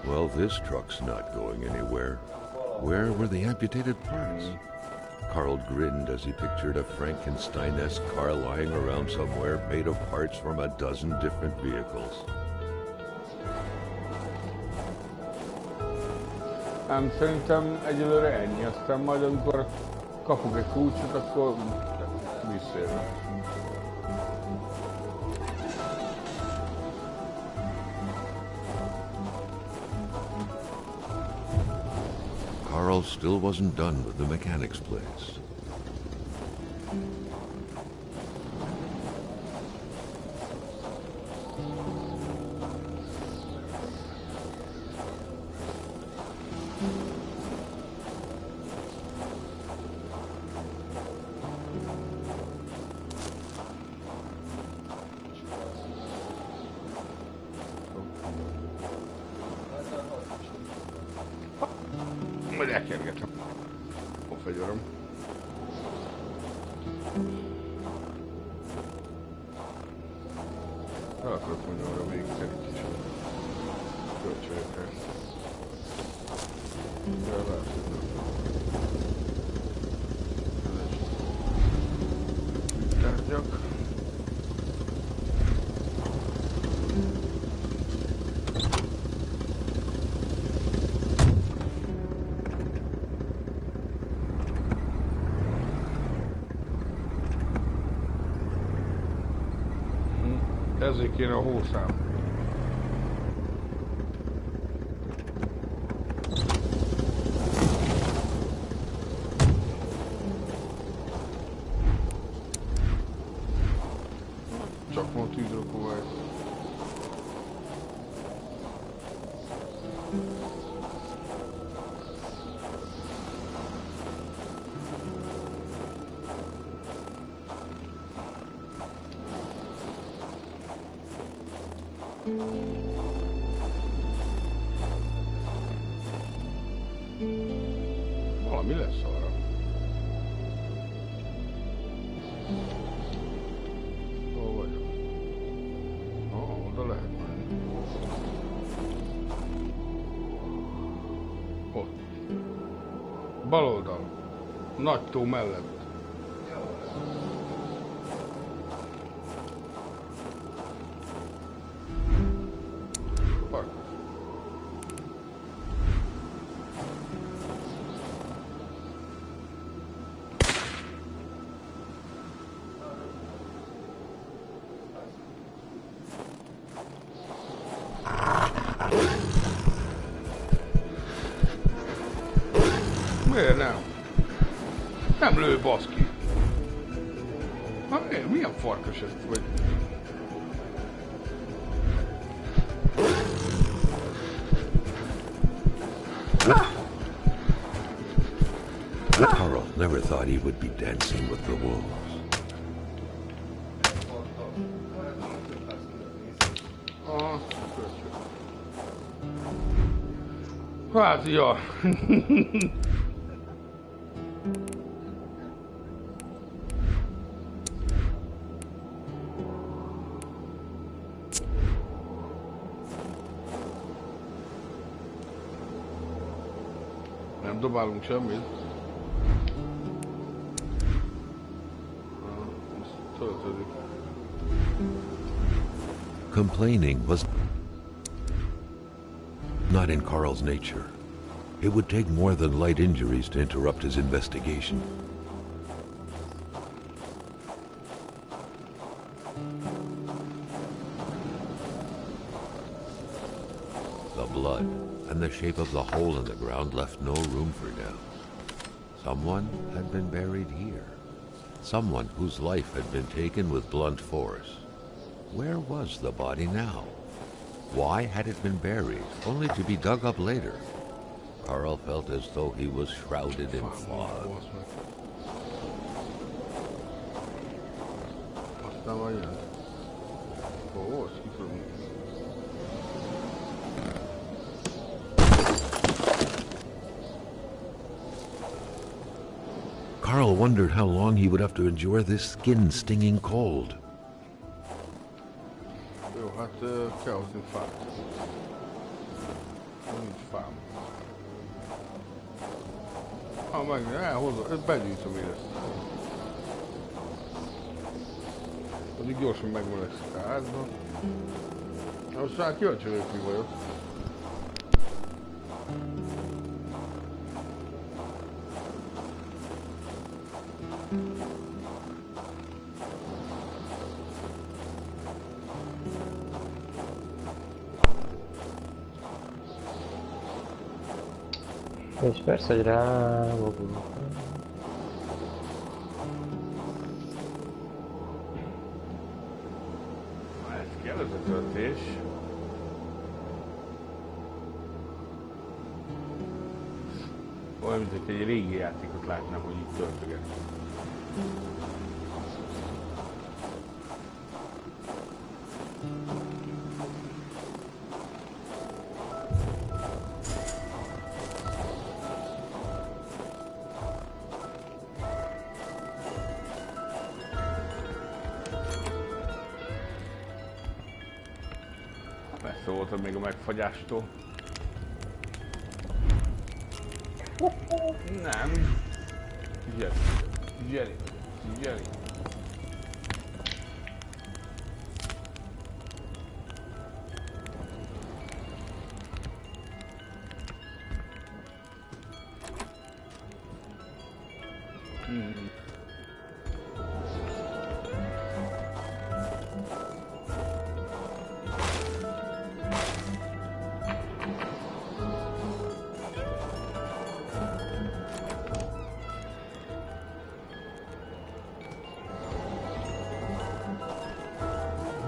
Well, this truck's not going anywhere. Where were the amputated parts? Carl grinned as he pictured a Frankenstein-esque car lying around somewhere made of parts from a dozen different vehicles. Nem, szerintem egyelőre ennyi, aztán majd amikor kapok egy kulcsot, akkor visszajövök. Carl still wasn't done with the mechanic's place. Majd elkergetem a fegyverem. El akarok mondani arra még kerítés a kölcsönökre. De lehet, hogy nem. Tárgyak. Ezért kéne a hószám. Csak van tűzrakóvály. Valami lesz arra. Hol vagyok? Oda lehet menni. Ott. Bal oldal. Nagy tó mellett. Miért nem? Nem lő, baszki. Milyen farkas ez vagy? Carl never thought he would be dancing with the wolves. Hát, ja. Nem dobálunk semmit. Töltődik. Complaining was not in Carl's nature. It would take more than light injuries to interrupt his investigation. The blood and the shape of the hole in the ground left no room for doubt. Someone had been buried here. Someone whose life had been taken with blunt force. Where was the body now? Why had it been buried, only to be dug up later? Carl felt as though he was shrouded in fog. Carl wondered how long he would have to endure this skin-stinging cold. Jó, hát kell hozni fát. Nincs fám. Meg elhozom, begyűjtöm én ezt. Addig gyorsan megmelegszik a házba. Most már kíváncsi vagyok, mi vagyok. És persze, hogy rávogunk. Ez kell ez a töltés. Olyan, mint egy régi játékot látnám, hogy itt töltöget. messze voltad még a megfagyástól. Nem. Figyelj.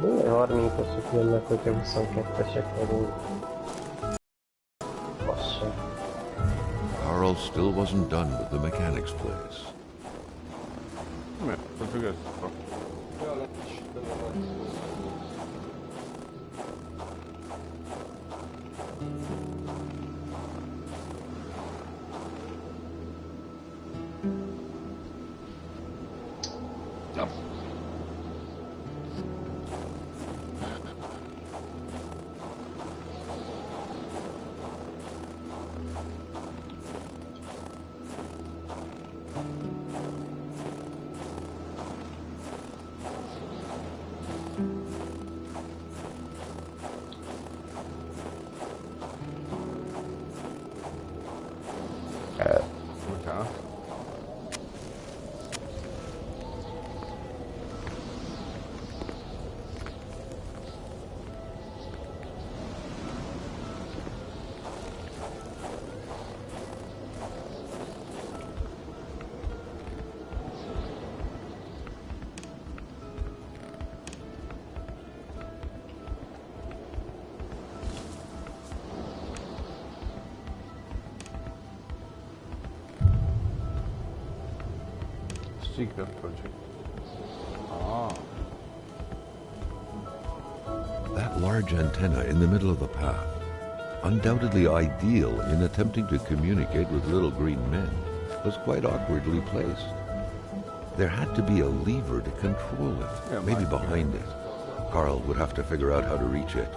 Milyen 30-asok jönnek, hogyha 22-esek vagyunk? Lassan. Carl still wasn't done with the mechanic's place. Miért? Ez igaz? Bocsánat. Secret project. That large antenna in the middle of the path, undoubtedly ideal in attempting to communicate with little green men, was quite awkwardly placed. There had to be a lever to control it, maybe behind it. Carl would have to figure out how to reach it.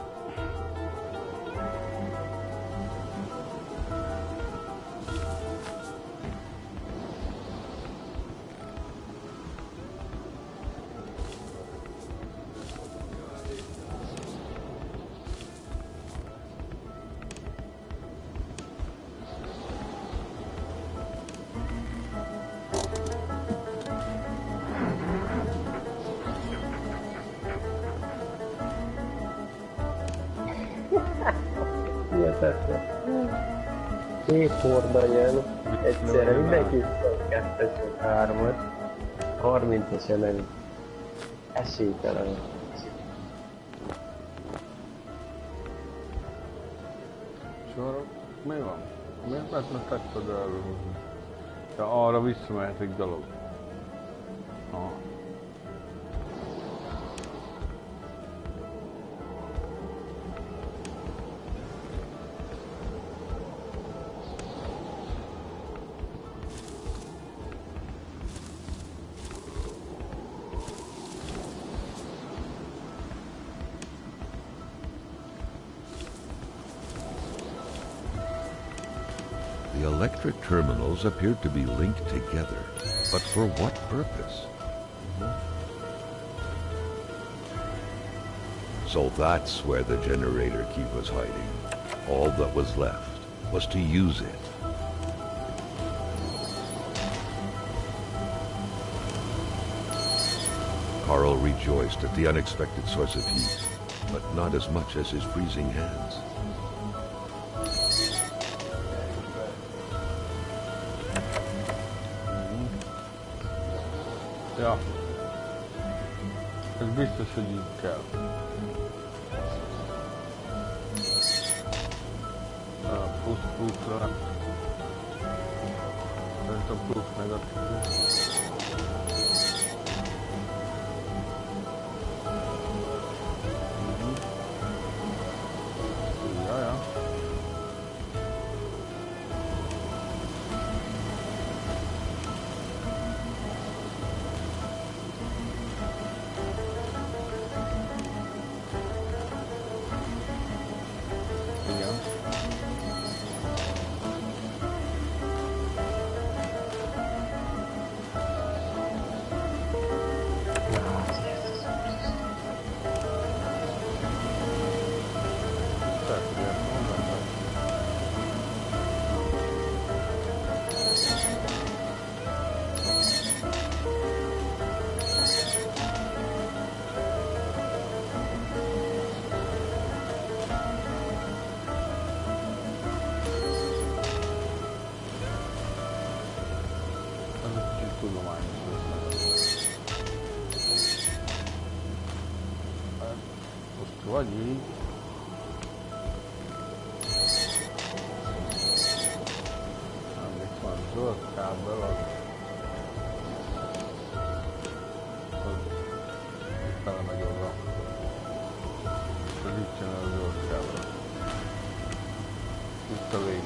Két horda jön, egyszerre mindenki 2-es, 3-as, 30-as jelen. Esélytelen. És arra mi van? Miért lehetne tetszed elrúzni? De arra visszamehetek dolog. The electric terminals appeared to be linked together, but for what purpose? So that's where the generator key was hiding. All that was left was to use it. Carl rejoiced at the unexpected source of heat, but not as much as his freezing hands. Ja. Ez biztos, hogy így kell. Plusz-pluszra. Ez a plusz negatív. tudományos lesz. Hát, most vagy így. Nem, itt van zöld kábel, az belemegy oda. Az így csinál a zöld kábel. Itt a végén.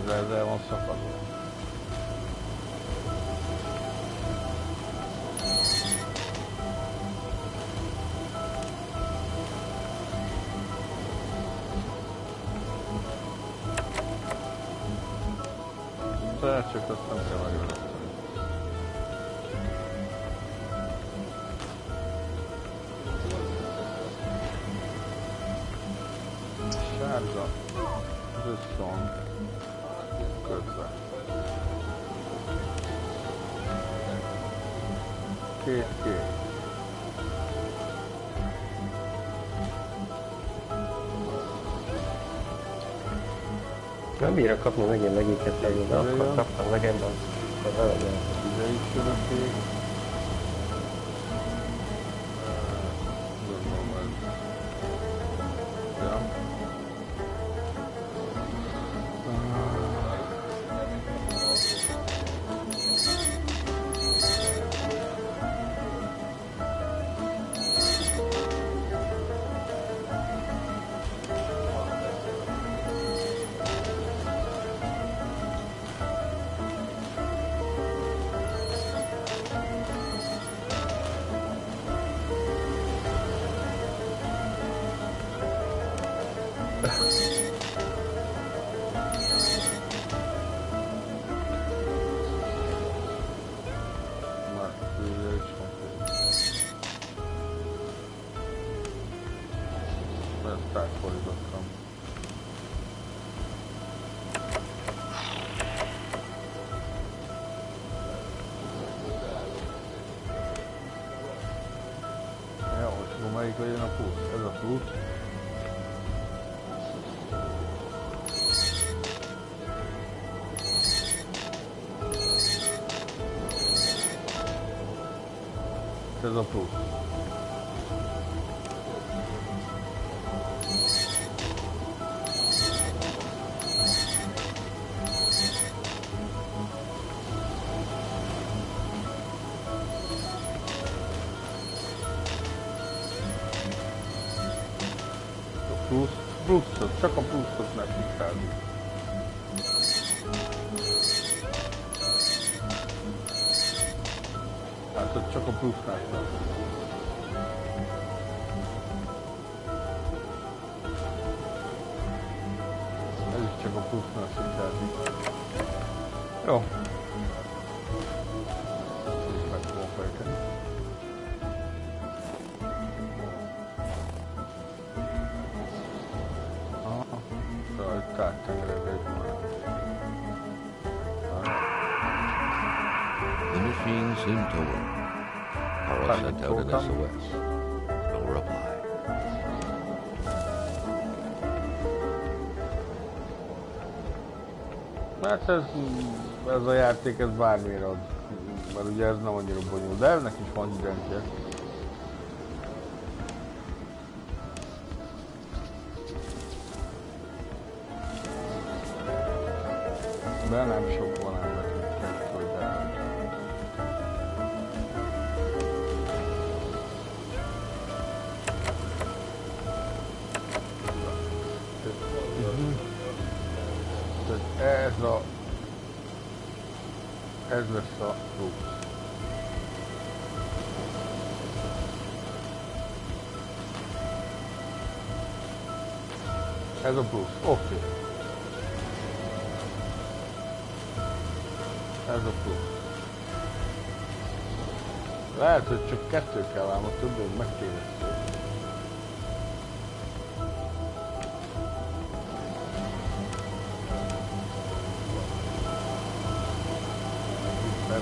Ezzel van szakadva. Tehát csak azt nem kell megjönni. Sárga, összon, kötve. Két. Nem bírok kapni megint legéket legyen, de akkor kaptam legenben, akkor ne legyen. Ide is jön a kék. Gondolom ez. Ja. Melyik legyen a plusz? Ez a plusz. Ez a plusz. Pluszot, csak a pluszot megfiktáljuk. Hát ott csak a plusznál tartunk. Ez is csak a plusznál fiktáljuk. Jó. Ezt meg fogom fejteni. The machine seemed to work. Carl sent out an SOS. No reply. Hát ez a játék, ez bármire ad. Mert ugye ez nem annyira bonyolult, de ennek is van időntje. De nem sok van ennek, hogy el. Ez lesz a plusz. Ez a plusz, oké. Ez a plusz. Lehet, hogy csak kettő kell, ám a többet megtévesztő. Nem.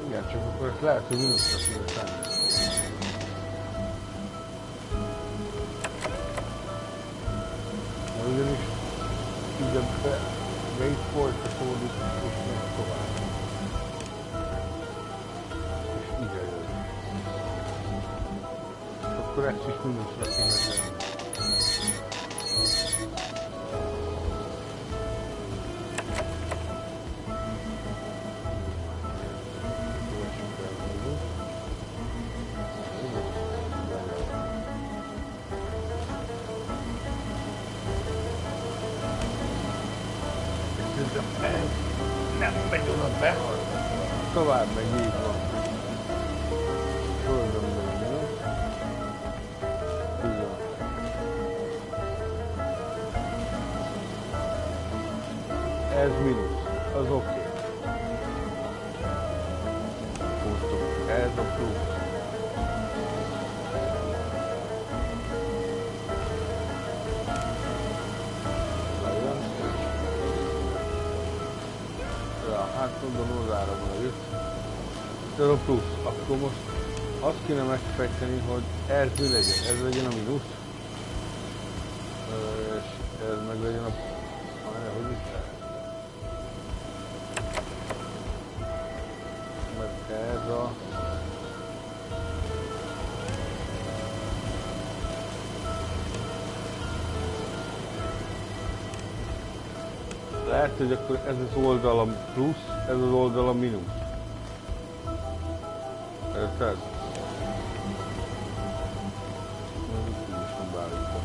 Igen, csak akkor lehet, hogy minuszra tudod tenni. ugyanis ide be itt folytatódik, és meg tovább. És ide jön. Akkor ezt is mínuszra kéne tenni. Nem megy oda be. Tovább megy, így van. Földön megy. Ez mínusz, az oké. Húztuk, ez a plusz. Hát mondom, hozzára van itt. Ez a plusz. Akkor most azt kéne megfejteni, hogy ez mi legyen. Ez legyen a mínusz. És ez meg legyen a... hogy is lehet. Mert ez a... Lehet, hogy akkor ez az oldal a plusz, ez az oldal a mínusz. Érted? Itt is van beállítva.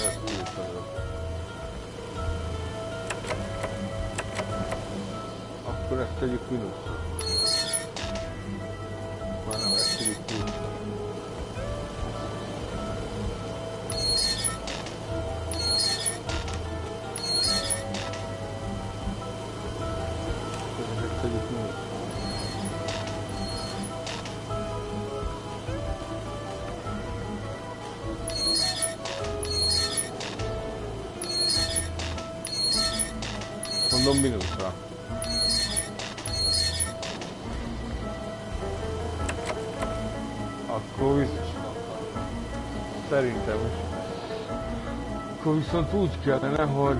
Ezt írtam. Akkor ezt tegyük mínuszra. Már nem ezt tegyük pluszra. Mondom mínuszra. Akkor szerintem is. Akkor viszont úgy kellene, hogy...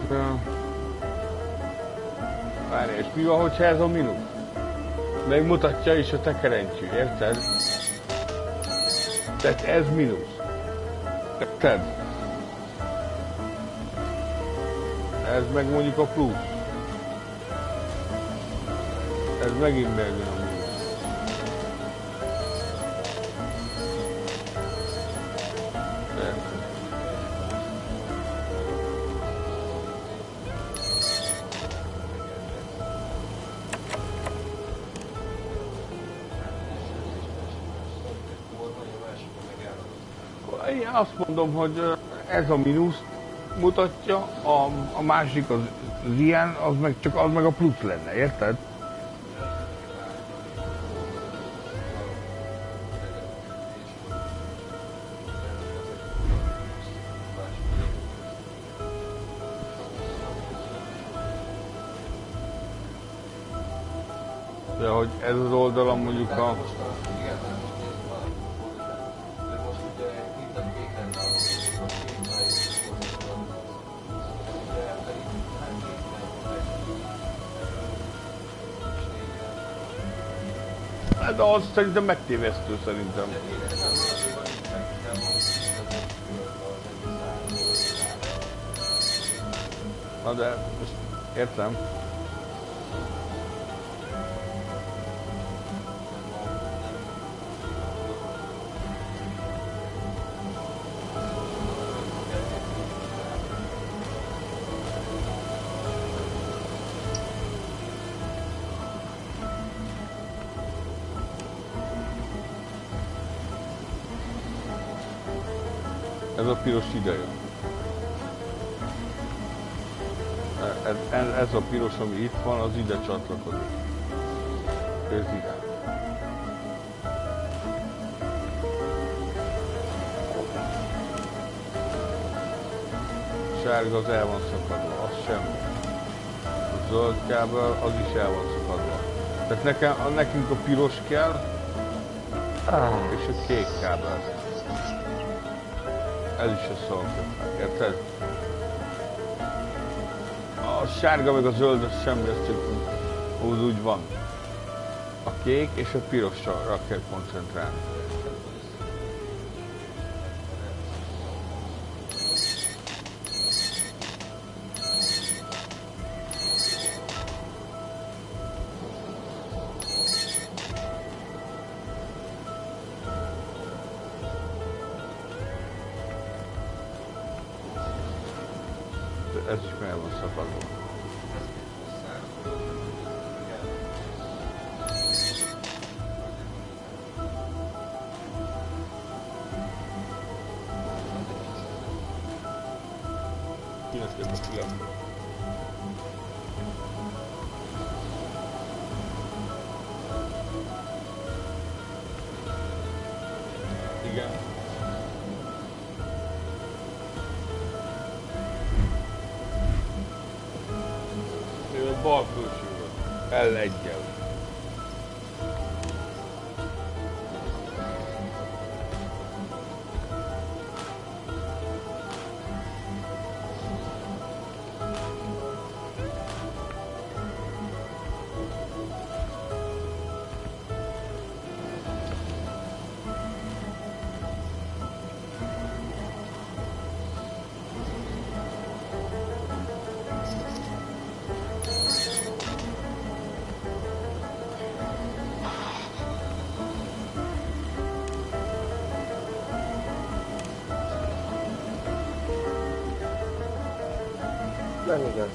Várj, és mi van, hogyha ez a mínusz? Megmutatja is a tekerentyű, érted? Tehát ez mínusz. Érted? Ez meg mondjuk a plusz. Ez megint megjön a mínusz. Én azt mondom, hogy ez a mínusz mutatja, a másik az ilyen, az meg csak az meg a plusz lenne, érted? De hogy ez az oldalon mondjuk a... De az szerintem megtévesztő szerintem. Na de, most értem. Ez a piros ide jön. Ez a piros, ami itt van, az ide csatlakozik. Ez ide. Sárga az el van szakadva, az semmi. A zöld kábel, az is el van szakadva. Tehát nekünk a piros kell, És a kék kábel. Ez is a szalkötnek, érted? A sárga meg a zöld az semmi, ez csak úgy van. A kék és a pirosra kell koncentrálni. Ez is meg van szakadva. Mindenképp a fiatal. Igen. Bal külsőről. L1-jel. Nem igaz.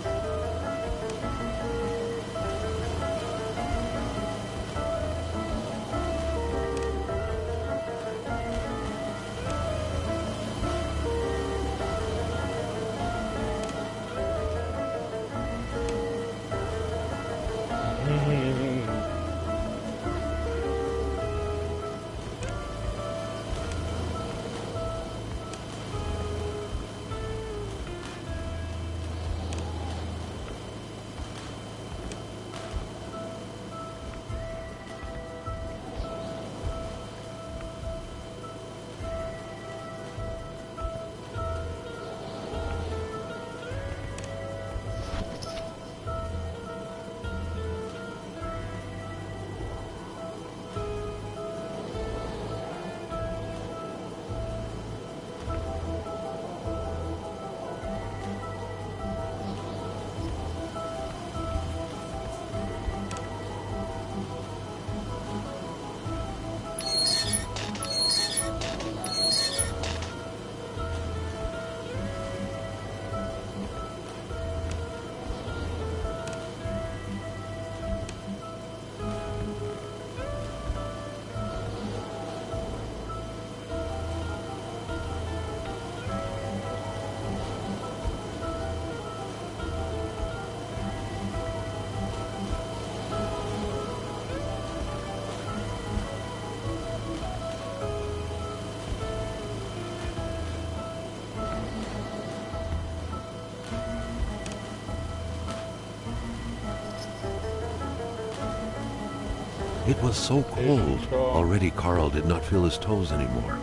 It was so cold. Already Carl did not feel his toes anymore.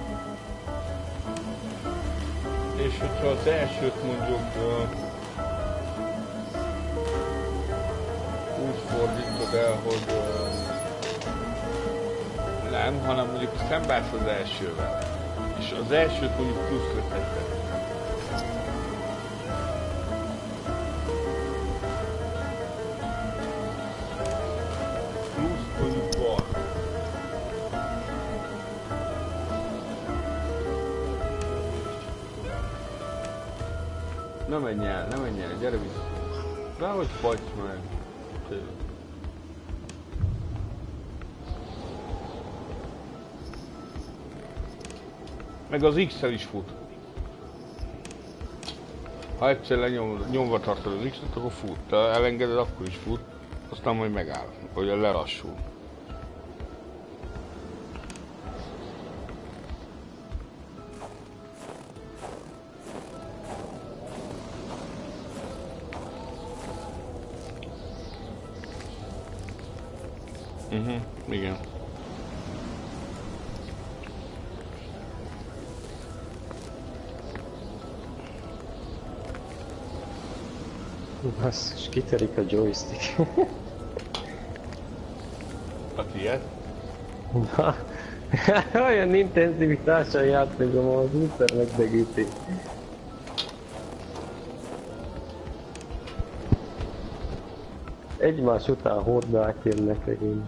És hogyha az elsőt mondjuk úgy fordítod el, hogy nem, hanem mondjuk szembeállsz az elsővel. És az elsőt mondjuk pluszra tetted. Ne menj el, gyere vissza. Dehogy fagysz meg. Meg az X-el is fut. Ha egyszer nyomva tartod az X-et, akkor fut. Ha elengeded, akkor is fut. Aztán majd megáll, vagy lelassul. Igen. Basszus, kitörik a joystick. A tiéd? Na, olyan intenzivitással játszom, az útszer megdegíti. Egymás után hordák jönnek megint.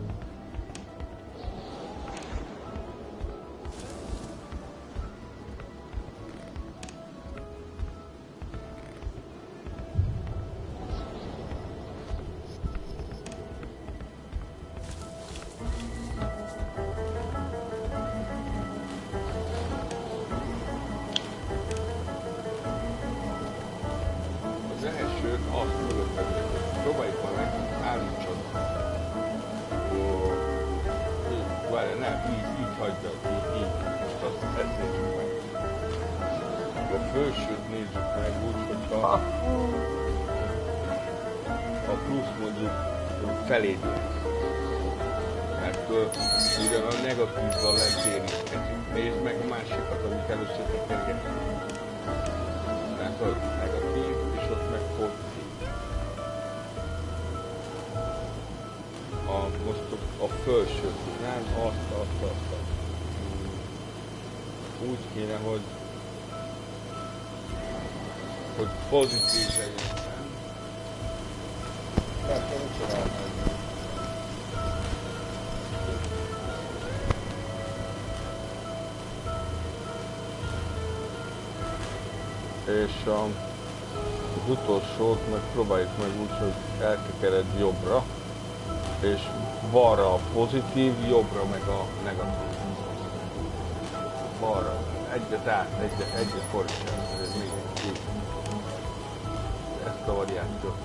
Az első azt mögötted, próbáljuk már meg, állítsad. Várjál, nem, így hagyd, így. Most ezt nézzük meg. A felsőt nézzük meg úgy, hogyha a plusz mondjuk feléd lesz. Mert ugyan a negatívval letérítkezik. Nézd meg a másikat, amit először tekergetünk. Tehát az negatív, és ott meg pozitív. Most a felső, nem azt. Úgy kéne, hogy pozitív legyen. Tehát nem csináltam. És az utolsót meg próbáljuk meg úgy, hogy eltekered jobbra, és balra a pozitív, jobbra meg a negatív. Balra. Egyet át, egyet fordítani. Ez még így. Ezt a variációt.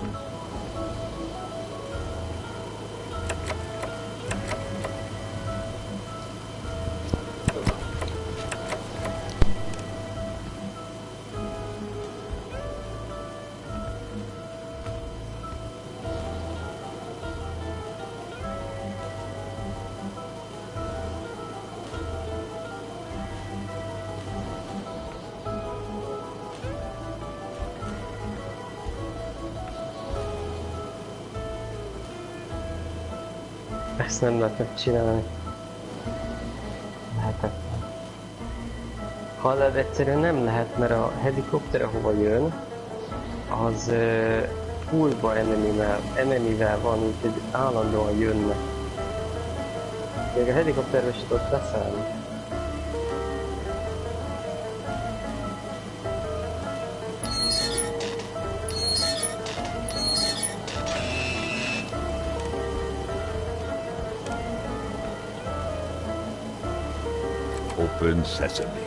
Ezt nem lehet megcsinálni. Lehetetlen. Hallod, egyszerűen nem lehet, mert a helikopter, ahova jön, az fullba enemivel van, úgyhogy állandóan jönnek. Még a helikopterbe se tudod beszállni. Open sesame.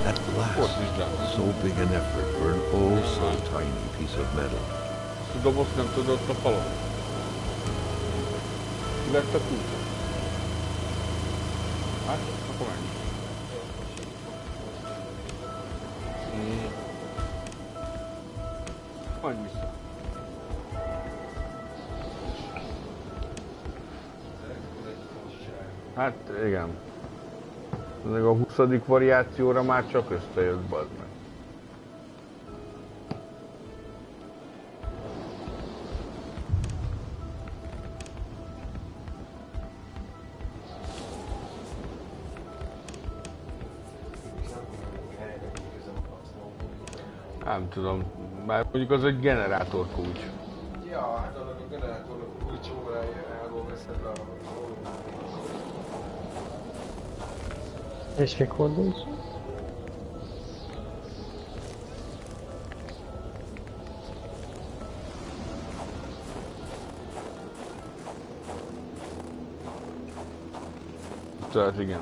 At last, so big an effort for an oh so tiny piece of metal. Ezt a dobozt nem tudod a falon? Ki vett a kulcsot? Hát, akkor menj. Menj vissza. Hát igen. Még a 20. variációra már csak összejött, bazd meg. Nem tudom, már mondjuk az egy generátor kulcs. Ja, hát annak a generátornak a kulcs órájáról veszed le a... És mikor nincs? Tehát igen.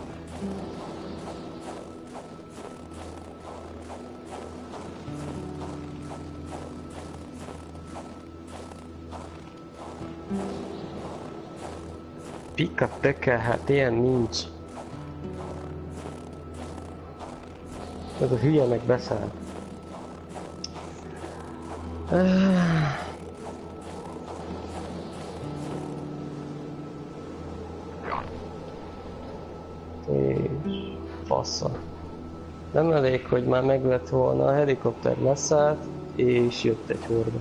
Pika töke, hát ilyen nincs. Ez a hülye meg beszáll. És fassa. Nem elég, hogy már meg lett volna, a helikopter leszállt, és jött egy horda.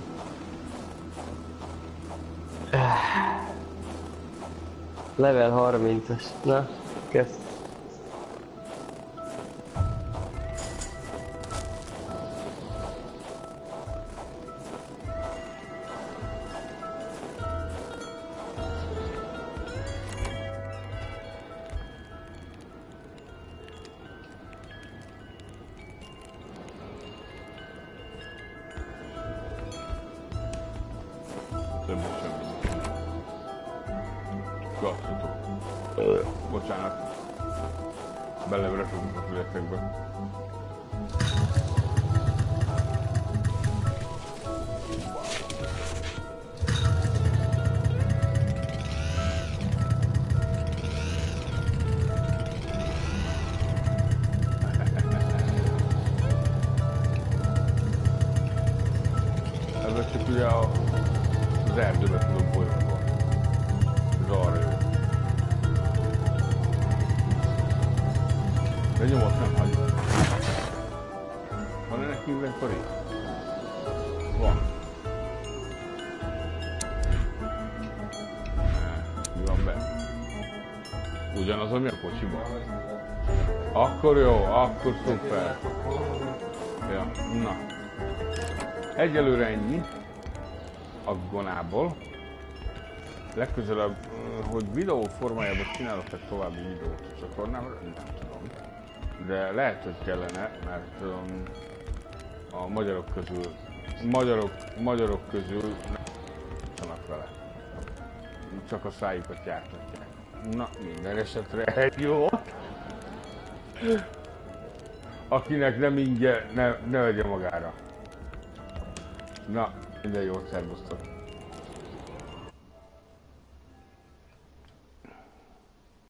Level 30-as. Na, kezd. Bocsánat. Belevresünk a fületekbe. Ez csak ugye az erdőbe tudok bolyogni. Ez arra jó. De nyomot nem hagyjuk. Van ennek inventory? Van. Mi van benne? Ugyanaz, ami a kocsiban? Akkor jó, akkor szuper. Ja, na. Egyelőre ennyi. A gonából. Legközelebb, hogy videó formájában csinálok egy további videót a csatornámra, nem tudom. De lehet, hogy kellene, mert a magyarok közül nem tanak vele. Csak a szájukat jártatják. Na, minden esetre egy jó. Akinek nem ingyen, ne vegye magára. Na, minden jót, szervusztok!